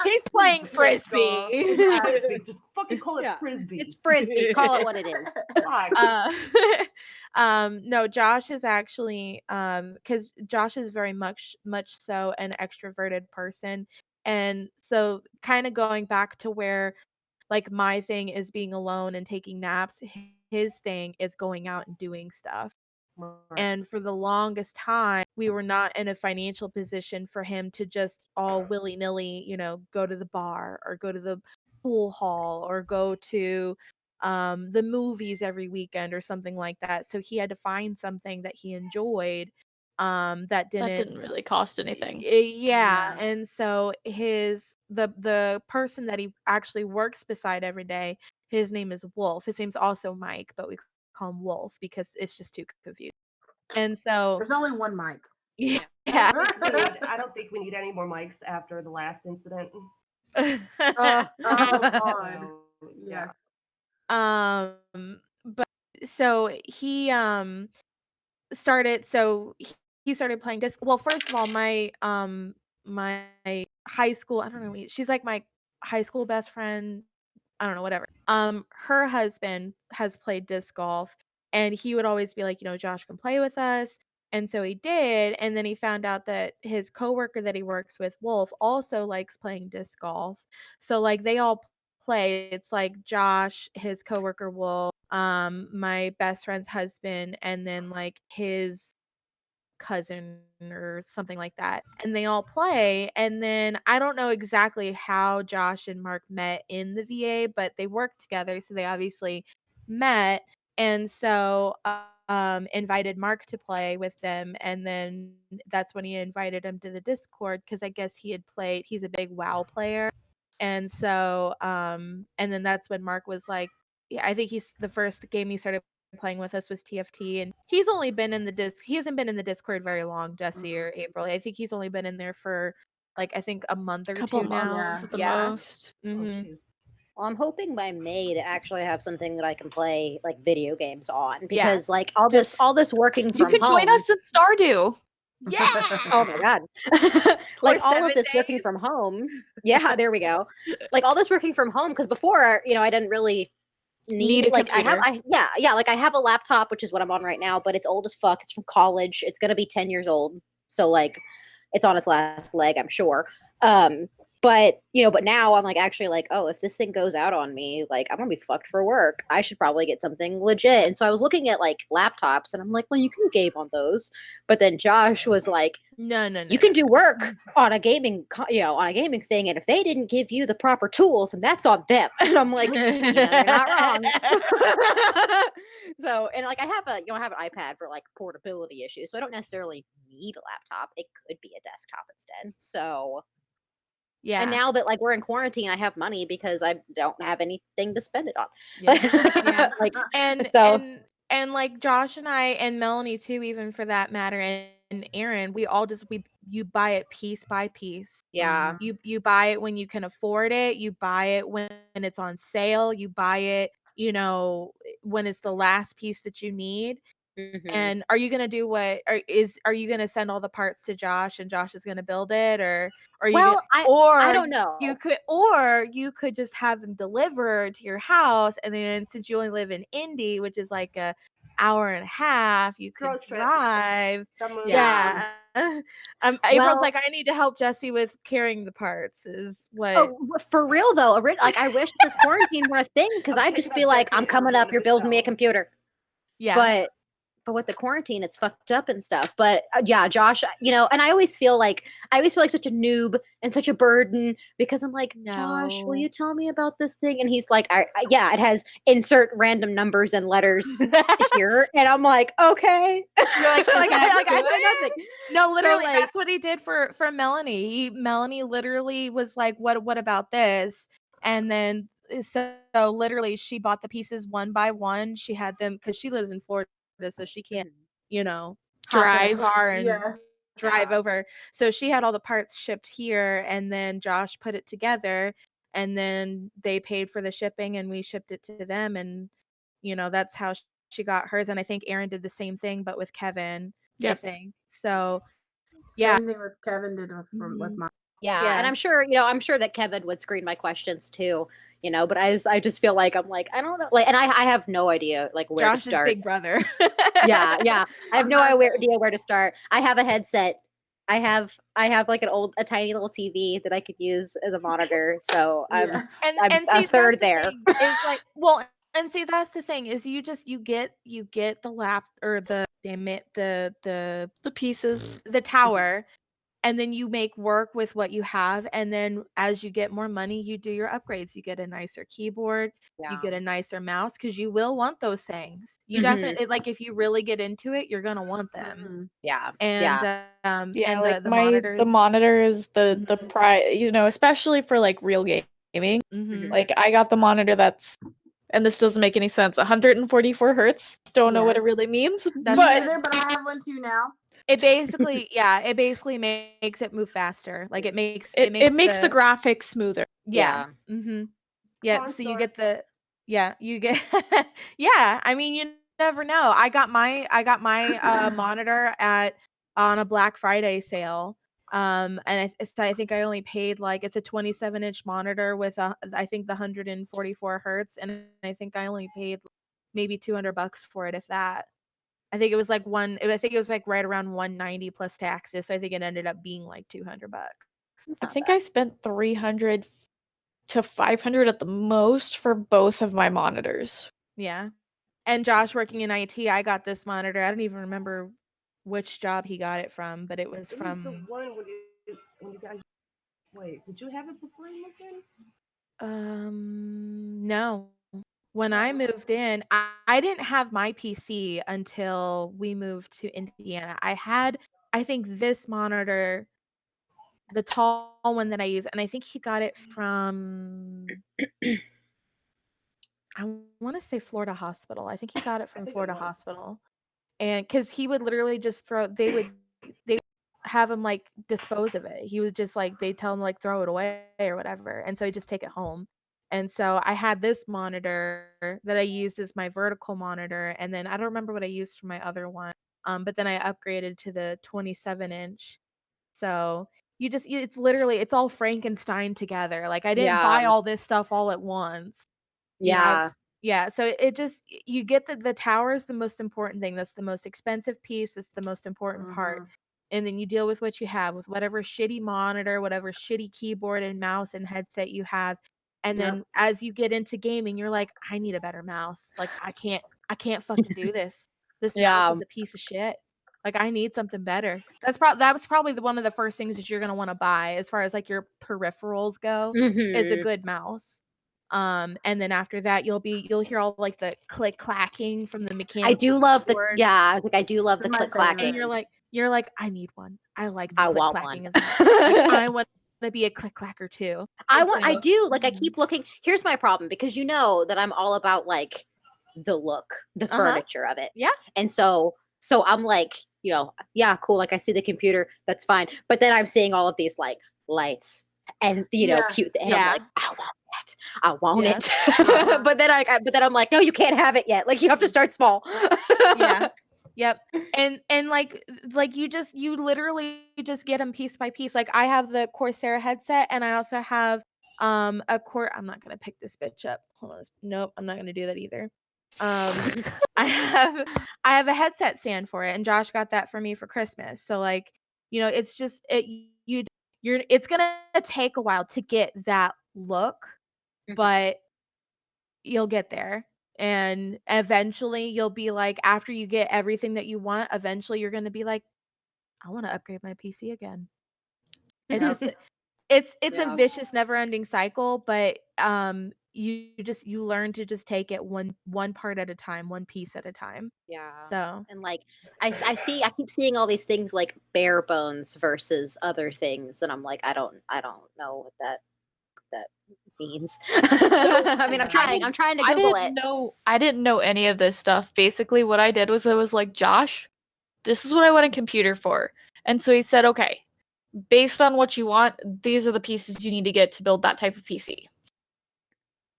he's playing frisbee. It's frisbee. Just fucking call it Yeah, frisbee. It's frisbee. Call it what it is. Fuck. No, Josh is actually because Josh is very much so an extroverted person, and so kind of going back to where like my thing is being alone and taking naps, his thing is going out and doing stuff. Right. And for the longest time, we were not in a financial position for him to just all willy-nilly, go to the bar or go to the pool hall or go to the movies every weekend or something like that. So he had to find something that he enjoyed that That didn't didn't really cost anything. yeah. And so the person that he actually works beside every day, his name is Wolf. His name's also Mike, but we call him Wolf because it's just too confusing. And so There's only one mic. yeah. I don't think we need any more mics after the last incident. Oh, Oh God. So, Yes. But so he started he started playing disc. Well, first of all, my high school, I don't know, she's like my high school best friend. I don't know, whatever. Her husband has played disc golf, and he would always be like, Josh can play with us. And so he did, and then he found out that his coworker that he works with, Wolf, also likes playing disc golf. So like they all play. It's like Josh, his coworker Wolf, my best friend's husband, and then like his cousin or something like that, and they all play. And then I don't know exactly how Josh and Mark met in the VA, but they worked together, so they obviously met. And so invited Mark to play with them, and then that's when he invited him to the Discord because I guess he's a big WoW player. And so and then that's when Mark was like, yeah, I think the first game he started playing with us was TFT, and he hasn't been in the Discord very long, Jessie or April. I think he's only been in there for like I think a month or Couple two now. months at the Yeah. most. Mm-hmm. well, I'm hoping by May to actually have something that I can play like video games on Yeah. because like all this working You from can home. join us in Stardew. Yeah. Oh my god. Like For all of 7 this working days. from home. Yeah, there we go. Like all this working from home because before, I didn't really Need a like computer. like I have a laptop, which is what I'm on right now, but it's old as fuck. It's from college. It's gonna be 10 years old. So like it's on its last leg, I'm sure. But now I'm like actually like, oh, if this thing goes out on me, like I'm gonna be fucked for work. I should probably get something legit. And so I was looking at like laptops and I'm like, well, you can game on those. But then Josh was like, No. you can do work on a gaming thing, and if they didn't give you the proper tools, then that's on them. And I'm like, you're not wrong. So, and like I have an iPad for like portability issues, so I don't necessarily need a laptop. It could be a desktop instead. So, Yeah. and now that like we're in quarantine, I have money because I don't have anything to spend it on. Yeah. Like, and so and like Josh and I and Melanie too, even for that matter, and Aaron, we all you buy it piece by piece. yeah. You buy it when you can afford it. You buy it when it's on sale. You buy it, when it's the last piece that you need. Mhm. And are you gonna do are you gonna send all the parts to Josh and Josh is gonna build it, or are you Well, I don't know. you could just have them delivered to your house, and then since you only live in Indy, which is like a hour and a half, you could Girls trip. drive. Yeah. April's Well- like, I need to help Jessie with carrying the parts. Is what? Oh, for real though. Like I wish this quarantine were a thing because I'd just be like, I'm coming up. You're building me a computer. Yeah. But with the quarantine, it's fucked up and stuff. But yeah, Josh, and I always feel like such a noob and such a burden because I'm like, Josh, will No. you tell me about this thing? And he's like, yeah, it has insert random numbers and letters here, and I'm like, okay. You're like, like, I good? know nothing. No, literally, like- that's what he did for Melanie. Melanie literally was like, "What about this?" And then so literally she bought the pieces one by one. She had them because she lives in Florida, so she can't, you know, hop in a Drive. car and Yeah. drive Yeah. over. So she had all the parts shipped here, and then Josh put it together, and then they paid for the shipping, and we shipped it to them, and you know that's how she got hers. And I think Erin did the same thing, but with Kevin, I Yep. think. So yeah. Same thing with Kevin did with Mhm. mine. Yeah, Yeah. and I'm sure, I'm sure that Kevin would screen my questions too, but I just feel like I'm like, I don't know, like, and I have no idea like where to Josh's start. big brother. Yeah, I have I'm no not saying- idea where to start. I have a headset. I have like a tiny little TV that I could use as a monitor. So Yeah. And I'm see, a that's third the there. thing, is like, well, and see, that's the thing is you get the lap or the damn it The pieces. the tower, and then you make work with what you have, and then as you get more money, you do your upgrades. You get a nicer keyboard, you Yeah. get a nicer mouse because you will want those things. You Mhm. definitely like if you really get into it, you're gonna want them. Mhm. Yeah. And Yeah. Yeah, and like the the monitors. monitor is the Mhm. prize, especially for like real gaming. Mhm. Like I got the monitor that's, and this doesn't make any sense, 144 hertz. Don't know what Yeah. it really means, That's Me but neither, but I have one too now. It basically makes it move faster. Like it makes it makes the graphics smoother. yeah. Mhm. Yeah, Fun so you story. get the you get yeah, I mean you never know. I got my monitor on a Black Friday sale. And I think I only paid like it's a 27-inch monitor with I think the 144 hertz, and I think I only paid maybe $200 for it if that. I think it was like right around 190 plus taxes. So I think it ended up being like $200. I think I spent 300 to 500 at the most for both of my monitors. Yeah. And Josh working in IT, I got this monitor. I don't even remember which job he got it from, but it was It was the from one when you guys. Wait, did you have it before you moved in? no. When I moved in, I didn't have my PC until we moved to Indiana. I think this monitor, the tall one that I use, and I think he got it from I want to say Florida Hospital. I think he got it from Florida Hospital. And because he would literally just they would have him like dispose of it. He was just like they tell him like throw it away or whatever, and so he just take it home. And so I had this monitor that I used as my vertical monitor, and then I don't remember what I used for my other one. But then I upgraded to the 27-inch. So it's all Frankenstein together. Like I didn't buy all this stuff all at once. Yeah. Yeah, so it just you get the tower is the most important thing. That's the most expensive piece. It's the most important part. Mhm. And then you deal with what you have, with whatever shitty monitor, whatever shitty keyboard and mouse and headset you have. And Yep. then as you get into gaming, you're like, I need a better mouse. Like I can't fucking do this. This Yeah. mouse is a piece of shit. Like I need something better. That was probably one of the first things that you're gonna want to buy as far as like your peripherals go, is a Mhm. good mouse. And then after that you'll hear all like the click clacking from the mechanical I do love the keyboard. I was like I do love the They're my click clacking. And you're like, I need one. I like the I click want clacking one. of that. Like I want to be a click clacker too. I So, do like I keep looking. Here's my problem, because you know that I'm all about like the look, the furniture of it. Yeah. And so I'm like, yeah, cool. Like I see the computer, that's fine. But then I'm seeing all of these like lights and Yeah. cute, and Yeah. I'm like, I want it. I want Yeah. it. Uh-huh. but then I'm like, no, you can't have it yet. Like you have to start small. Yeah. Yep. And like you literally just get them piece by piece. Like I have the Corsair headset, and I also have I'm not gonna pick this bitch up. Hold on. Nope, I'm not gonna do that either. I have a headset stand for it, and Josh got that for me for Christmas. So like, it's just it's gonna take a while to get that look, but you'll get there. And eventually you'll be like, after you get everything that you want, eventually you're going to be like, I want to upgrade my PC again. It's Yeah. just it's Yeah. a vicious never ending cycle, but you learn to just take it one part at a time, one piece at a time. Yeah. So And like I keep seeing all these things like bare bones versus other things, and I'm like, I don't know what that beans. I mean, I'm trying to Google it. I didn't know any of this stuff. Basically, what I did was I was like, Josh, this is what I want a computer for. And so he said, okay, based on what you want, these are the pieces you need to get to build that type of PC.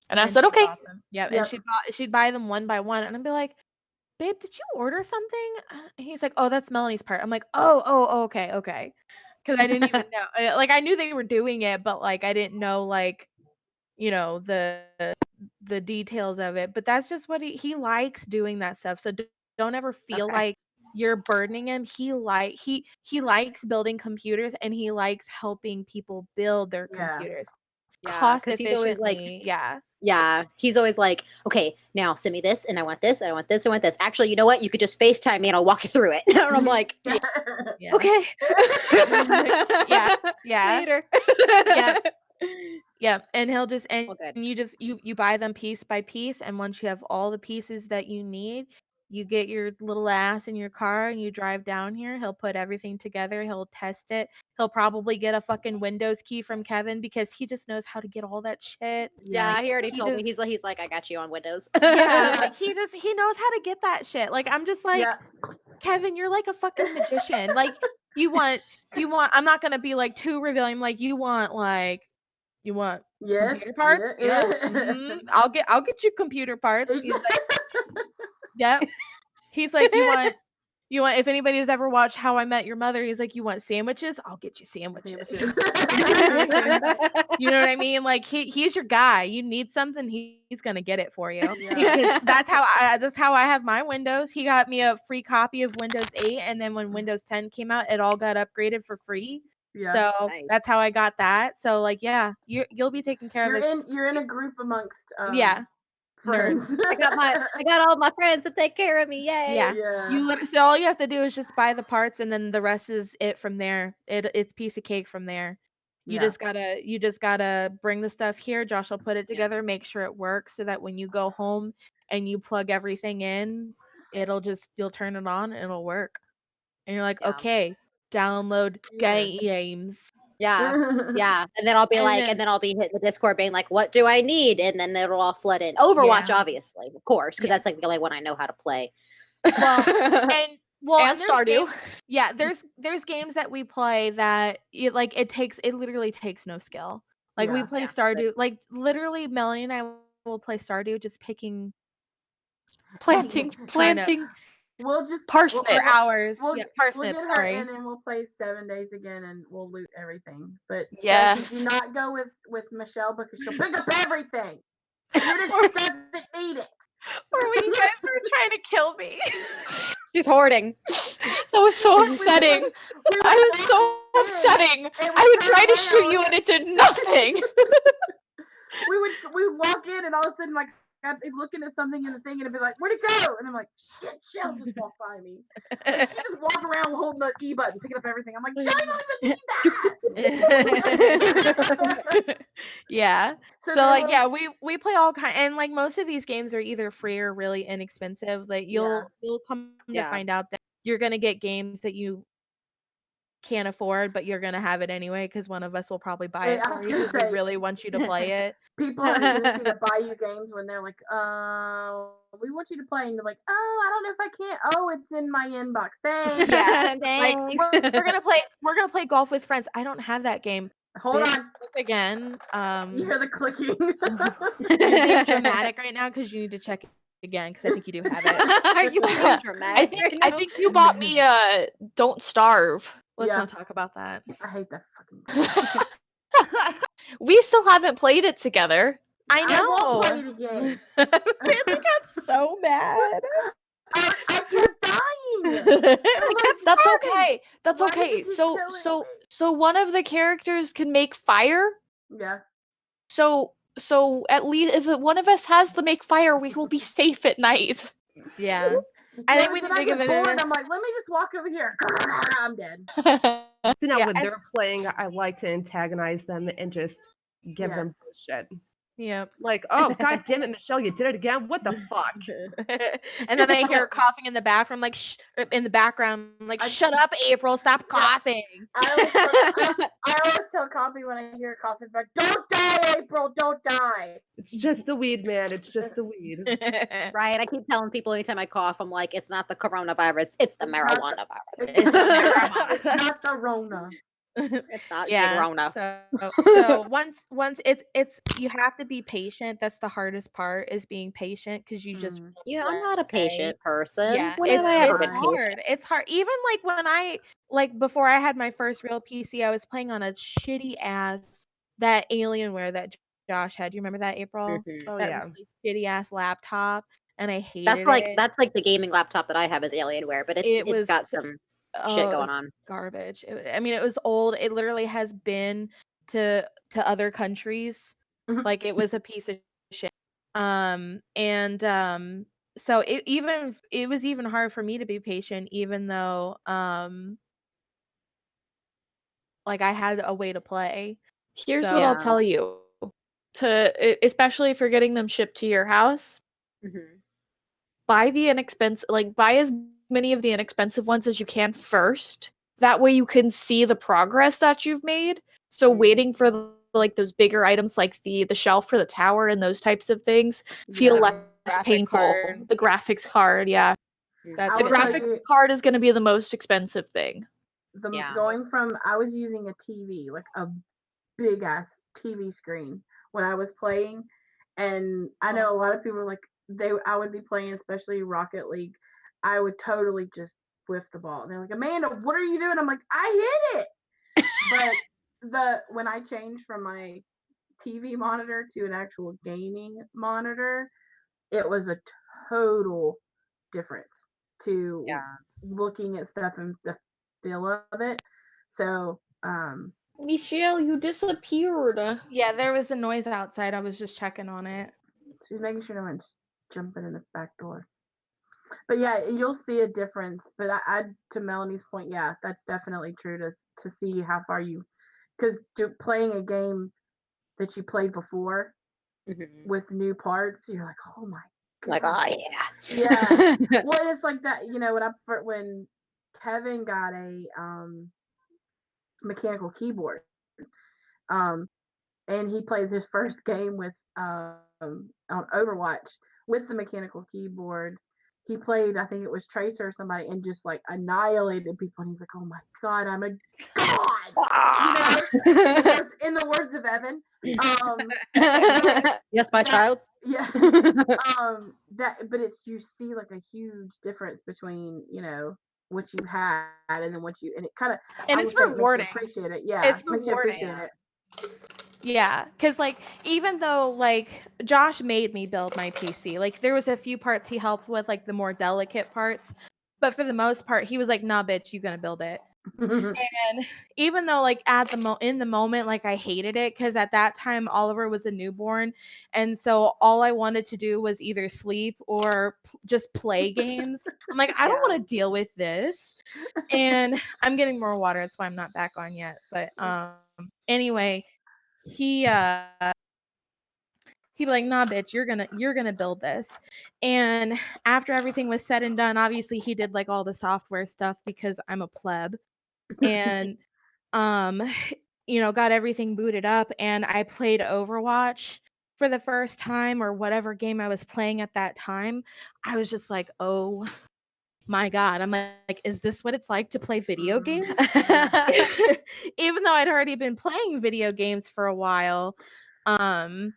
And I said, she'd okay. bought them. Yep. Yep. And she'd buy them one by one, and I'd be like, babe, did you order something? He's like, oh, that's Melanie's part. I'm like, oh, okay. Because I didn't even know. Like, I knew they were doing it, but like I didn't know like, you know, the details of it. But that's just what he likes doing that stuff. So don't ever feel like you're burdening him. He likes building computers, and he likes helping people build their computers cost because he's always like, efficiently. he's always like, okay, now send me this, and I want this, and I want this, I want this. Actually, you know what? You could just FaceTime me, and I'll walk you through it. And I'm like, Yeah. okay, yeah. later. Yeah, and he'll just and Well, good. you buy them piece by piece, and once you have all the pieces that you need, you get your little ass in your car and you drive down here. He'll put everything together. He'll test it. He'll probably get a fucking Windows key from Kevin because he just knows how to get all that shit. Yeah, he already He told me. just- He's like, I got you on Windows. Yeah, like he knows how to get that shit. Like I'm just like, Yeah. Kevin, you're like a fucking magician. Like you want I'm not gonna be like too revealing. Like you want Yes. computer parts? Yeah. Mhm. I'll get you computer parts. He's like, yep. He's like, you want if anybody has ever watched How I Met Your Mother, he's like, you want sandwiches? I'll get you sandwiches. You know what I mean? Like he's your guy. You need something, he's gonna get it for you. Yeah. That's how I have my Windows. He got me a free copy of Windows 8, and then when Windows 10 came out, it all got upgraded for free. Yeah. So Nice. that's how I got that. So like, yeah, you'll be taken care of. You're in a group amongst nerds. friends. I got all my friends to take care of me. Yay. Yeah. Yeah. So all you have to do is just buy the parts, and then the rest is it from there. It's piece of cake from there. You just gotta bring the stuff here. Josh will put it together, make sure it works, so that when you go home and you plug everything in, you'll turn it on and it'll work. And you're like, Yeah. okay, download games. Yeah. And then I'll be And I'll be hitting the Discord being like, what do I need? And then it'll all flood in. Overwatch, obviously, of course, because that's like the only one I know how to play. Well, and And there's Stardew. there's games that we play that it literally takes no skill. Like we play Stardew, like literally Melanie and I will play Stardew just picking planting We'll just parsnips for hours. We'll Parsnips, get her sorry. in and we'll play 7 days again and we'll loot everything. But Yes. do not go with Michelle because she'll pick up everything. Even if she doesn't need it. Or when you guys were trying to kill me. She's hoarding. That was so upsetting. I was so upsetting. I would try to shoot you and it did nothing. we would walk in and all of a sudden like I'd be looking at something in the thing and it'd be like, where'd it go? And I'm like, shit, Shell just walked by me. And she just walk around holding the E button, picking up everything. I'm like, Shell, you don't even need that. Yeah. So then like, yeah, we play all kind, and like most of these games are either free or really inexpensive. Like you'll come to find out that you're gonna get games that you can't afford, but you're gonna have it anyway because one of us will probably buy it for you. We really want you to play it. People are easy to buy you games when they're like, we want you to play, and you're like, oh, I don't know if I can. Oh, it's in my inbox. Thanks. Yeah, Thanks. like we're gonna play golf with friends. I don't have that game. Hold on. Click again. You hear the clicking. You're being dramatic right now because you need to check it again because I think you do have it. Are you being dramatic? I think you bought me Don't Starve. Let's not talk about that. I hate that fucking game. We still haven't played it together. I I know. won't play it again. Fancy got so mad. I kept dying. That's okay. That's Why did okay. you keep So killing me? so one of the characters can make fire. Yeah. So at least if one of us has the make fire, we will be safe at night. Yeah. I think we need to give it bored. a. I'm like, let me just walk over here. I'm dead. So now Yeah, when they're playing, I like to antagonize them and just give Yes. them bullshit. Yep. Like, oh god damn it, Michelle, you did it again. What the fuck? And then I hear her coughing in the bathroom, like in the background, like, shut up, April, stop coughing. I always tell Coffee when I hear her coughing, like, don't die, April, don't die. It's just the weed, man. It's just the weed. Right. I keep telling people anytime I cough, I'm like, it's not the coronavirus, it's the marijuana virus. It's the marijuana. It's not the Rona. It's not Yeah. Rona. So once it's you have to be patient. That's the hardest part, is being patient, because you just Yeah, I'm not a patient person. Yeah, When have I ever been patient? hard. It's hard. Even like before I had my first real PC, I was playing on a shitty ass that Alienware that Josh had. Do you remember that, April? Oh That yeah. really shitty ass laptop, and I hated That's like it. that's like the gaming laptop that I have is Alienware, but it's got some shit it going was on. garbage. I mean, it was old. It literally has been to other countries. Mhm. Like, it was a piece of shit. So it was even hard for me to be patient, even though like, I had a way to play. Here's So what I'll Yeah. tell you. Especially if you're getting them shipped to your house, Mhm. buy as many of the inexpensive ones as you can first. That way you can see the progress that you've made. So waiting for those bigger items like the shelf for the tower and those types of things feel Yeah. less Graphic painful. card. The graphics card, yeah. That's The will tell graphics you, card is going to be the most expensive thing. Yeah. going from, I was using a TV, like a big ass TV screen when I was playing, and I know a lot of people were like, I would be playing, especially Rocket League, I would totally just whiff the ball. And they're like, Amanda, what are you doing? I'm like, I hit it. But when I changed from my TV monitor to an actual gaming monitor, it was a total difference to looking at stuff and the feel of it. So, Michelle, you disappeared. Yeah, there was a noise outside. I was just checking on it. she's making sure no one's jumping in the back door. But yeah, you'll see a difference. But I to Melanie's point, yeah, that's definitely true to see how far because playing a game that you played before with new parts, you're like, oh my god. Like, oh yeah. Yeah. Well, it's like that, when Kevin got a mechanical keyboard, and he played his first game with on Overwatch with the mechanical keyboard. He played, I think it was Tracer or somebody, and just like annihilated people. And he's like, "Oh my god, I'm a god!" In the words of Evan. Yes, my child. Yeah. But you see like a huge difference between what you had and then and it kind of, And it's rewarding. Appreciate it. Yeah, It's makes you rewarding. appreciate it. Yeah, because like, even though like Josh made me build my PC, like there was a few parts he helped with, like the more delicate parts, but for the most part he was like, nah bitch, you gonna build it. And even though like in the moment, like I hated it, because at that time Oliver was a newborn, and so all I wanted to do was either sleep or just play games. I'm like, I don't want to deal with this. And I'm getting more water, that's why I'm not back on yet. But anyway, he'd be like, nah bitch, you're gonna build this. And after everything was said and done, obviously he did like all the software stuff because I'm a pleb. And got everything booted up, and I played Overwatch for the first time, or whatever game I was playing at that time. I was just like, oh my god. I'm like, is this what it's like to play video games? Even though I'd already been playing video games for a while, playing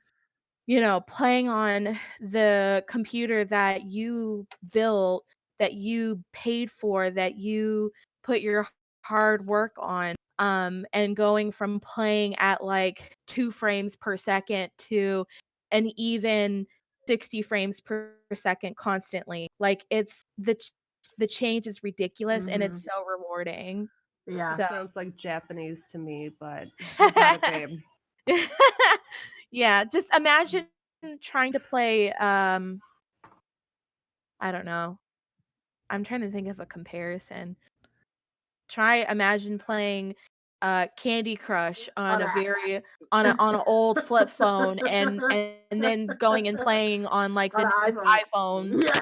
on the computer that you built, that you paid for, that you put your hard work on, and going from playing at like 2 frames per second to an even 60 frames per second constantly. Like, it's the change is ridiculous, and it's so rewarding. Yeah. So Sounds like Japanese to me, but you got it, babe. yeah, just imagine trying to play I don't know. I'm trying to think of a comparison. Imagine playing Candy Crush on On a a- very on an old flip phone and then going and playing on like the On an newest iPhone. iPhone. Yeah.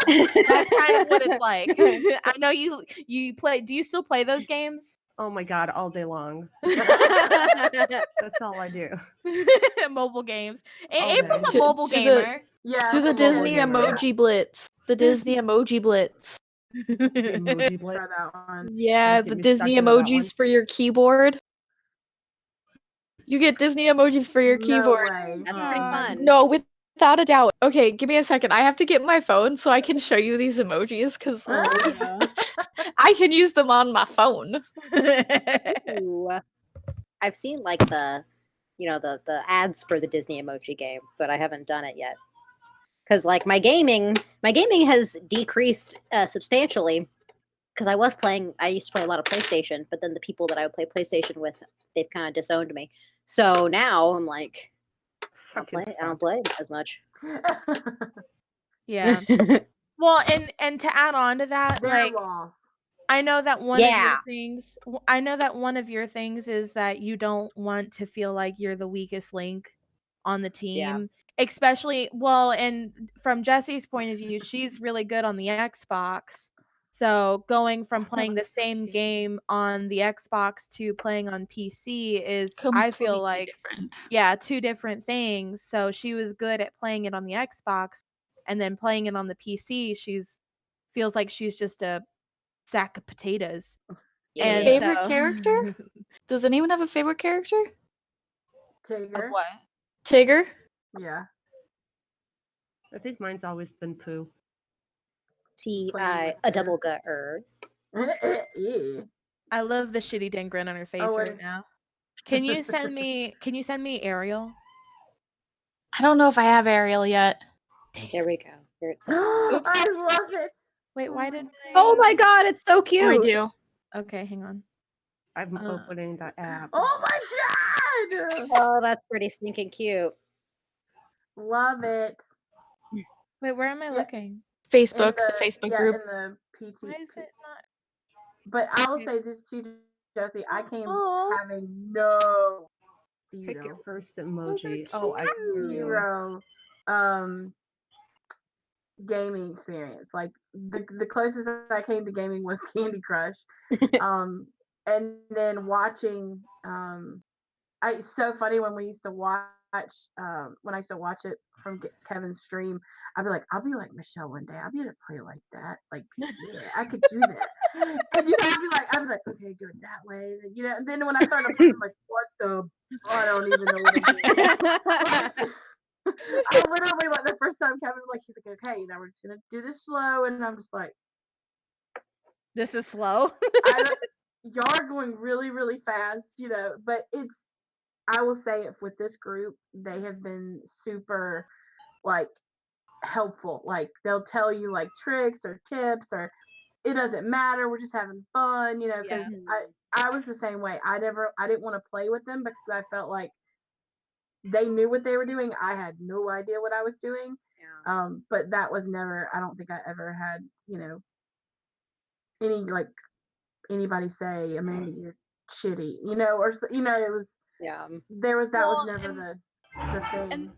Yeah. That's kind of what it's like. I know you play. Do you still play those games? Oh my god, all day long. That's all I do. Mobile games. All April's day. a To- mobile to the- gamer. Yeah. To the I'm a Disney mobile gamer. emoji blitz. The Disney emoji blitz. The emoji blitz. Try that one. Yeah, Get the me Disney stuck into that one. emojis for your keyboard. You get Disney emojis for your No keyboard. way. That's pretty fun. No, without a doubt. Okay, give me a second. I have to get my phone so I can show you these emojis because I can use them on my phone. Ooh. I've seen like the ads for the Disney emoji game, but I haven't done it yet. Because like my gaming has decreased substantially. Because I used to play a lot of PlayStation, but then the people that I would play PlayStation with, they've kind of disowned me. So now I'm like, I don't play as much. Yeah. Well, and to add on to that, They're like lost. I know that one of your Yeah. things. I know that one of your things is that you don't want to feel like you're the weakest link on the team. Especially, well, and from Jessie's point of view, she's really good on the Xbox. So going from playing the same game on the Xbox to playing on PC is, I feel Completely like, different. yeah, two different things. So she was good at playing it on the Xbox, and then playing it on the PC, feels like she's just a sack of potatoes. And Favorite so- character? Does anyone have a favorite character? Of Tigger. what? Tigger? Yeah. I think mine's always been Pooh. A double gutter. Yeah. I love the shitty dang grin on her face Oh, right and- now. Can you send me Ariel? I don't know if I have Ariel yet. There we go. Here it says. Oops. I love it. Wait, why did Oh my god, it's so cute. Oh, I do. Okay, hang on. I'm opening the app. Oh my god. Oh, that's pretty stinking cute. Love it. Wait, where am I Yeah. looking? Facebook, In the Facebook yeah, group. in the PT. Why is it not? But I will say this too, Jessie. I came Aw. having no Pick your zero, first emoji. Oh, I hear you. zero gaming experience. Like the closest I came to gaming was Candy Crush. And then watching it's so funny when we used to watch when I used to watch it from Kevin's stream, I'll be like Michelle one day. I'll be able to play like that. Like, yeah, I could do that. And I'd be like, okay, do it that way. And, and then when I started playing, I'm like, what the? I don't even know what I'm doing. I literally, like, the first time Kevin was like, he's like, okay, now we're just gonna do this slow, and I'm just like, This is slow. y'all are going really, really fast, but I will say it with this group, they have been super, like, helpful. Like, they'll tell you, like, tricks or tips, or it doesn't matter, we're just having fun, because I was the same way. I didn't want to play with them because I felt like they knew what they were doing. I had no idea what I was doing. Yeah. But that was never, I don't think I ever had, any, like, anybody say, Amanda, you're shitty, or, it was, Yeah. that was never the thing.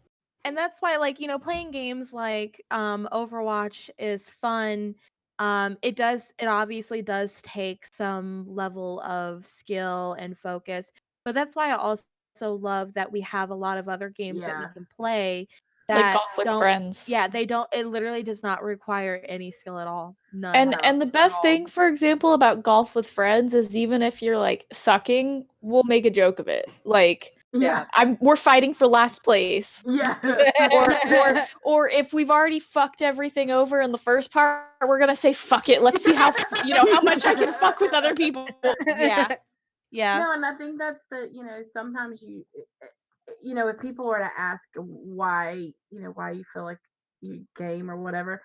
And that's why, like, playing games like Overwatch is fun. It obviously does take some level of skill and focus, but that's why I also love that we have a lot of other games that we Yeah. can play Like that Golf with don't- Friends. Yeah, they don't. It literally does not require any skill at all. None. And the best thing, for example, about Golf with Friends is even if you're like sucking, we'll make a joke of it. Like, Yeah. we're fighting for last place. Yeah. Or if we've already fucked everything over in the first part, we're gonna say fuck it. Let's see how how much I can fuck with other people. Yeah. Yeah. No, and I think that's sometimes if people were to ask why you feel like you game or whatever,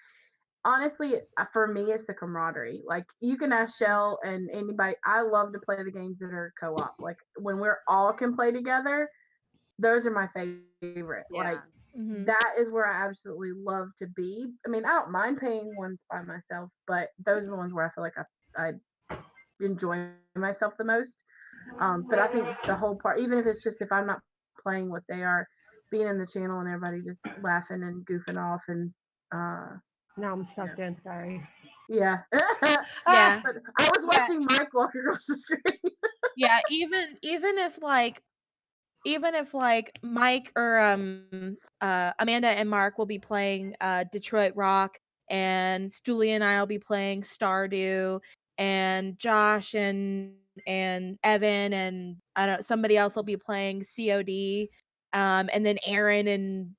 honestly, for me, it's the camaraderie. Like, you can ask Shell and anybody. I love to play the games that are co-op. Like, when we're all can play together, those are my favorite. Yeah. Like, Mhm. that is where I absolutely love to be. I mean, I don't mind playing ones by myself, but those are the ones where I feel like I enjoy myself the most. But I think the whole part, even if it's just if I'm not playing what they are, being in the channel and everybody just laughing and goofing off and Now I'm sucked in. Sorry. yeah. Yeah. But I was watching Mike walk across the screen. Yeah, even if like Mike or Amanda and Mark will be playing Detroit Rock, and Stuli and I'll be playing Stardew, and Josh and Evan and I don't somebody else will be playing COD, and then Aaron and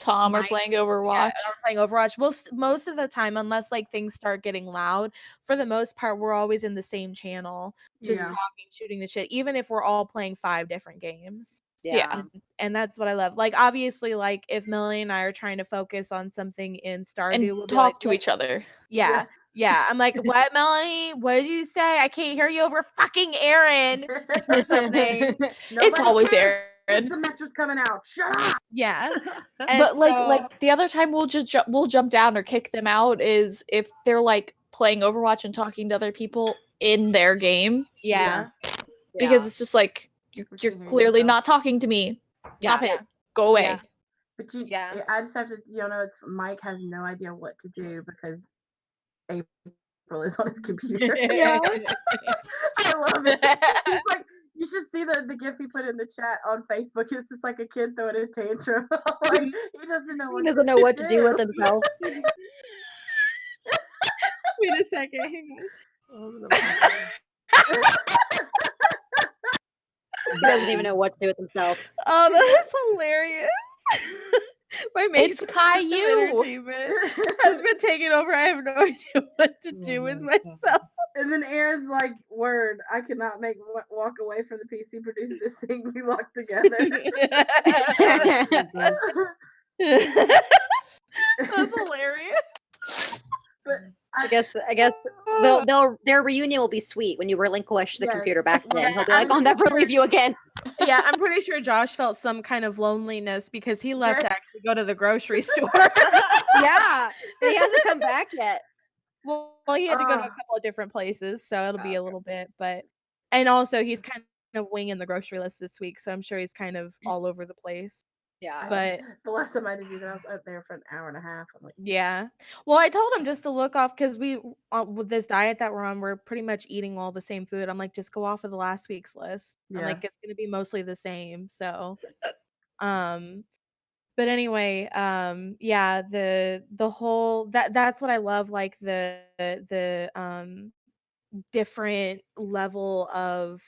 Tom are Mike, playing yeah, Overwatch. are playing Overwatch. Most of the time, unless like things start getting loud, for the most part, we're always in the same channel, just Yeah. talking, shooting the shit, even if we're all playing 5 different games. Yeah. And that's what I love. Like obviously, like if Melanie and I are trying to focus on something in Stardew, And we'll be like, talk to each other. yeah. Yeah, I'm like, what, Melanie? What did you say? I can't hear you over fucking Aaron or something. It's always cares. Aaron. The metro's coming out. Shut up. Yeah. But like the other time we'll just we'll jump down or kick them out is if they're like playing Overwatch and talking to other people in their game, yeah. because it's just like you're clearly not talking to me. Stop it. Go away. Yeah. But you, Yeah. I just have to, it's Mike has no idea what to do because April is on his computer. Yeah. I love it. He's like, you should see the gif he put in the chat on Facebook. It's just like a kid throwing a tantrum. Like he doesn't know what to do with himself. Wait a second. Hang on. He doesn't even know what to do with himself. Oh, that's hilarious. My main It's source of Caillou. entertainment has been taken over. I have no idea what to do with myself. And then Aaron's like, "Word, I cannot walk away from the PC producing this thing we locked together." That's hilarious. But I guess their reunion will be sweet when you relinquish the Yes. computer back then. Yeah, He'll be like, I'm "I'll never pretty leave you again." Yeah, I'm pretty sure Josh felt some kind of loneliness because he left to actually go to the grocery store. Yeah, and he hasn't come back yet. Well, he had to go to a couple of different places, so it'll be a little bit, and also he's kind of winging the grocery list this week, so I'm sure he's kind of all over the place. Yeah, But the last time I did that, I was up there for an hour and a half. I'm like, yeah. Well, I told him just to look off because with this diet that we're on, we're pretty much eating all the same food. I'm like, just go off of the last week's list. I'm Yeah. like, it's gonna be mostly the same. So, but anyway, yeah, the whole that's what I love, like the different level of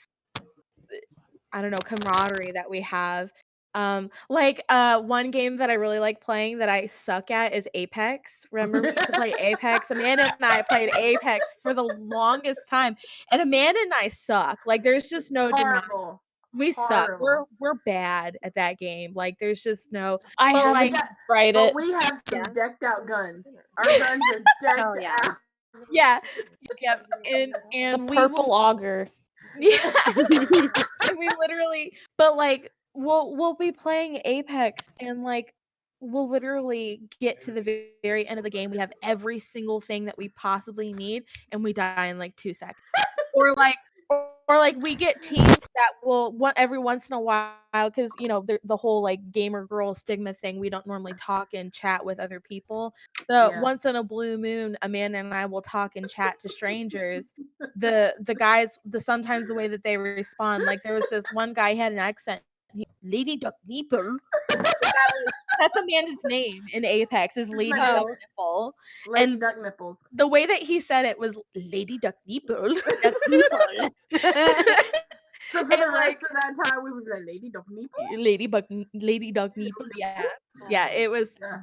I don't know, camaraderie that we have. One game that I really like playing that I suck at is Apex. Remember we used to play Apex? Amanda and I played Apex for the longest time. And Amanda and I suck. Like there's just no denying. horrible. We suck. Horrible. We're bad at that game. Like there's just no I But, haven't like, tried But it. we have some Yeah. decked out guns. Our guns are decked Oh, yeah. out. yeah. Yep. The And we purple will auger. Yeah. And we literally but like we'll be playing Apex and like we'll literally get to the very end of the game. We have every single thing that we possibly need and we die in like 2 seconds. Or like we get teams that will every once in a while because the whole like gamer girl stigma thing, we don't normally talk and chat with other people. So Yeah. once in a blue moon, Amanda and I will talk and chat to strangers. The guys, sometimes the way that they respond, like there was this one guy, he had an accent. Lady Duck Nipple. That's Amanda's name in Apex is Lady my Duck name. Nipple. Lady And- Duck Nipples. The way that he said it was Lady Duck Nipple. So for And, the like- rest of that time, we would be like, Lady Duck Nipple. Lady Duck Nipple. Yeah, it was. Yeah.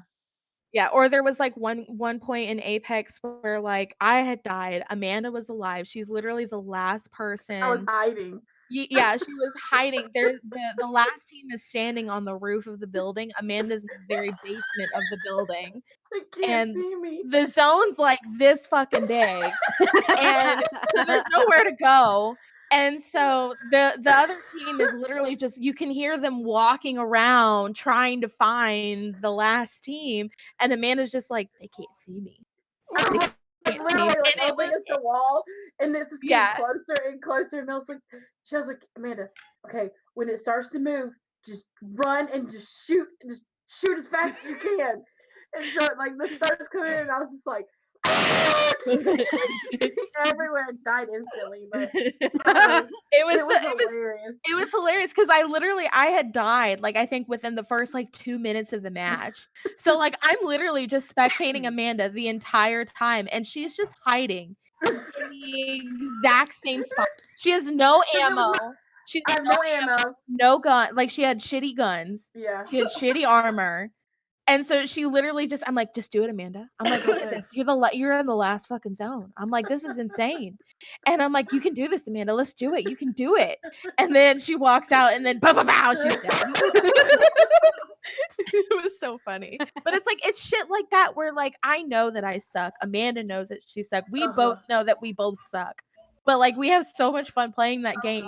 Yeah, or there was like one point in Apex where like I had died, Amanda was alive. She's literally the last person. I was hiding. Yeah, she was hiding. The last team is standing on the roof of the building. Amanda's in the very basement of the building. They can't And see me. The zone's like this fucking big, and so there's nowhere to go. And so the other team is literally just you can hear them walking around trying to find the last team, and Amanda's just like they can't see me. can't literally see. like And it up was against the wall, and this is getting yeah. closer and closer. And Mel's like, she was like, Amanda, okay, when it starts to move, just run and just shoot as fast as you can. And so like the stars come in, and I was just like, everywhere, and died instantly. But it was hilarious. It was hilarious because I had died, like, I think within the first, like, 2 minutes of the match. So, like, I'm literally just spectating Amanda the entire time, and she's just hiding in the exact same spot. She has no ammo. She I has have no ammo. no gun. Like, she had shitty guns. Yeah. She had shitty armor. And so she literally just, I'm like, just do it, Amanda. I'm like, look at this. You're in the last fucking zone. I'm like, this is insane. And I'm like, you can do this, Amanda. Let's do it. You can do it. And then she walks out, and then pow, pow, pow, she's dead. It was so funny. But it's like, it's shit like that where, like, I know that I suck. Amanda knows that she suck. We both know that we both suck. But, like, we have so much fun playing that game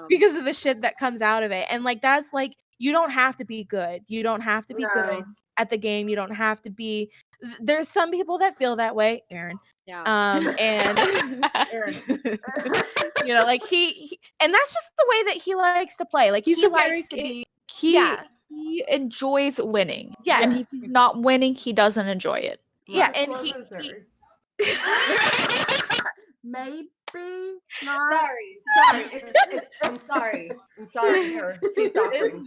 because of the shit that comes out of it. And, like, that's, like, you don't have to be good. You don't have to be good at the game. You don't have to be. There's some people that feel that way, Aaron. Yeah. And Aaron. you know, like he and that's just the way that he likes to play. Like He's he a likes very to be. he enjoys winning. Yeah. And if he's not winning, he doesn't enjoy it. Yeah, and he maybe not. Sorry. I'm sorry. I'm sorry. Her peace offering.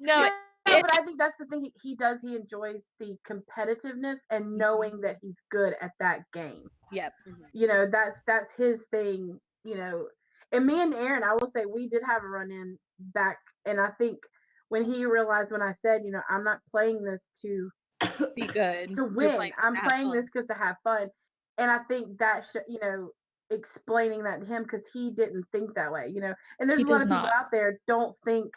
no. Yeah, but I think that's the thing he does. He enjoys the competitiveness and knowing that he's good at that game. Yep. You know, that's his thing. You know, and me and Aaron, I will say we did have a run in back, and I think when he realized when I said, you know, I'm not playing this to be good to win. I'm playing this because to have fun, and I think that you know, explaining that to him because he didn't think that way. You know, and there's a lot of people out there don't think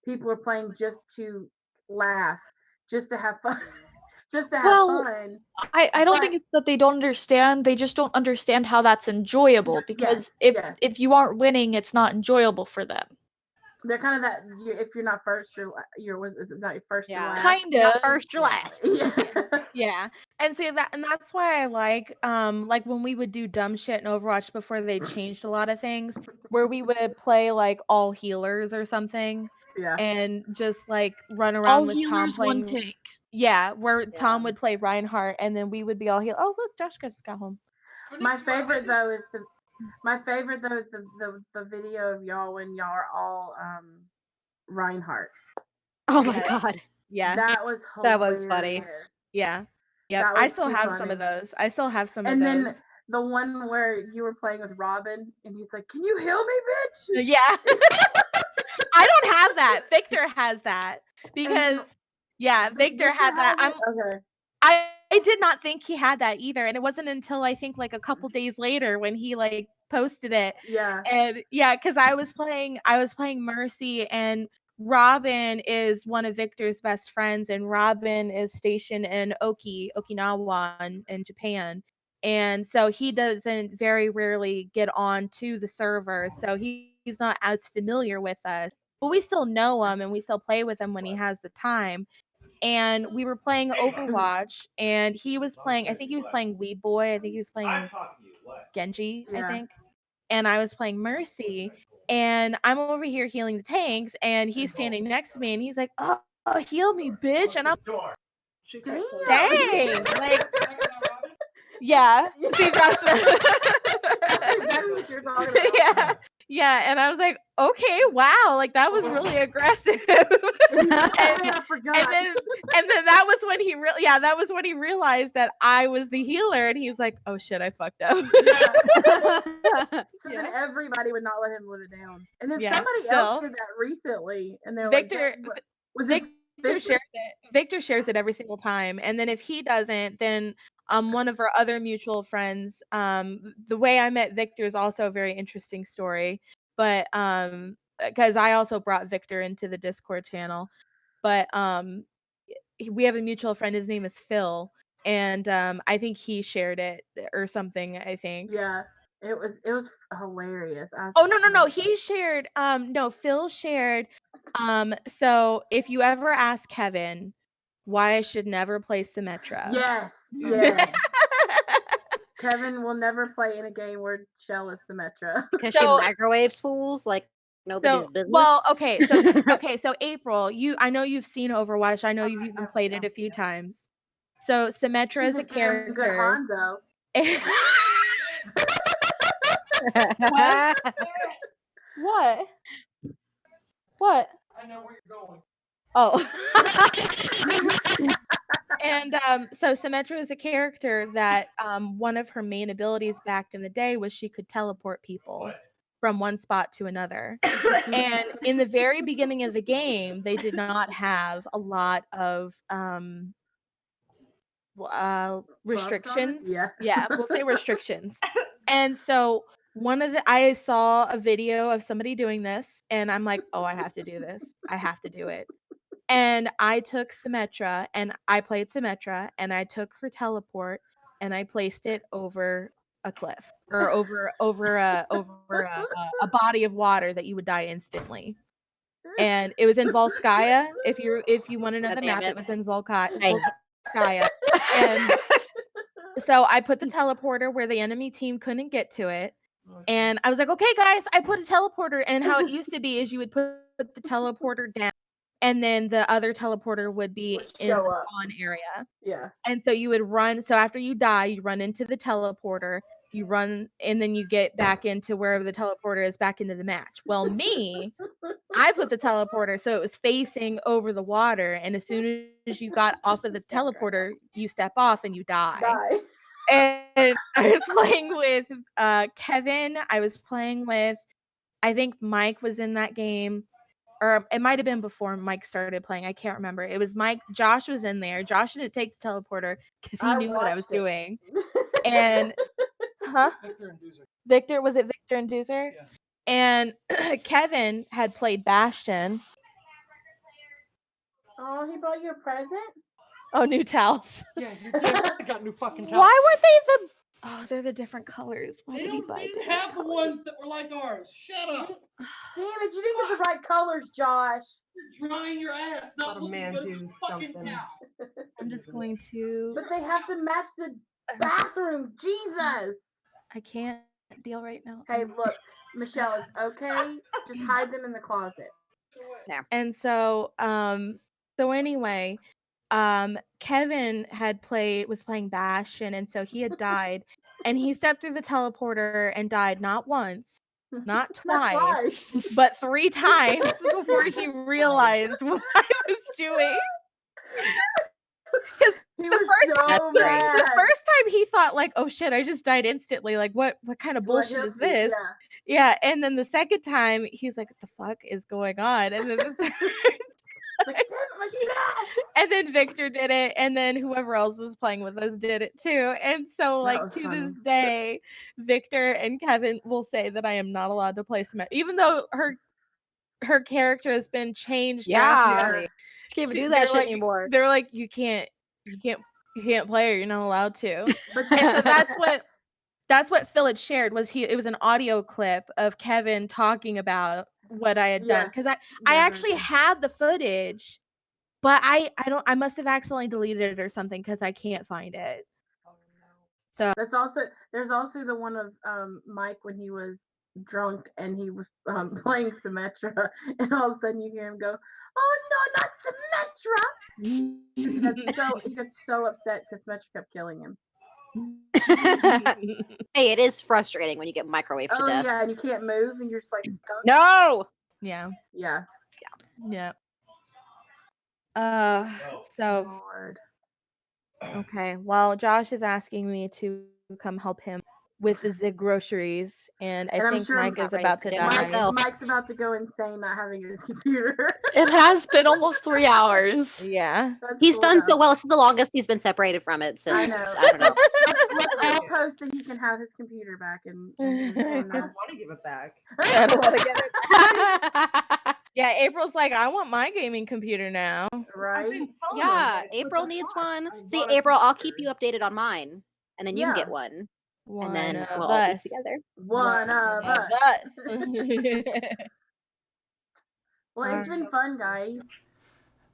people are playing just to laugh, just to have fun, just to have fun. I don't think it's that they don't understand. They just don't understand how that's enjoyable because if you aren't winning, it's not enjoyable for them. They're kind of that. If you're not first, you're not your first. Yeah, kind not of first, you're last. Yeah, and see and that's why I like when we would do dumb shit in Overwatch before they changed a lot of things, where we would play like all healers or something. Yeah. And just like run around all with healers, Tom playing. one tank. Yeah, where Tom would play Reinhardt, and then we would be all heal. Oh look, Josh just got home. My favorite though is the video of y'all when y'all are all Reinhardt. Oh my god. Yeah. That was hilarious. That was funny. Yeah. Yeah. I still have some of those. And then the one where you were playing with Robin and he's like, "Can you heal me, bitch?" Yeah. I don't have that. Victor has that. Because Victor had that. I did not think he had that either. And it wasn't until I think like a couple days later when he like posted it. Yeah. And because I was playing Mercy, and Robin is one of Victor's best friends, and Robin is stationed in Okinawa in Japan. And so he doesn't very rarely get on to the server. So he's not as familiar with us. But we still know him and we still play with him when he has the time. And we were playing Overwatch, and he was playing, I think he was playing Wee Boy, I think he was playing Genji, I think. And I was playing Mercy, and I'm over here healing the tanks, and he's standing next to me, and he's like, oh heal me, bitch. And I'm dang. Like, yeah. See, Josh. Yeah, and I was like, okay, wow, like that was really aggressive. and then that was when he realized that I was the healer, and he's like, oh shit, I fucked up. So then everybody would not let him live it down. And then somebody else did that recently, and they're Victor, like, was it Victor shares it. Victor shares it every single time, and then if he doesn't, then one of our other mutual friends, the way I met Victor is also a very interesting story, but because I also brought Victor into the Discord channel, but we have a mutual friend, his name is Phil, and I think he shared it or something, I think. Yeah, it was hilarious. No, he shared Phil shared so if you ever ask Kevin why I should never play Symmetra. Yes, yes. Kevin will never play in a game where Shell is Symmetra. Because she microwaves fools like nobody's business. Well, okay, so April, I know you've seen Overwatch. I know you've even played it a few times. So Symmetra is a character. What? What? I know where you're going. Oh. And so Symmetra is a character that one of her main abilities back in the day was she could teleport people from one spot to another. And in the very beginning of the game, they did not have a lot of restrictions. Yeah, we'll say restrictions. And so I saw a video of somebody doing this, and I'm like, oh, I have to do this. I have to do it. And I took Symmetra, and I played Symmetra, and I took her teleport, and I placed it over a cliff or over a body of water that you would die instantly. And it was in Volskaya. If you want to know the map, it was in Volskaya. And so I put the teleporter where the enemy team couldn't get to it. And I was like, okay, guys, I put a teleporter. And how it used to be is you would put the teleporter down, and then the other teleporter would be in the spawn area. Yeah. And so you would run. So after you die, you run into the teleporter, you run, and then you get back into wherever the teleporter is, back into the match. Well, I put the teleporter so it was facing over the water, and as soon as you got off of the teleporter, you step off and you die. And I was playing with Kevin. I was playing with, I think Mike was in that game. Or it might have been before Mike started playing. I can't remember. It was Mike. Josh was in there. Josh didn't take the teleporter because he knew what I was doing. And Victor and Doozer. Was it Victor and Doozer? Yeah. And Kevin had played Bastion. Oh, he brought you a present? Oh, new towels. Yeah, you did. I got new fucking towels. Why weren't they the? Oh, they're the different colors. Why They did he buy didn't different have the colors? ones that were like ours. Shut up. Damn it, you didn't get the right colors, Josh. You're drying your ass, not Let a looking man good do at the fucking something. towel. I'm just going to. But they have to match the bathroom. Jesus. I can't deal right now. Hey, look, Michelle, it's okay. Just hide them in the closet. And so, anyway, Kevin was playing Bastion, and so he had died, and he stepped through the teleporter and died not once, not twice, but 3 times before he realized what I was doing. Because the first time he thought like, oh shit, I just died instantly. Like what kind of bullshit is this? Yeah. And then the second time he's like, what the fuck is going on? And then the third and then Victor did it, and then whoever else was playing with us did it too. And so like to this day, Victor and Kevin will say that I am not allowed to play Symmetra, even though her character has been changed drastically. She can't even do that shit anymore. They're like, you can't play her. You're not allowed to. And so that's what Phil had shared. It was an audio clip of Kevin talking about what I had done, because I actually had the footage, but I must have accidentally deleted it or something because I can't find it. So there's also the one of Mike when he was drunk and he was playing Symmetra, and all of a sudden you hear him go, "Oh no, not Symmetra!" He got so upset because Symmetra kept killing him. Hey, it is frustrating when you get microwaved to death. Yeah, and you can't move, and you're just like stuck. No. Yeah. So. Lord. Okay. Well, Josh is asking me to come help him with the groceries, and I think Mike is about to die. Mike's about to go insane not having his computer. It has been almost 3 hours. Yeah. He's done so well. This is the longest he's been separated from it since. I don't know. Let's all post that he can have his computer back, and I don't want to give it back. I don't want to give it. Yeah, April's like, I want my gaming computer now. Right? Yeah, April needs one. See, April, I'll keep you updated on mine, and then you can get one. And then we'll all be together. One of us. Well, it's been fun, guys.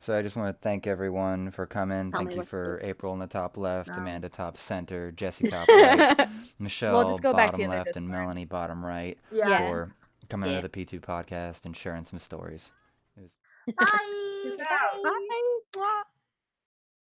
So I just want to thank everyone for coming. Tell Thank me you what to for do. April in the top left, No. Amanda top center, Jessie top right, Michelle just go back to bottom the other left, and Discord. Melanie bottom right Yeah. for coming Yeah. to the P2 podcast and sharing some stories. It was Bye. Bye. Bye.